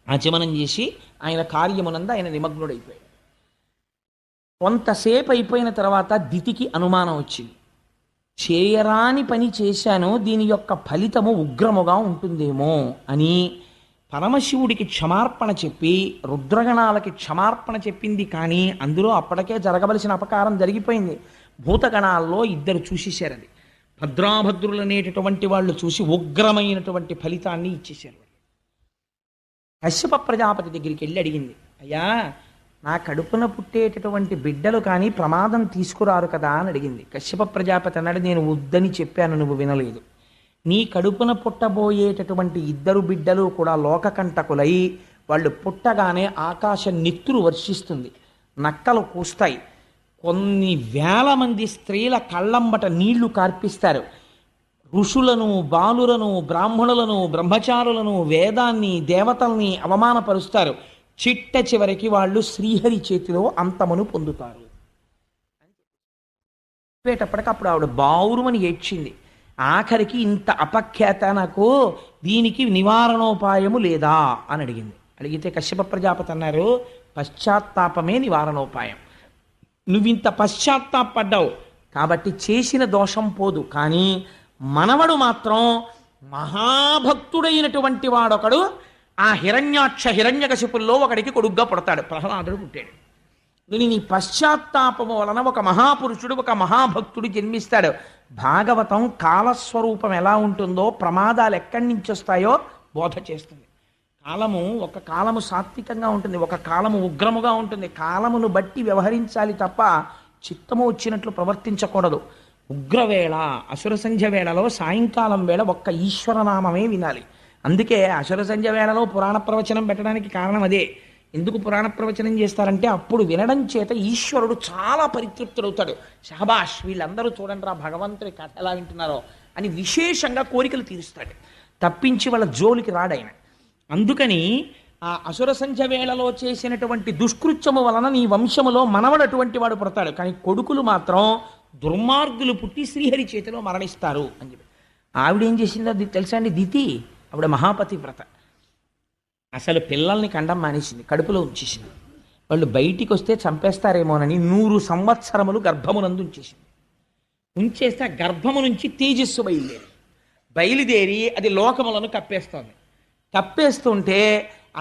Speaker 2: ఆచమనం చేసి ఆయన కార్యమునందు ఆయన నిమగ్నుడైపోయాడు. కొంతసేపు అయిపోయిన తర్వాత దితికి అనుమానం వచ్చింది. చేయరాని పని చేశాను, దీని యొక్క ఫలితము ఉగ్రముగా ఉంటుందేమో అని పరమశివుడికి క్షమార్పణ చెప్పి రుద్రగణాలకి క్షమార్పణ చెప్పింది. కానీ అందులో అప్పటికే జరగవలసిన అపకారం జరిగిపోయింది. భూతగణాల్లో ఇద్దరు చూసేశారది. భద్రాభద్రులు అనేటటువంటి వాళ్ళు చూసి ఉగ్రమైనటువంటి ఫలితాన్ని ఇచ్చేశారు. కశ్యప ప్రజాపతి దగ్గరికి వెళ్ళి అడిగింది, అయ్యా నా కడుపున పుట్టేటటువంటి బిడ్డలు కానీ ప్రమాదం తీసుకురారు కదా అని అడిగింది. కశ్యప ప్రజాపతి అన్నాడు, నేను వద్దని చెప్పాను, నువ్వు వినలేదు. నీ కడుపున పుట్టబోయేటటువంటి ఇద్దరు బిడ్డలు కూడా లోకకంటకులై వాళ్ళు పుట్టగానే ఆకాశం నెత్తురు వర్షిస్తుంది, నక్కలు కూస్తాయి, కొన్ని వేల మంది స్త్రీల కళ్ళంబట నీళ్లు కార్పిస్తారు, ఋషులను, బాలులను, బ్రాహ్మణులను, బ్రహ్మచారులను, వేదాన్ని, దేవతల్ని అవమానపరుస్తారు. చిట్ట చివరికి వాళ్ళు శ్రీహరి చేతిలో అంతమును పొందుతారు. చెప్పేటప్పటికప్పుడు ఆవిడ బావురుమని ఏడ్చింది. ఆఖరికి ఇంత అపఖ్యాత, నాకు దీనికి నివారణోపాయము లేదా అని అడిగింది. అడిగితే కశ్యప ప్రజాపతి అన్నారు, పశ్చాత్తాపమే నివారణోపాయం. నువ్వింత పశ్చాత్తాపడ్డావు కాబట్టి చేసిన దోషం పోదు, కానీ మనవడు మాత్రం మహాభక్తుడైనటువంటి వాడొకడు ఆ హిరణ్యకశిపుల్లో ఒకడికి కొడుగ్గా పుడతాడు. ప్రహ్లాదుడు పుట్టాడు. నీ పశ్చాత్తాపము వలన ఒక మహాపురుషుడు, ఒక మహాభక్తుడు జన్మిస్తాడు. భాగవతం కాలస్వరూపం ఎలా ఉంటుందో, ప్రమాదాలు ఎక్కడి నుంచి వస్తాయో బోధ చేస్తుంది. ఒక కాలము సాత్వికంగా ఉంటుంది, ఒక కాలము ఉగ్రముగా ఉంటుంది. కాలమును బట్టి వ్యవహరించాలి తప్ప చిత్తము వచ్చినట్లు ప్రవర్తించకూడదు. ఉగ్రవేళ, అసుర సంధ్య వేళలో సాయంకాలం వేళ ఒక్క ఈశ్వరనామమే వినాలి. అందుకే అసుర సంధ్య వేళలో పురాణ ప్రవచనం పెట్టడానికి కారణం అదే. ఎందుకు పురాణ ప్రవచనం చేస్తారంటే అప్పుడు వినడం చేత ఈశ్వరుడు చాలా పరితృప్తుడవుతాడు. షహబాష్, వీళ్ళందరూ చూడండి రా భగవంతుడి కథ ఎలా వింటున్నారో అని విశేషంగా కోరికలు తీరుస్తాడు. తప్పించి వాళ్ళ జోలికి రాడాయన. అందుకని ఆ అసుర సంధ్య వేళలో చేసినటువంటి దుష్కృత్యము వలన నీ వంశములో మనవడు అటువంటి వాడు పుడతాడు, కానీ కొడుకులు మాత్రం దుర్మార్గులు పుట్టి శ్రీహరి చేతిలో మరణిస్తారు అని చెప్పి. ఆవిడేం చేసిందో తెలుసా అండి? దితి ఆవిడ మహాపతివ్రత. అసలు పిల్లల్ని కండం మానేసింది, కడుపులో ఉంచేసింది. వాళ్ళు బయటికి వస్తే చంపేస్తారేమోనని 100 సంవత్సరములు గర్భమునందు ఉంచేసింది. ఉంచేస్తే ఆ గర్భము నుంచి తేజస్సు బయలుదేరి అది లోకములను కప్పేస్తోంది. కప్పేస్తుంటే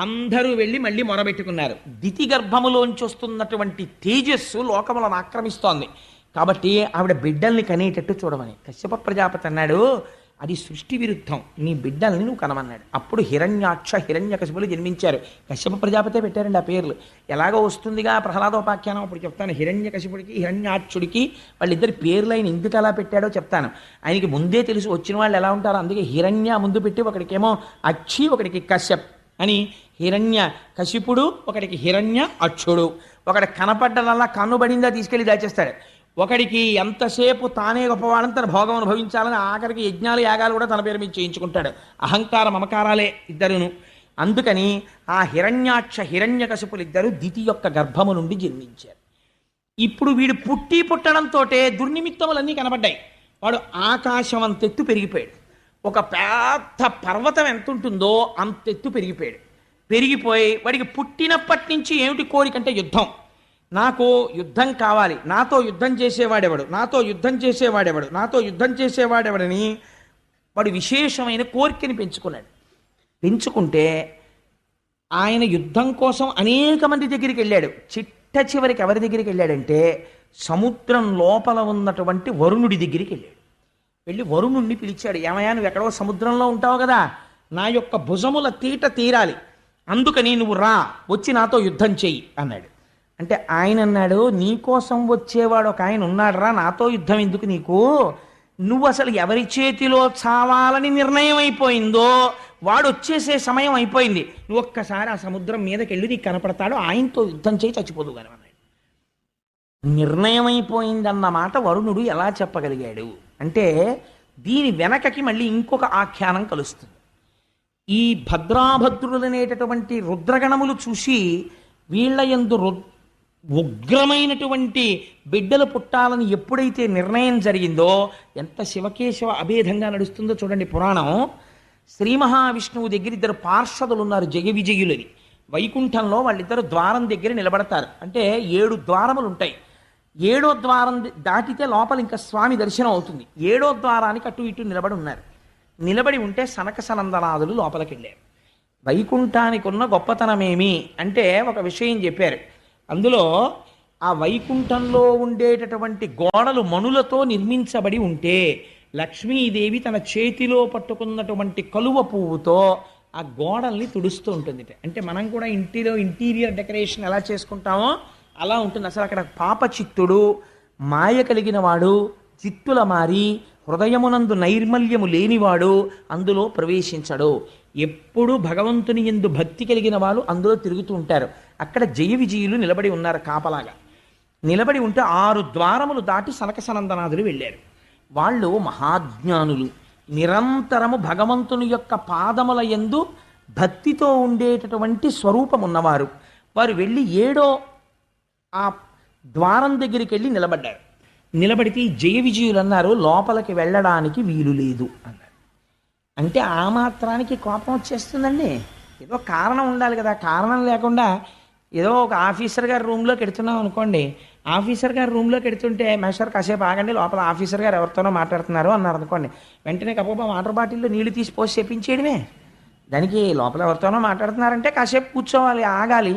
Speaker 2: అందరూ వెళ్ళి మళ్ళీ మొరబెట్టుకున్నారు. దితి గర్భములోంచి వస్తున్నటువంటి తేజస్సు లోకములను ఆక్రమిస్తోంది. కాబట్టి ఆవిడ బిడ్డల్ని కనేటట్టు చూడమని కశ్యప ప్రజాపతి అన్నాడు, అది సృష్టి విరుద్ధం, నీ బిడ్డల్ని నువ్వు కనమన్నాడు. అప్పుడు హిరణ్యాక్ష హిరణ్యకశిపులు జన్మించారు. కశ్యప ప్రజాపతే పెట్టారండి ఆ పేర్లు. ఎలాగో వస్తుందిగా ప్రహ్లాదోపాఖ్యానం, అప్పుడు చెప్తాను. హిరణ్యకశిపుడికి హిరణ్యాక్షుడికి వాళ్ళిద్దరి పేర్లు ఆయన ఎందుకు అలా పెట్టాడో చెప్తాను. ఆయనకి ముందే తెలుసు వచ్చిన వాళ్ళు ఎలా ఉంటారో, అందుకే హిరణ్య ముందు పెట్టి ఒకడికేమో అక్షి ఒకడికి కశ్యప్ అని హిరణ్య కశిపుడు, ఒకడికి హిరణ్య అక్షుడు. ఒకటి కనపడ్డనల్లా కన్నుబడిందా తీసుకెళ్ళి దాచేస్తాడు. ఒకడికి ఎంతసేపు తానే గొప్పవాడని తన భోగం అనుభవించాలని ఆఖరికి యజ్ఞాలు యాగాలు కూడా తన పేరు మీద చేయించుకుంటాడు. అహంకార మమకారాలే ఇద్దరును. అందుకని ఆ హిరణ్యాక్ష హిరణ్యకశిపులు ఇద్దరు దితి యొక్క గర్భము నుండి జన్మించారు. ఇప్పుడు వీడు పుట్టడంతో దుర్నిమిత్తములన్నీ కనబడ్డాయి. వాడు ఆకాశం అంతెత్తు పెరిగిపోయాడు. ఒక పెద్ద పర్వతం ఎంత ఉంటుందో అంతెత్తు పెరిగిపోయి వాడికి పుట్టినప్పటి నుంచి ఏమిటి కోరికంటే యుద్ధం. నాకు యుద్ధం కావాలి, నాతో యుద్ధం చేసేవాడెవడు, నాతో యుద్ధం చేసేవాడెవడు, నాతో యుద్ధం చేసేవాడెవడని వాడు విశేషమైన కోరికని పెంచుకుంటే ఆయన యుద్ధం కోసం అనేక మంది దగ్గరికి వెళ్ళాడు. చివరికి ఎవరి దగ్గరికి వెళ్ళాడంటే సముద్రం లోపల ఉన్నటువంటి వరుణుడి దగ్గరికి వెళ్ళాడు. వెళ్ళి వరుణుణ్ణి పిలిచాడు. ఏమయ్యా, నువ్వు ఎక్కడో సముద్రంలో ఉంటావు కదా, నా యొక్క భుజముల తీరాలి, అందుకని నువ్వు రా, వచ్చి నాతో యుద్ధం చెయ్యి అన్నాడు. అంటే ఆయన అన్నాడు, నీకోసం వచ్చేవాడు ఒక ఆయన ఉన్నాడు రా, నాతో యుద్ధం ఎందుకు నీకు, నువ్వు అసలు ఎవరి చేతిలో చావాలని నిర్ణయం అయిపోయిందో వాడు వచ్చేసే సమయం అయిపోయింది, నువ్వు ఒక్కసారి ఆ సముద్రం మీదకి వెళ్ళి నీకు కనపడతాడు, ఆయనతో యుద్ధం చేయి చచ్చిపోదు కానీ అన్నాడు. నిర్ణయం అయిపోయిందన్నమాట వరుణుడు ఎలా చెప్పగలిగాడు అంటే దీని వెనకకి మళ్ళీ ఇంకొక ఆఖ్యానం కలుస్తుంది. ఈ భద్రాభద్రులనేటటువంటి రుద్రగణములు చూసి వీళ్ళ యందు ఉగ్రమైనటువంటి బిడ్డలు పుట్టాలని ఎప్పుడైతే నిర్ణయం జరిగిందో, ఎంత శివకేశవ అభేదంగా నడుస్తుందో చూడండి పురాణం. శ్రీ మహావిష్ణువు దగ్గర ఇద్దరు పార్షదులు ఉన్నారు, జయ విజయులని. వైకుంఠంలో వాళ్ళిద్దరు ద్వారం దగ్గర నిలబడతారు. అంటే 7 ద్వారములు ఉంటాయి. 7వ ద్వారం దాటితే లోపల ఇంకా స్వామి దర్శనం అవుతుంది. 7వ ద్వారానికి అటు ఇటు నిలబడి ఉంటే సనక సనందనాదులు లోపలికి వెళ్ళారు. వైకుంఠానికి ఉన్న గొప్పతనమేమి అంటే ఒక విషయం చెప్పారు. అందులో ఆ వైకుంఠంలో ఉండేటటువంటి గోడలు మణులతో నిర్మించబడి ఉంటే లక్ష్మీదేవి తన చేతిలో పట్టుకున్నటువంటి కలువ పువ్వుతో ఆ గోడల్ని తుడుస్తూ ఉంటుంది. అంటే మనం కూడా ఇంటిలో ఇంటీరియర్ డెకరేషన్ ఎలా చేసుకుంటామో అలా ఉంటుంది. అసలు అక్కడ పాపచిత్తుడు, మాయ కలిగిన వాడు, చిత్తుల మారి, హృదయమునందు నైర్మల్యము లేనివాడు అందులో ప్రవేశించడు. ఎప్పుడు భగవంతుని యందు భక్తి కలిగిన వాళ్ళు అందులో తిరుగుతూ ఉంటారు. అక్కడ జయ విజయులు నిలబడి ఉన్నారు కాపలాగా. నిలబడి ఉంటే 6 ద్వారములు దాటి సనక సనందనాదులు వెళ్ళారు. వాళ్ళు మహాజ్ఞానులు, నిరంతరము భగవంతుని యొక్క పాదముల యందు భక్తితో ఉండేటటువంటి స్వరూపం ఉన్నవారు. వారు వెళ్ళి 7వ ఆ ద్వారం దగ్గరికి వెళ్ళి నిలబడ్డారు. నిలబడితే జయ విజయులు అన్నారు, లోపలికి వెళ్ళడానికి వీలు లేదు అన్నారు. అంటే ఆ మాత్రానికి కోపం వచ్చేస్తుందండి. ఏదో కారణం ఉండాలి కదా. కారణం లేకుండా ఏదో ఒక ఆఫీసర్ గారి రూమ్లోకి ఎడుతున్నాం అనుకోండి, ఆఫీసర్ గారి రూమ్లోకి ఎడుతుంటే మేస్టర్ కాసేపు ఆగండి, లోపల ఆఫీసర్ గారు ఎవరితోనో మాట్లాడుతున్నారు అన్నారు అనుకోండి, వెంటనే కప్ప వాటర్ బాటిల్లో నీళ్లు తీసి పోసి చెప్పించేయడమే. దానికి లోపల ఎవరితోనో మాట్లాడుతున్నారంటే కాసేపు కూర్చోవాలి, ఆగాలి,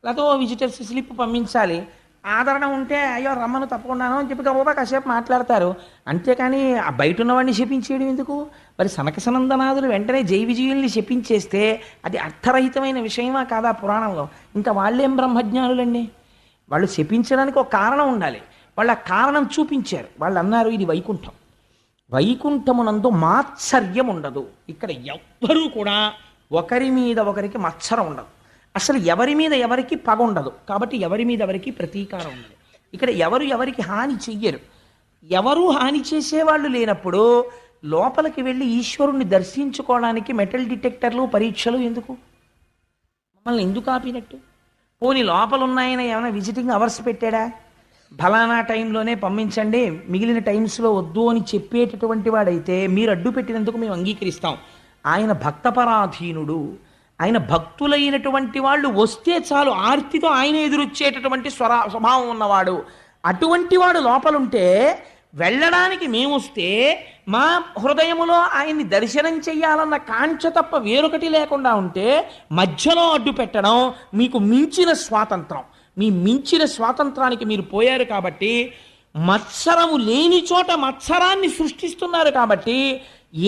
Speaker 2: లేకపోతే విజిటర్స్ స్లిప్ పంపించాలి. ఆదరణ ఉంటే అయ్యో రమ్మను తప్పకుండాను అని చెప్పి గబోబా కాసేపు మాట్లాడతారు. అంతేకాని ఆ బయట ఉన్నవాడిని శపించేయడం ఎందుకు? మరి సనక సనందనాదులు వెంటనే జై విజయుల్ని శపించేస్తే అది అర్థరహితమైన విషయమా కాదా పురాణంలో? ఇంకా వాళ్ళేం బ్రహ్మజ్ఞానులండి. వాళ్ళు శపించడానికి ఒక కారణం ఉండాలి. వాళ్ళు ఆ కారణం చూపించారు. వాళ్ళు అన్నారు, ఇది వైకుంఠం, వైకుంఠమునందు మాత్సర్యం ఉండదు. ఇక్కడ ఎవ్వరూ కూడా ఒకరి మీద ఒకరికి మత్సరం ఉండదు. అసలు ఎవరి మీద ఎవరికి పగ ఉండదు. కాబట్టి ఎవరి మీద ఎవరికి ప్రతీకారం ఉండదు. ఇక్కడ ఎవరికి హాని చెయ్యరు. ఎవరు హాని చేసేవాళ్ళు లేనప్పుడు లోపలికి వెళ్ళి ఈశ్వరుణ్ణి దర్శించుకోవడానికి మెటల్ డిటెక్టర్లు, పరీక్షలు ఎందుకు? మమ్మల్ని ఎందుకు ఆపినట్టు? పోనీ లోపల ఉన్నాయన ఏమైనా విజిటింగ్ అవర్స్ పెట్టాడా? ఫలానా టైంలోనే పంపించండి, మిగిలిన టైమ్స్లో వద్దు అని చెప్పేటటువంటి వాడైతే మీరు అడ్డు పెట్టినందుకు మేము అంగీకరిస్తాం. ఆయన భక్తపరాధీనుడు. ఆయన భక్తులైనటువంటి వాళ్ళు వస్తే చాలు ఆర్తితో ఆయన ఎదురొచ్చేటటువంటి స్వభావం ఉన్నవాడు. అటువంటి వాడు లోపలుంటే వెళ్ళడానికి మేము వస్తే మా హృదయములో ఆయన్ని దర్శనం చెయ్యాలన్న కాంక్ష తప్ప వేరొకటి లేకుండా ఉంటే మధ్యలో అడ్డు పెట్టడం మీకు మించిన స్వాతంత్రం. మీ మించిన స్వాతంత్రానికి మీరు పోయారు కాబట్టి, మత్సరము లేని చోట మత్సరాన్ని సృష్టిస్తున్నారు కాబట్టి,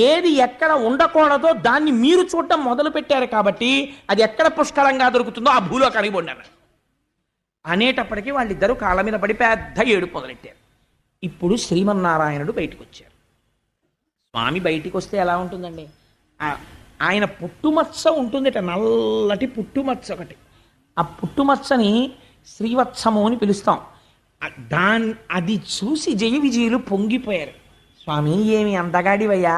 Speaker 2: ఏది ఎక్కడ ఉండకూడదో దాన్ని మీరు చూడటం మొదలు పెట్టారు కాబట్టి, అది ఎక్కడ పుష్కలంగా దొరుకుతుందో ఆ భూలోకానికి పొండారు అనేటప్పటికీ వాళ్ళిద్దరూ కాళ్ళ మీద పడి పెద్ద ఏడుపు మొదలెట్టారు. ఇప్పుడు శ్రీమన్నారాయణుడు బయటకు వచ్చారు. స్వామి బయటికి వస్తే ఎలా ఉంటుందండి? ఆయన పుట్టుమచ్చ ఉంటుందిట, నల్లటి పుట్టుమచ్చ ఒకటి. ఆ పుట్టుమచ్చని శ్రీవత్సము అని పిలుస్తాం. అది చూసి జయ విజయులు పొంగిపోయారు. స్వామి, ఏమి అందగాడివయ్యా,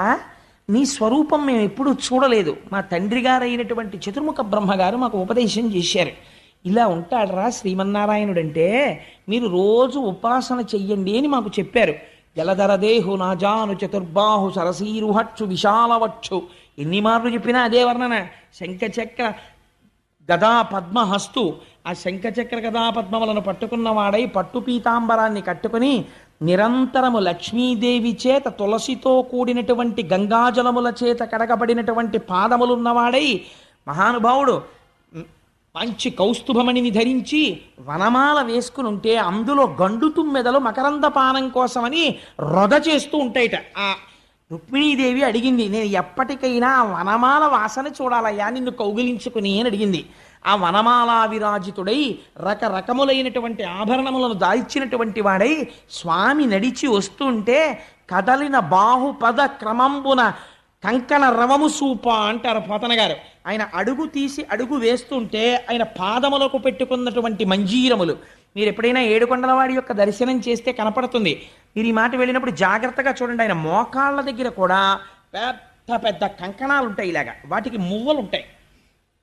Speaker 2: నీ స్వరూపం మేము ఎప్పుడూ చూడలేదు. మా తండ్రి గారైనటువంటి చతుర్ముఖ బ్రహ్మగారు మాకు ఉపదేశం చేశారు. ఇలా ఉంటాడరా శ్రీమన్నారాయణుడంటే, మీరు రోజు ఉపాసన చెయ్యండి అని మాకు చెప్పారు. జలధరదేహు నాజాను చతుర్బాహు సరసీరుహక్షు విశాలవక్షు, ఎన్ని మార్లు చెప్పినా అదే వర్ణన. శంఖచక్ర గదా పద్మహస్తు, ఆ శంఖచక్ర గదా పద్మములను పట్టుకున్నవాడై పట్టు పీతాంబరాన్ని కట్టుకుని నిరంతరము లక్ష్మీదేవి చేత తులసితో కూడినటువంటి గంగాజలముల చేత కడగబడినటువంటి పాదములున్నవాడై మహానుభావుడు మంచి కౌస్తుభమణిని ధరించి వనమాల వేసుకుని ఉంటే అందులో గండు తుమ్మెదలు మకరందపానం కోసమని రొద చేస్తూ ఉంటాయిట. ఆ రుక్మిణీదేవి అడిగింది, నేను ఎప్పటికైనా ఆ వనమాల వాసన చూడాలయ్యా నిన్ను కౌగిలించుకుని అని అడిగింది. ఆ వనమాలా విరాజితుడై రకరకములైనటువంటి ఆభరణములను దాల్చినటువంటి వాడై స్వామి నడిచి వస్తుంటే కదలిన బాహుపద క్రమంబున కంకణ రవము సూప అంటారు పోతన గారు. ఆయన అడుగు తీసి అడుగు వేస్తుంటే ఆయన పాదములకు పెట్టుకున్నటువంటి మంజీరములు మీరు ఎప్పుడైనా ఏడుకొండలవాడి యొక్క దర్శనం చేస్తే కనపడుతుంది. మీరు ఈ మాట వెళ్ళినప్పుడు జాగ్రత్తగా చూడండి. ఆయన మోకాళ్ళ దగ్గర కూడా పెద్ద పెద్ద కంకణాలు ఉంటాయి, ఇలాగా వాటికి మువ్వలు ఉంటాయి.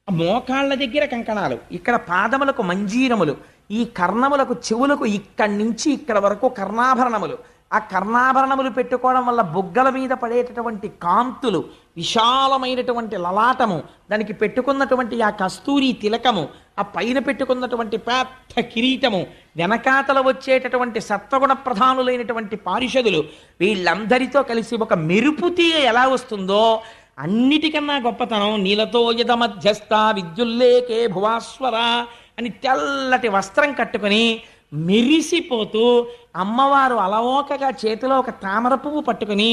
Speaker 2: ఆ మోకాళ్ళ దగ్గర కంకణాలు, ఇక్కడ పాదములకు మంజీరములు, ఈ కర్ణములకు చెవులకు ఇక్కడి నుంచి ఇక్కడ వరకు కర్ణాభరణములు. ఆ కర్ణాభరణములు పెట్టుకోవడం వల్ల బొగ్గల మీద పడేటటువంటి కాంతులు, విశాలమైనటువంటి లలాటము, దానికి పెట్టుకున్నటువంటి ఆ కస్తూరి తిలకము, ఆ పైన పెట్టుకున్నటువంటి పెద్ద కిరీటము, వెనకాతల వచ్చేటటువంటి సత్వగుణ ప్రధానులైనటువంటి పారిషదులు, వీళ్ళందరితో కలిసి ఒక మెరుపు తీగ ఎలా వస్తుందో అన్నిటికన్నా గొప్పతనం నీలతో యద మధ్యస్థ విద్యుల్లేకే భువాస్వర అని తెల్లటి వస్త్రం కట్టుకుని మెరిసిపోతూ అమ్మవారు అలవోకగా చేతిలో ఒక తామర పువ్వు పట్టుకుని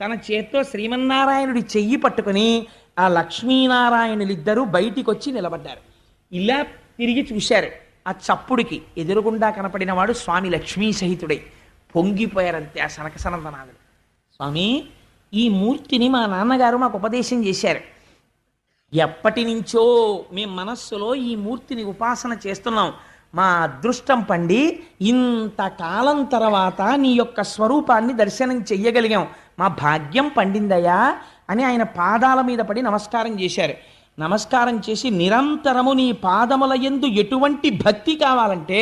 Speaker 2: తన చేత్తో శ్రీమన్నారాయణుడి చెయ్యి పట్టుకుని ఆ లక్ష్మీనారాయణులిద్దరూ బయటికి వచ్చి నిలబడ్డారు. ఇలా తిరిగి చూశారు. ఆ చప్పుడికి ఎదురుగుండా కనపడిన వాడు స్వామి లక్ష్మీ సహితుడై పొంగిపోయారంతే ఆ సనకసనందనాథుడు. స్వామి, ఈ మూర్తిని మా నాన్నగారు మాకు ఉపదేశం చేశారు. ఎప్పటి నుంచో మేము మనస్సులో ఈ మూర్తిని ఉపాసన చేస్తున్నాం. మా అదృష్టం పండి ఇంతకాలం తర్వాత నీ యొక్క స్వరూపాన్ని దర్శనం చెయ్యగలిగాం. మా భాగ్యం పండిందయ్యా అని ఆయన పాదాల మీద పడి నమస్కారం చేశారు. నమస్కారం చేసి, నిరంతరము నీ పాదముల యందు ఎటువంటి భక్తి కావాలంటే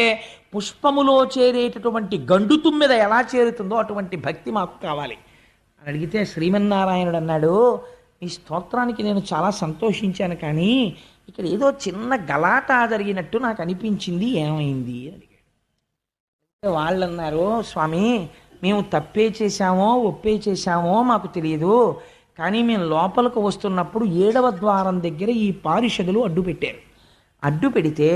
Speaker 2: పుష్పములో చేరేటటువంటి గండు తుమ్మెద ఎలా చేరుతుందో అటువంటి భక్తి మాకు కావాలి అని అడిగితే శ్రీమన్నారాయణుడు అన్నాడు, ఈ స్తోత్రానికి నేను చాలా సంతోషించాను, కానీ ఇక్కడ ఏదో చిన్న గలాటా జరిగినట్టు నాకు అనిపించింది, ఏమైంది అని అడిగాడు. వాళ్ళు అన్నారు, స్వామి మేము తప్పే చేశామో ఒప్పే చేశామో మాకు తెలియదు, కానీ మేము లోపలికి వస్తున్నప్పుడు 7వ ద్వారం దగ్గర ఈ పారిషదులు అడ్డు పెట్టారు. అడ్డు పెడితే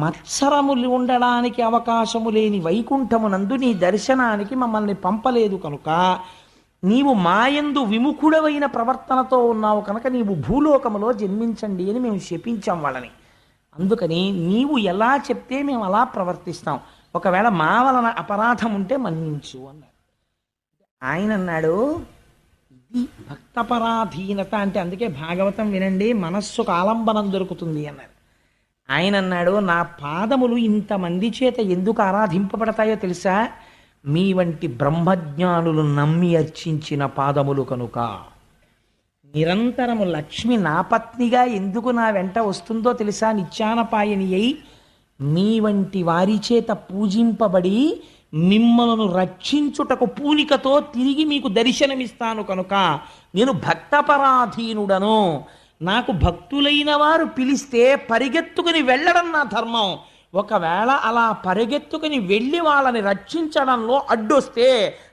Speaker 2: మత్సరములు ఉండడానికి అవకాశము లేని వైకుంఠమునందు నీ దర్శనానికి మమ్మల్ని పంపలేదు కనుక, నీవు మాయందు విముఖుడవైన ప్రవర్తనతో ఉన్నావు కనుక నీవు భూలోకములో జన్మించండి అని మేము శపించాం వాళ్ళని. అందుకని నీవు ఎలా చెప్తే మేము అలా ప్రవర్తిస్తాం, ఒకవేళ మా వలన అపరాధం ఉంటే మన్నించు అన్నాడు. ఆయన అన్నాడు, ఇది భక్తపరాధీనత అంటే, అందుకే భాగవతం వినండి మనస్సుకు ఆలంబనం దొరుకుతుంది అన్నారు. ఆయన అన్నాడు, నా పాదములు ఇంతమంది చేత ఎందుకు ఆరాధింపబడతాయో తెలుసా? మీ వంటి బ్రహ్మజ్ఞానులు నమ్మి అర్చించిన పాదములు కనుక. నిరంతరము లక్ష్మి నా పత్నిగా ఎందుకు నా వెంట వస్తుందో తెలుసా? నిత్యానపాయని అయి మీ వంటి వారి చేత పూజింపబడి మిమ్మలను రక్షించుటకు పూనికతో తిరిగి మీకు దర్శనమిస్తాను కనుక నేను భక్తపరాధీనుడను. నాకు భక్తులైన వారు పిలిస్తే పరిగెత్తుకుని వెళ్ళడం నా ధర్మం. ఒకవేళ అలా పరిగెత్తుకుని వెళ్ళి వాళ్ళని రక్షించడంలో అడ్డొస్తే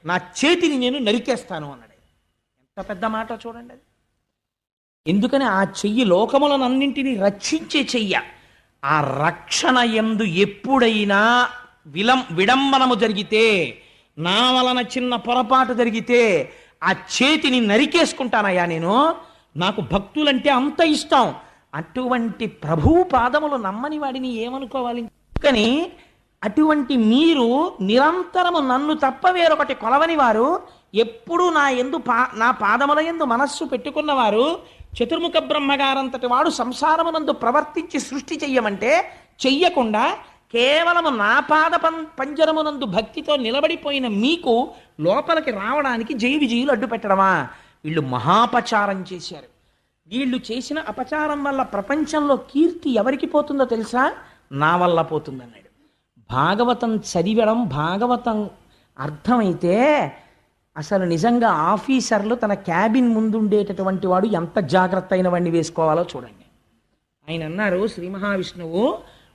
Speaker 2: నా చేతిని నేను నరికేస్తాను అన్నాడు. ఎంత పెద్ద మాట చూడండి అది. ఎందుకని ఆ చెయ్యి లోకములనన్నింటినీ రక్షించే చెయ్య. ఆ రక్షణ యందు ఎప్పుడైనా విడంబనము జరిగితే, నా వలన చిన్న పొరపాటు జరిగితే ఆ చేతిని నరికేసుకుంటానయ్యా నేను. నాకు భక్తులంటే అంత ఇష్టం. అటువంటి ప్రభువు పాదములు నమ్మని వాడిని ఏమనుకోవాలి? కానీ అటువంటి మీరు నిరంతరము నన్ను తప్ప వేరొకటి కొలవని వారు, ఎప్పుడు నా పాదముల యందు మనస్సు పెట్టుకున్నవారు, చతుర్ముఖ బ్రహ్మగారంతటి వాడు సంసారమునందు ప్రవర్తించి సృష్టి చెయ్యమంటే చెయ్యకుండా కేవలము నా పాద పంజరమునందు భక్తితో నిలబడిపోయిన మీకు లోపలికి రావడానికి జయ విజయులు అడ్డు పెట్టడమా? వీళ్ళు మహాపచారం చేశారు. వీళ్ళు చేసిన అపచారం వల్ల ప్రపంచంలో కీర్తి ఎవరికి పోతుందో తెలుసా? నా వల్ల పోతుందన్నాడు. భాగవతం చదివడం, భాగవతం అర్థమైతే అసలు నిజంగా ఆఫీసర్లు తన క్యాబిన్ ముందుండేటటువంటి వాడు ఎంత జాగ్రత్త అయిన వాడిని వేసుకోవాలో చూడండి. ఆయన అన్నారు, శ్రీ మహావిష్ణువు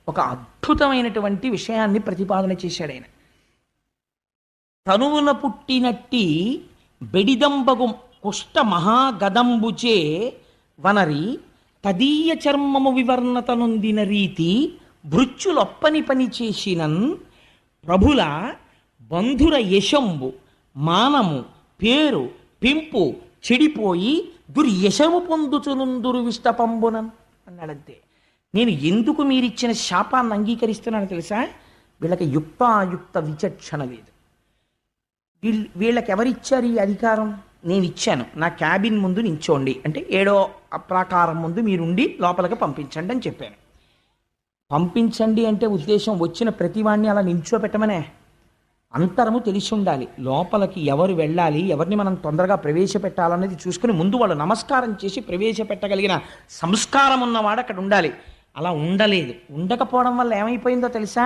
Speaker 2: ఒక అద్భుతమైనటువంటి విషయాన్ని ప్రతిపాదన చేశాడు. ఆయన తనువున పుట్టినట్టి బెడిదంబగు కుష్ట మహాగదంబుచే వనరి తదీయ చర్మము వివర్ణత నొందిన రీతి భృత్యులొప్పని పని చేసినన్ ప్రభుల బంధుర యశంబు మానము పేరు పెంపు చెడిపోయి దుర్యశము పొందుచునుందురు విష్టపంబునన్ అన్నాడంతే. నేను ఎందుకు మీరిచ్చిన శాపాన్ని అంగీకరిస్తున్నాను తెలుసా? వీళ్ళకి యుక్తాయుక్త విచక్షణ లేదు. వీళ్ళకి ఎవరిచ్చారు ఈ అధికారం? నేను ఇచ్చాను. నా క్యాబిన్ ముందు నించోండి అంటే 7వ ప్రాకారం ముందు మీరుండి లోపలికి పంపించండి అని చెప్పాను. పంపించండి అంటే ఉద్దేశం వచ్చిన ప్రతివాణ్ణి అలా నించోపెట్టమనే. అంతరము తెలిసి ఉండాలి. లోపలికి ఎవరు వెళ్ళాలి, ఎవరిని మనం తొందరగా ప్రవేశపెట్టాలనేది చూసుకుని ముందు వాళ్ళు నమస్కారం చేసి ప్రవేశపెట్టగలిగిన సంస్కారం ఉన్నవాడు అక్కడ ఉండాలి. అలా ఉండలేదు. ఉండకపోవడం వల్ల ఏమైపోయిందో తెలుసా?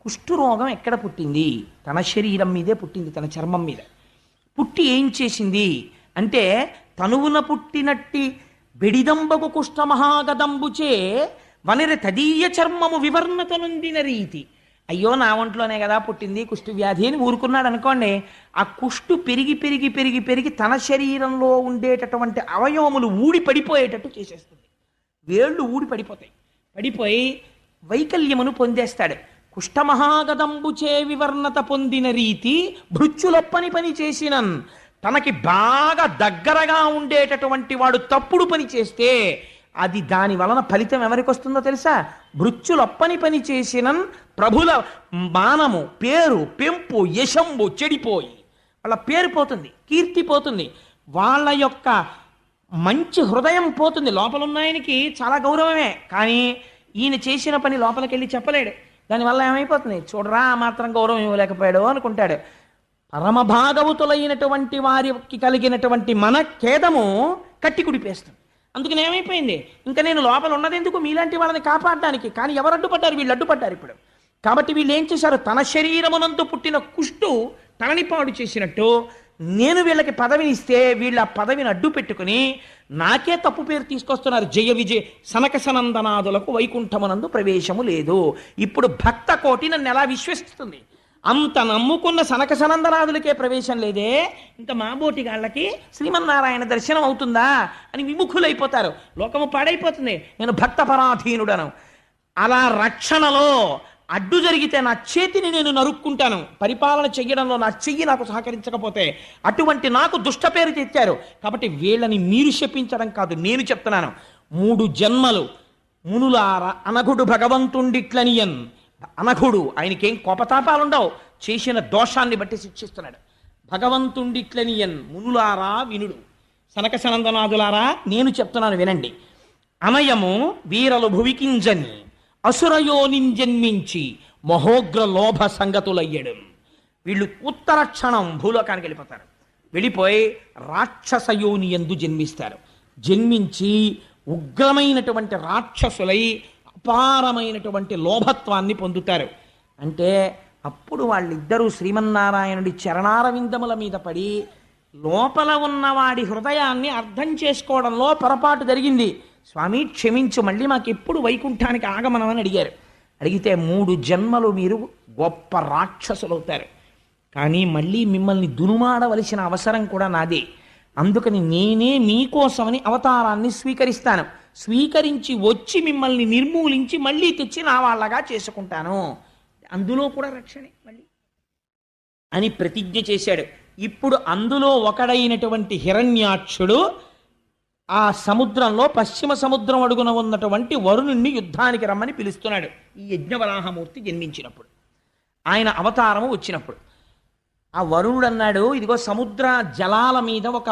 Speaker 2: కుష్ఠరోగం ఎక్కడ పుట్టింది? తన శరీరం మీదే పుట్టింది, తన చర్మం మీద పుట్టి ఏం చేసింది అంటే, తనువున పుట్టినట్టి బెడిదంబకు కుష్ఠ మహాగదంబుచే వనిరి తదీయ చర్మము వివర్ణత నొందిన రీతి. అయ్యో నా ఒంట్లోనే కదా పుట్టింది కుష్టు వ్యాధి అని ఊరుకున్నాడు అనుకోండి, ఆ కుష్టు పెరిగి పెరిగి పెరిగి పెరిగి తన శరీరంలో ఉండేటటువంటి అవయవములు ఊడి పడిపోయేటట్టు చేసేస్తుంది. వేళ్ళు ఊడి పడిపోతాయి. పడిపోయి వైకల్యమును పొందేస్తాడు. కుష్ఠమహాగదంబుచే వివర్ణత పొందిన రీతి భృత్యులొప్పని పని చేసినన్. తనకి బాగా దగ్గరగా ఉండేటటువంటి వాడు తప్పుడు పని చేస్తే అది దాని వలన ఫలితం ఎవరికి వస్తుందో తెలుసా? భృత్యులొప్పని పని చేసినన్ ప్రభుల మానము పేరు పెంపు యశంబు చెడిపోయి వాళ్ళ పేరు పోతుంది, కీర్తి పోతుంది, వాళ్ళ యొక్క మంచి హృదయం పోతుంది. లోపల ఉన్నాయనికి చాలా గౌరవమే, కానీ ఈయన చేసిన పని లోపలికి వెళ్ళి చెప్పలేడు. దానివల్ల ఏమైపోతుంది? చూడరా మాత్రం గౌరవం ఇవ్వలేకపోయాడు అనుకుంటాడు. పరమ భాగవతులైనటువంటి వారికి కలిగినటువంటి మన ఖేదము కట్టి కుడిపేస్తుంది. అందుకని ఏమైపోయింది? ఇంకా నేను లోపల ఉన్నది ఎందుకు? మీలాంటి వాళ్ళని కాపాడడానికి. కానీ ఎవరు అడ్డుపడ్డారు? వీళ్ళు అడ్డుపడ్డారు ఇప్పుడు. కాబట్టి వీళ్ళు ఏం చేశారు? తన శరీరమునందు పుట్టిన కుష్టు తనని పాడు చేసినట్టు నేను వీళ్ళకి పదవిని ఇస్తే వీళ్ళ పదవిని అడ్డు పెట్టుకుని నాకే తప్పు పేరు తీసుకొస్తున్నారు. జయ విజయ సనక సనందనాదులకు వైకుంఠమునందు ప్రవేశము లేదు. ఇప్పుడు భక్త కోటి నన్ను ఎలా విశ్వసిస్తుంది? అంత నమ్ముకున్న సనక సనందనాదులకే ప్రవేశం లేదే, ఇంకా మాబోటిగాళ్ళకి శ్రీమన్నారాయణ దర్శనం అవుతుందా అని విముఖులైపోతారు. లోకము పాడైపోతుంది. నేను భక్త పరాధీనుడను. అలా రక్షణలో అడ్డు జరిగితే నా చేతిని నేను నరుక్కుంటాను. పరిపాలన చెయ్యడంలో నా చెయ్యి నాకు సహకరించకపోతే అటువంటి నాకు దుష్ట పేరు తెచ్చారు. కాబట్టి వీళ్ళని మీరు శపించడం కాదు, నేను చెప్తున్నాను. 3 జన్మలు మునులార అనఘుడు భగవంతుండిట్లనియన్. అనఘుడు ఆయనకేం కోపతాపాలుండవు, చేసిన దోషాన్ని బట్టి శిక్షిస్తున్నాడు. భగవంతుండిట్లనియన్ మునులారా వినుడు. సనక సనందనాదులారా నేను చెప్తున్నాను వినండి. అనయము వీరలు భువికింజని అసురయోనింజన్మించి మహోగ్ర లోభ సంగతులయ్యడు. వీళ్ళు ఉత్తర క్షణం భూలోకానికి వెళ్ళిపోతారు. వెళ్ళిపోయి రాక్షసయోని యందు జన్మిస్తారు. జన్మించి ఉగ్రమైనటువంటి రాక్షసులై అపారమైనటువంటి లోభత్వాన్ని పొందుతారు. అంటే అప్పుడు వాళ్ళిద్దరూ శ్రీమన్నారాయణుడి చరణారవిందముల మీద పడి లోపల ఉన్నవాడి హృదయాన్ని అర్థం చేసుకోవడంలో పొరపాటు జరిగింది. స్వామి క్షమించు, మళ్ళీ మాకెప్పుడు వైకుంఠానికి ఆగమనమని అడిగారు. అడిగితే 3 జన్మలు మీరు గొప్ప రాక్షసులు అవుతారు, కానీ మళ్ళీ మిమ్మల్ని దునుమాడవలసిన అవసరం కూడా నాదే. అందుకని నేనే మీకోసమని అవతారాన్ని స్వీకరిస్తాను, స్వీకరించి వచ్చి మిమ్మల్ని నిర్మూలించి మళ్ళీ తెచ్చి నా వాళ్ళగా చేసుకుంటాను, అందులో కూడా రక్షణే మళ్ళీ అని ప్రతిజ్ఞ చేశాడు. ఇప్పుడు అందులో ఒకడైనటువంటి హిరణ్యాక్షుడు ఆ సముద్రంలో పశ్చిమ సముద్రం అడుగున ఉన్నటువంటి వరుణుణ్ణి యుద్ధానికి రమ్మని పిలుస్తున్నాడు. ఈ యజ్ఞవరాహమూర్తి జన్మించినప్పుడు, ఆయన అవతారము వచ్చినప్పుడు ఆ వరుణుడు అన్నాడు, ఇదిగో సముద్ర జలాల మీద ఒక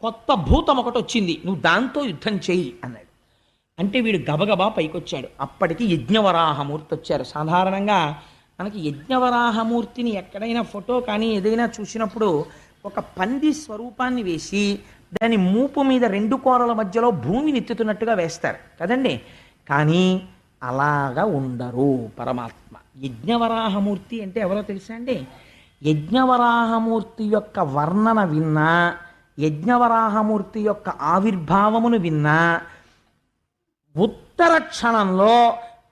Speaker 2: కొత్త భూతం ఒకటి వచ్చింది, నువ్వు దాంతో యుద్ధం చేయి అన్నాడు. అంటే వీడు గబగబా పైకొచ్చాడు. అప్పటికి యజ్ఞవరాహమూర్తి వచ్చారు. సాధారణంగా మనకి యజ్ఞవరాహమూర్తిని ఎక్కడైనా ఫోటో కానీ ఏదైనా చూసినప్పుడు ఒక పంది స్వరూపాన్ని వేసి దాని మూపు మీద 2 కోరల మధ్యలో భూమిని ఎత్తుతున్నట్టుగా వేస్తారు కదండి. కానీ అలాగా ఉండరు పరమాత్మ. యజ్ఞవరాహమూర్తి అంటే ఎవరో తెలుసా అండి? యజ్ఞవరాహమూర్తి యొక్క వర్ణన విన్నా, యజ్ఞవరాహమూర్తి యొక్క ఆవిర్భావమును విన్నా ఉత్తర క్షణంలో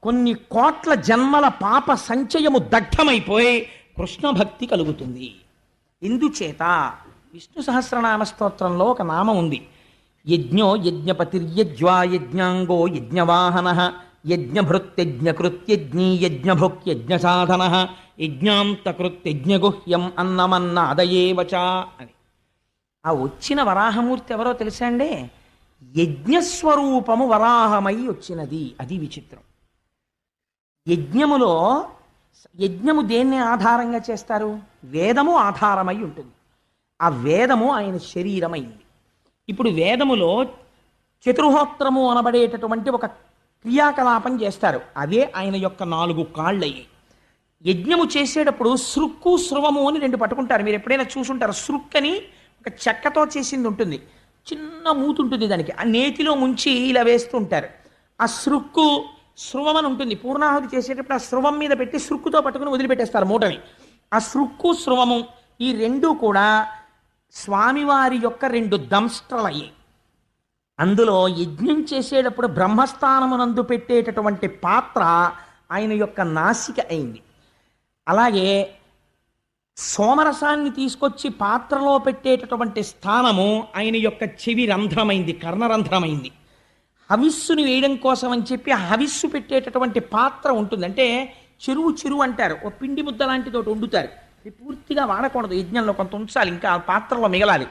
Speaker 2: కొన్ని కోట్ల జన్మల పాప సంచయము దగ్ధమైపోయి కృష్ణ భక్తి కలుగుతుంది. ఎందుచేత విష్ణు సహస్రనామ స్తోత్రంలో ఒక నామం ఉంది, యజ్ఞో యజ్ఞపతిర్యజ్వా యజ్ఞాంగో యజ్ఞవాహన యజ్ఞభృత్యజ్ఞకృత్యజ్ఞీ యజ్ఞభుక్యజ్ఞసాధన యజ్ఞాంతకృత్యజ్ఞగుహ్యం అన్నమన్నాదయేవచ అని. ఆ వచ్చిన వరాహమూర్తి ఎవరో తెలుసా అండి? యజ్ఞస్వరూపము వరాహమై వచ్చినది. అది విచిత్రం. యజ్ఞము దేన్ని ఆధారంగా చేస్తారు? వేదము ఆధారమై ఉంటుంది. ఆ వేదము ఆయన శరీరమైంది. ఇప్పుడు వేదములో చతుర్హోత్రము అనబడేటటువంటి ఒక క్రియాకలాపం చేస్తారు, అదే ఆయన యొక్క 4 కాళ్ళయ్యి. యజ్ఞము చేసేటప్పుడు సృక్కు స్రువము అని 2 పట్టుకుంటారు. మీరు ఎప్పుడైనా చూసుంటారు. సృక్కని ఒక చెక్కతో చేసింది ఉంటుంది, చిన్న మూతి ఉంటుంది దానికి, ఆ నేతిలో ముంచి ఇలా వేస్తూ ఉంటారు. ఆ సృక్కు స్రువం అని ఉంటుంది. పూర్ణాహుతి చేసేటప్పుడు ఆ స్రువం మీద పెట్టి సృక్కుతో పట్టుకుని వదిలిపెట్టేస్తారు మూటని. ఆ సృక్కు స్రువము ఈ 2 కూడా స్వామివారి యొక్క 2 దంష్ట్రలయ్యాయి. అందులో యజ్ఞం చేసేటప్పుడు బ్రహ్మస్థానమునందు పెట్టేటటువంటి పాత్ర ఆయన యొక్క నాసిక అయింది. అలాగే సోమరసాన్ని తీసుకొచ్చి పాత్రలో పెట్టేటటువంటి స్థానము ఆయన యొక్క చెవి రంధ్రమైంది, కర్ణరంధ్రమైంది. హవిస్సుని వేయడం కోసం అని చెప్పి హవిస్సు పెట్టేటటువంటి పాత్ర ఉంటుంది. అంటే చెరువు అంటారు, ఓ పిండి ముద్ద లాంటిది ఒకటి వండుతారు. అది పూర్తిగా వాడకూడదు, యజ్ఞంలో కొంత ఉంచాలి, ఇంకా ఆ పాత్రలో మిగలాలి.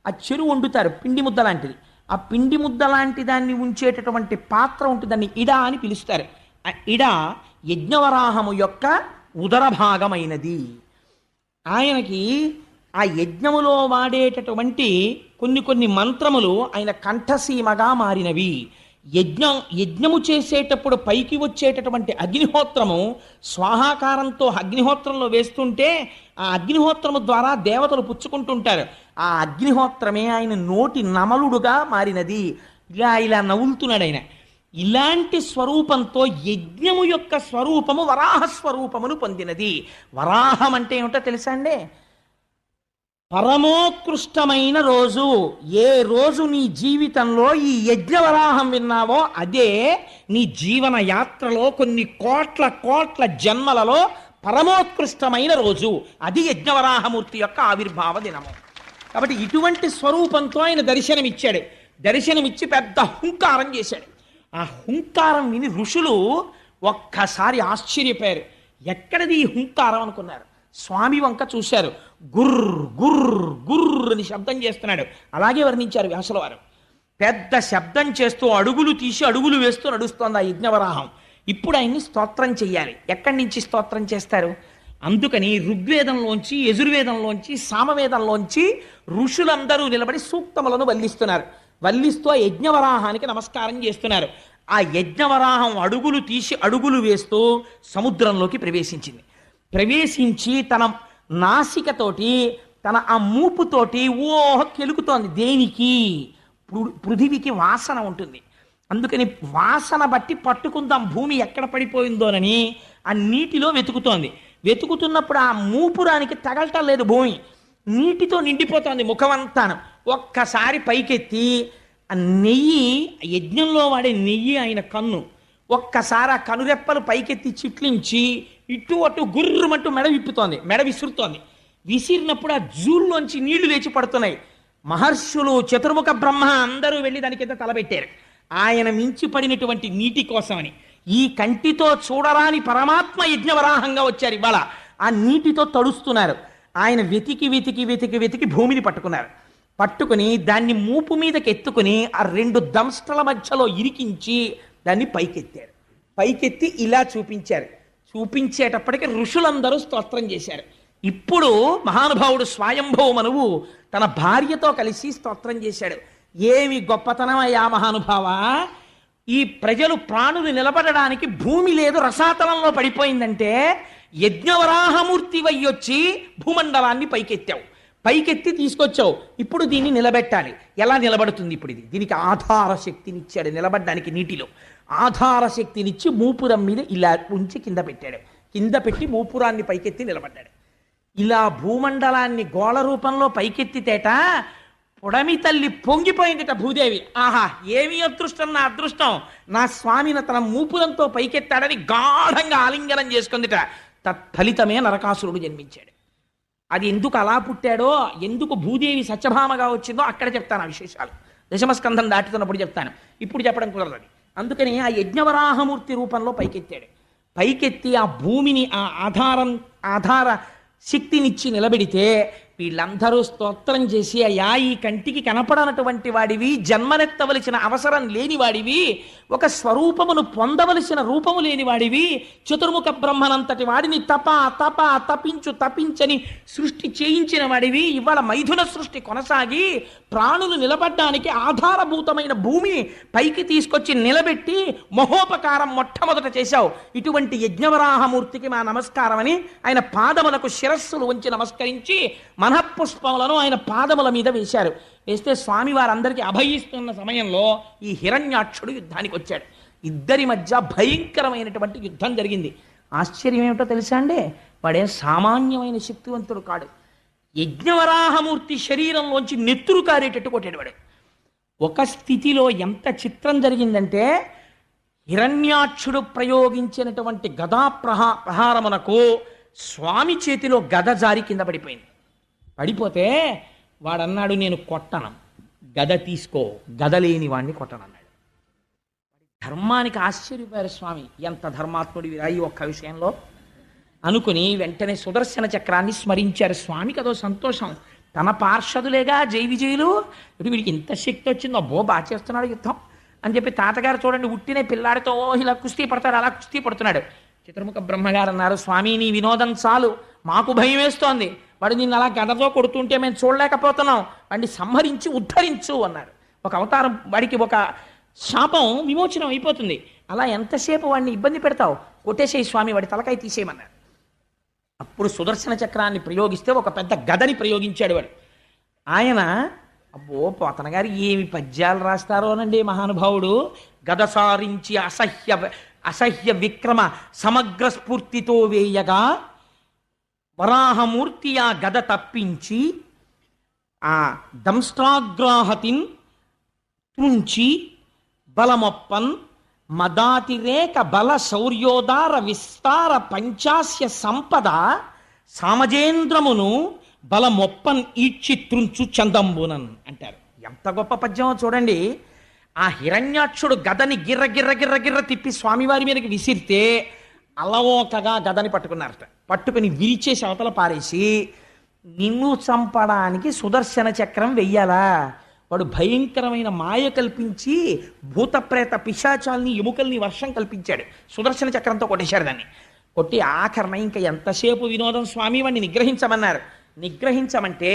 Speaker 2: ఆ చెరువు వండుతారు, పిండి ముద్ద లాంటిది. ఆ పిండి ముద్ద లాంటి దాన్ని ఉంచేటటువంటి పాత్ర ఉంటుంది, దాన్ని ఇడ అని పిలుస్తారు. ఆ ఇడ యజ్ఞవరాహము యొక్క ఉదర భాగమైనది. ఆయనకి ఆ యజ్ఞములో వాడేటటువంటి కొన్ని మంత్రములు ఆయన కంఠసీమగా మారినవి. యజ్ఞము చేసేటప్పుడు పైకి వచ్చేటటువంటి అగ్నిహోత్రము స్వాహాకారంతో అగ్నిహోత్రంలో వేస్తుంటే ఆ అగ్నిహోత్రము ద్వారా దేవతలు పుచ్చుకుంటుంటారు. ఆ అగ్నిహోత్రమే ఆయన నోటి నమలుడుగా మారినది. ఇలా నవ్వులుతున్నాడు ఆయన. ఇలాంటి స్వరూపంతో యజ్ఞము యొక్క స్వరూపము వరాహ స్వరూపమును పొందినది. వరాహం అంటే ఏమిటో తెలుసా అండి? పరమోత్కృష్టమైన రోజు. ఏ రోజు నీ జీవితంలో ఈ యజ్ఞవరాహం విన్నావో అదే నీ జీవన యాత్రలో కొన్ని కోట్ల జన్మలలో పరమోత్కృష్టమైన రోజు. అది యజ్ఞవరాహమూర్తి యొక్క ఆవిర్భావ దినము. కాబట్టి ఇటువంటి స్వరూపంతో ఆయన దర్శనమిచ్చాడు. దర్శనమిచ్చి పెద్ద హుంకారం చేశాడు. ఆ హుంకారం విని ఋషులు ఒక్కసారి ఆశ్చర్యపోయారు. ఎక్కడిది ఈ హుంకారం అనుకున్నారు. స్వామి వంక చూశారు. గుర్ర్ గుర్ర్ గుర్ర్ అని శబ్దం చేస్తున్నాడు. అలాగే వర్ణించారు వ్యాసుల వారు. పెద్ద శబ్దం చేస్తూ అడుగులు తీసి అడుగులు వేస్తూ నడుస్తోంది ఆ యజ్ఞవరాహం. ఇప్పుడు ఆయన్ని స్తోత్రం చెయ్యాలి. ఎక్కడి నుంచి స్తోత్రం చేస్తారు? అందుకని ఋగ్వేదంలోంచి, యజుర్వేదంలోంచి, సామవేదంలోంచి ఋషులందరూ నిలబడి సూక్తములను వల్లిస్తున్నారు. వల్లిస్తూ ఆ యజ్ఞవరాహానికి నమస్కారం చేస్తున్నారు. ఆ యజ్ఞవరాహం అడుగులు తీసి అడుగులు వేస్తూ సముద్రంలోకి ప్రవేశించి తన నాసికతోటి, తన ఆ మూపుతోటి కెలుకుతోంది. దేనికి? పృథివికి వాసన ఉంటుంది. అందుకని వాసన బట్టి పట్టుకుందాం భూమి ఎక్కడ పడిపోయిందోనని ఆ నీటిలో వెతుకుతోంది. వెతుకుతున్నప్పుడు ఆ మూపురానికి తగలటం లేదు, భూమి నీటితో నిండిపోతోంది ముఖమంతాను. ఒక్కసారి పైకెత్తి ఆ నెయ్యి, యజ్ఞంలో వాడే నెయ్యి ఆయన కన్ను ఒక్కసారి ఆ కనురెప్పలు పైకెత్తి చిట్లించి ఇటు అటు గుర్రుమంటూ మెడ విప్పుతోంది, మెడ విసురుతోంది. విసిరినప్పుడు ఆ జూల్లోంచి నీళ్లు లేచి పడుతున్నాయి. మహర్షులు, చతుర్ముఖ బ్రహ్మ అందరూ వెళ్ళి దాని కింద తలబెట్టారు, ఆయన మించి పడినటువంటి నీటి కోసమని. ఈ కంటితో చూడరాని పరమాత్మ యజ్ఞవరాహంగా వచ్చారు ఇవాళ. ఆ నీటితో తడుస్తున్నారు. ఆయన వెతికి వెతికి వెతికి వెతికి భూమిని పట్టుకున్నారు. పట్టుకుని దాన్ని మూపు మీదకి ఎత్తుకుని ఆ రెండు దంష్టల మధ్యలో ఇరికించి దాన్ని పైకెత్తారు. పైకెత్తి ఇలా చూపించారు. చూపించేటప్పటికి ఋషులందరూ స్తోత్రం చేశారు. ఇప్పుడు మహానుభావుడు స్వయంభవ మనువు తన భార్యతో కలిసి స్తోత్రం చేశాడు. ఏమి గొప్పతనమయ్యా మహానుభావా, ఈ ప్రజలు ప్రాణులు నిలబడడానికి భూమి లేదు, రసాతలంలో పడిపోయిందంటే యజ్ఞవరాహమూర్తి వయ్యొచ్చి భూమండలాన్ని పైకెత్తావు, పైకెత్తి తీసుకొచ్చావు. ఇప్పుడు దీన్ని నిలబెట్టాలి. ఎలా నిలబడుతుంది ఇప్పుడు ఇది? దీనికి ఆధార శక్తినిచ్చాడు. నిలబడ్డానికి నీటిలో ఆధార శక్తినిచ్చి మూపురం మీద ఇలా ఉంచి కింద పెట్టాడు. కింద పెట్టి మూపురాన్ని పైకెత్తి నిలబడ్డాడు. ఇలా భూమండలాన్ని గోళ రూపంలో పైకెత్తితేట పొడమి తల్లి పొంగిపోయిందిట భూదేవి. ఆహా, ఏమి అదృష్టం, నా అదృష్టం, నా స్వామిని తన మూపురంతో పైకెత్తాడని గాఢంగా ఆలింగనం చేసుకుందిట. తత్ఫలితమే నరకాసురుడు జన్మించాడు. అది ఎందుకు అలా పుట్టాడో, ఎందుకు భూదేవి సత్యభామగా వచ్చిందో అక్కడ చెప్తాను ఆ విశేషాలు. దశమస్కంధం దాటుతున్నప్పుడు చెప్తాను, ఇప్పుడు చెప్పడం కుదరదు. అందుకని ఆ యజ్ఞవరాహమూర్తి రూపంలో పైకెత్తాడు. పైకెత్తి ఆ భూమిని ఆ ఆధార శక్తినిచ్చి నిలబెడితే వీళ్ళందరూ స్తోత్రం చేసి, అయ్యా ఈ కంటికి కనపడనటువంటి వాడివి, జన్మనెత్తవలసిన అవసరం లేని వాడివి, ఒక స్వరూపమును పొందవలసిన రూపము లేని వాడివి, చతుర్ముఖ బ్రహ్మనంతటి వాడిని తపించని సృష్టి చేయించిన వాడివి, ఇవాళ మైథున సృష్టి కొనసాగి ప్రాణులు నిలబడ్డానికి ఆధారభూతమైన భూమిని పైకి తీసుకొచ్చి నిలబెట్టి మహోపకారం మొట్టమొదట చేశావు. ఇటువంటి యజ్ఞవరాహమూర్తికి మా నమస్కారం అని ఆయన పాదములకు శిరస్సులు ఉంచి నమస్కరించి మనఃపుష్పములను ఆయన పాదముల మీద వేశారు. వేస్తే స్వామి వారందరికీ అభయిస్తున్న సమయంలో ఈ హిరణ్యాక్షుడు యుద్ధానికి వచ్చాడు. ఇద్దరి మధ్య భయంకరమైనటువంటి యుద్ధం జరిగింది. ఆశ్చర్యం ఏమిటో తెలుసా అండి, వాడేం సామాన్యమైన శక్తివంతుడు కాడు. యజ్ఞవరాహమూర్తి శరీరంలోంచి నెత్తురు కారేటట్టు కొట్టాడు వాడు. ఒక స్థితిలో ఎంత చిత్రం జరిగిందంటే, హిరణ్యాక్షుడు ప్రయోగించినటువంటి గదా ప్రహారమునకు స్వామి చేతిలో గద జారి కింద పడిపోయింది. పడిపోతే వాడన్నాడు, నేను కొట్టను, గద తీసుకో, గద లేని వాడిని కొట్టనన్నాడు. ధర్మానికి ఆశ్చర్యపోయారు స్వామి, ఎంత ధర్మాత్ముడివిరా ఈ ఒక్క విషయంలో అనుకుని వెంటనే సుదర్శన చక్రాన్ని స్మరించారు. స్వామికి అదో సంతోషం, తన పార్షదులేగా జై విజయులు, ఇప్పుడు వీడికి ఇంత శక్తి వచ్చిందో, అబ్బో బాగా చేస్తున్నాడు యుద్ధం అని చెప్పి తాతగారు చూడండి ఉట్టినే పిల్లాడితో ఇలా కుస్తీ పడతాడు, అలా కుస్తీ పడుతున్నాడు. చతుర్ముఖ బ్రహ్మగారు అన్నారు, స్వామి నీ వినోదం చాలు, మాకు భయం వేస్తోంది, వాడు నిన్ను అలా గదతో కొడుతుంటే మేము చూడలేకపోతున్నాం, వాడిని సంహరించి ఉద్ధరించు అన్నారు. ఒక అవతారం, వాడికి ఒక శాపం విమోచనం అయిపోతుంది. అలా ఎంతసేపు వాడిని ఇబ్బంది పెడతావు, కొట్టేసేయి స్వామి, వాడి తలకాయ తీసేయమన్నారు. అప్పుడు సుదర్శన చక్రాన్ని ప్రయోగిస్తే ఒక పెద్ద గదని ప్రయోగించాడు వాడు. ఆయన అబ్బో పోతన గారు ఏమి పద్యాలు రాస్తారోనండి మహానుభావుడు, గద సారించి అసహ్య విక్రమ సమగ్ర స్ఫూర్తితో వేయగా వరాహమూర్తి ఆ గద తప్పించి ఆ దంష్ట్రాగ్రాహతిన్ తుంచి బలమొప్పన్ మదాతిరేక బల శౌర్యోదార విస్తార పంచాస్య సంపద సామజేంద్రమును బలమొప్పన్ ఈడ్చి త్రుంచు చందంబునన్ అంటారు. ఎంత గొప్ప పద్యమో చూడండి. ఆ హిరణ్యాక్షుడు గదని గిర్ర గిర్ర గిర్ర గిర్ర తిప్పి స్వామివారి మీదకి విసిరితే అలవోకగా గదని పట్టుకున్నారట. పట్టుకుని విరిచేసి అవతల పారేసి, నిన్ను చంపడానికి సుదర్శన చక్రం వెయ్యాలా, వాడు భయంకరమైన మాయ కల్పించి భూతప్రేత పిశాచాల్ని ఎముకల్ని వర్షం కల్పించాడు. సుదర్శన చక్రంతో కొట్టేశాడు దాన్ని. కొట్టి ఆఖరణ ఇంకా ఎంతసేపు వినోదం స్వామి, వాడిని నిగ్రహించమన్నారు. నిగ్రహించమంటే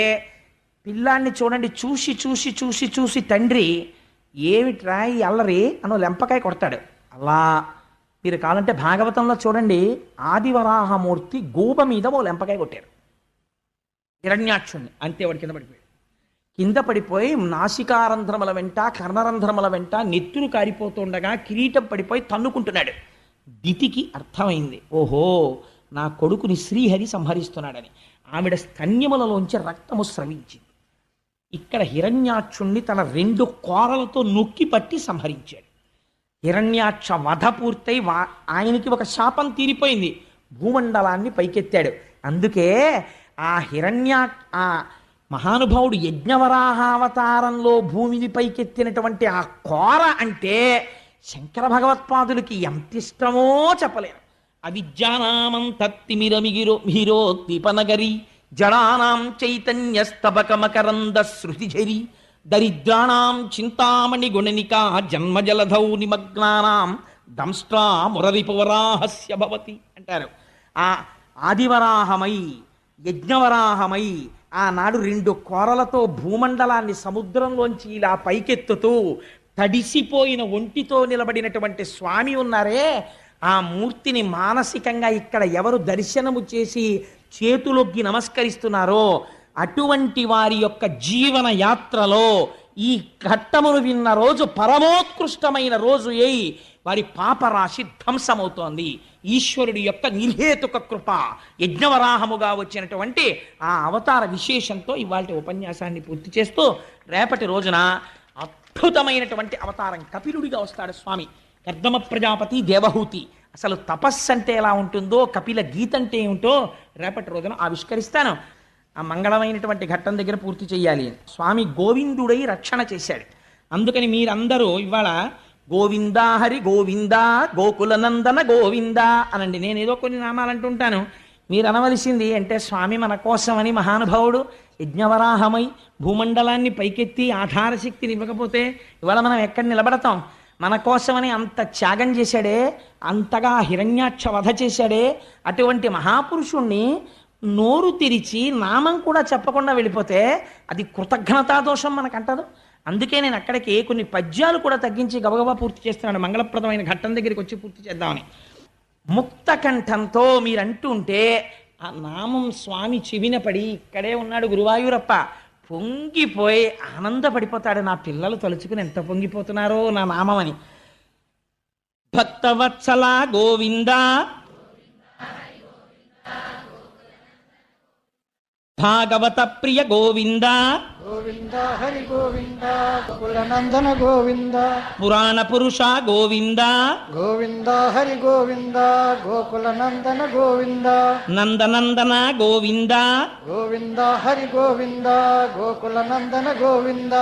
Speaker 2: పిల్లాన్ని చూడండి, చూసి చూసి చూసి చూసి తండ్రి ఏమిట్రా ఈ అల్లరి అనో లెంపకాయ కొడతాడు. అలా మీరు కావాలంటే భాగవతంలో చూడండి, ఆదివరాహమూర్తి గూబ మీద ఓ లెంపకాయ కొట్టారు హిరణ్యాక్షుణ్ణి, అంతే వాడి కింద పడిపోయాడు. కింద పడిపోయి నాసికారంధ్రముల వెంట కర్ణరంధ్రముల వెంట నెత్తురు కారిపోతుండగా కిరీటం పడిపోయి తన్నుకుంటున్నాడు. దితికి అర్థమైంది, ఓహో నా కొడుకుని శ్రీహరి సంహరిస్తున్నాడని. ఆవిడ స్తన్యములలోంచి రక్తము స్రవించింది. ఇక్కడ హిరణ్యాక్షుణ్ణి తన రెండు కోరలతో నొక్కి పట్టి సంహరించాడు. హిరణ్యాక్ష వధ పూర్తయి ఆయనకి ఒక శాపం తీరిపోయింది, భూమండలాన్ని పైకెత్తాడు. అందుకే ఆ మహానుభావుడు యజ్ఞవరాహావతారంలో భూమిని పైకెత్తినటువంటి ఆ కోర అంటే శంకర భగవత్పాదులకి ఎంత ఇష్టమో చెప్పలేను. అవిద్యానామం తత్తిమిరమిగిరో దీపనగరి జడానాం చైతన్యస్తబకమకరంద శృతిఝరి దరిద్రాణం చింతామణి గుణనికా జన్మజలధౌ నిమగ్నానాం దంష్ట్రా మురరిపువరాహస్య భవతి అంటారు. ఆ ఆదివరాహమై యజ్ఞవరాహమై ఆనాడు 2 కోరలతో భూమండలాన్ని సముద్రంలోంచి ఇలా పైకెత్తుతూ తడిసిపోయిన ఒంటితో నిలబడినటువంటి స్వామి ఉన్నారే, ఆ మూర్తిని మానసికంగా ఇక్కడ ఎవరు దర్శనము చేసి చేతులొగ్గి నమస్కరిస్తున్నారో అటువంటి వారి యొక్క జీవన యాత్రలో ఈ ఘట్టమును విన్న రోజు పరమోత్కృష్టమైన రోజు అయి వారి పాపరాశి ధ్వంసమవుతోంది. ఈశ్వరుడి యొక్క నిర్హేతుక కృప యజ్ఞవరాహముగా వచ్చినటువంటి ఆ అవతార విశేషంతో ఇవాళ ఉపన్యాసాన్ని పూర్తి చేస్తూ రేపటి రోజున అద్భుతమైనటువంటి అవతారం కపిలుడిగా వస్తాడు స్వామి. కర్దమ ప్రజాపతి దేవహూతి అసలు తపస్సు అంటే ఎలా ఉంటుందో, కపిల గీత అంటే ఏమిటో రేపటి రోజున ఆవిష్కరిస్తాను. ఆ మంగళమైనటువంటి ఘట్టం దగ్గర పూర్తి చెయ్యాలి. స్వామి గోవిందుడై రక్షణ చేశాడు. అందుకని మీరందరూ ఇవాళ గోవిందా హరి గోవిందా గోకుల నందన గోవిందా అనండి. నేనేదో కొన్ని నామాలు అంటుంటాను, మీరు అనవలసింది అంటే స్వామి మన కోసమని మహానుభావుడు యజ్ఞవరాహమై భూమండలాన్ని పైకెత్తి ఆధారశక్తిని ఇవ్వకపోతే ఇవాళ మనం ఎక్కడ నిలబడతాం? మన కోసమని అంత త్యాగం చేశాడే, అంతగా హిరణ్యాక్ష వధ చేశాడే, అటువంటి మహాపురుషుణ్ణి నోరు తెరిచి నామం కూడా చెప్పకుండా వెళ్ళిపోతే అది కృతజ్ఞతా దోషం మనకంటదు. అందుకే నేను అక్కడికి కొన్ని పద్యాలు కూడా తగ్గించి గబగబా పూర్తి చేస్తున్నాను. మంగళప్రదమైన ఘట్టం దగ్గరికి వచ్చి పూర్తి చేద్దామని. ముక్త కంఠంతో మీరంటుంటే ఆ నామం స్వామి చెవిన పడి, ఇక్కడే ఉన్నాడు గురువాయూరప్ప, పొంగిపోయి ఆనందపడిపోతాడు. నా పిల్లలు తలుచుకుని ఎంత పొంగిపోతున్నారో నా నామమని. భక్తవత్సల గోవింద భాగవత ప్రియ గోవింద
Speaker 3: గోవింద హరి గోవింద కులనందన గోవింద
Speaker 2: పురాణ పురుష గోవింద
Speaker 3: గోవింద హరి గోవింద గోకులనందన గోవింద
Speaker 2: నందనందన గోవింద
Speaker 3: గోవింద హరి గోవింద గోకులనందన గోవింద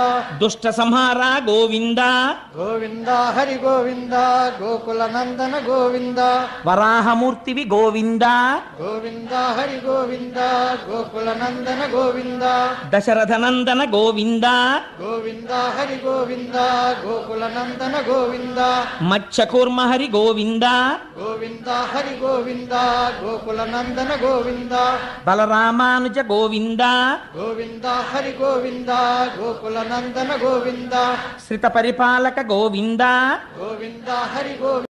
Speaker 2: దుష్ట సంహార గోవింద
Speaker 3: గోవింద హరి గోవింద గోకులనందన గోవింద
Speaker 2: వరాహమూర్తివి గోవింద
Speaker 3: గోవింద హరి గోవింద గోకులనందన గోవింద
Speaker 2: దశరథ నందన గోవింద
Speaker 3: గోవింద హరి గోవింద గోకులనందన గోవింద
Speaker 2: మత్స్యకూర్మ హరి గోవింద
Speaker 3: గోవింద హరి గోవింద గోకులనందన గోవింద
Speaker 2: బలరామానుజ గోవింద
Speaker 3: గోవింద హరి గోవింద గోకులనందన గోవింద
Speaker 2: శ్రిత పరిపాలక గోవింద
Speaker 3: గోవింద హరి గోవింద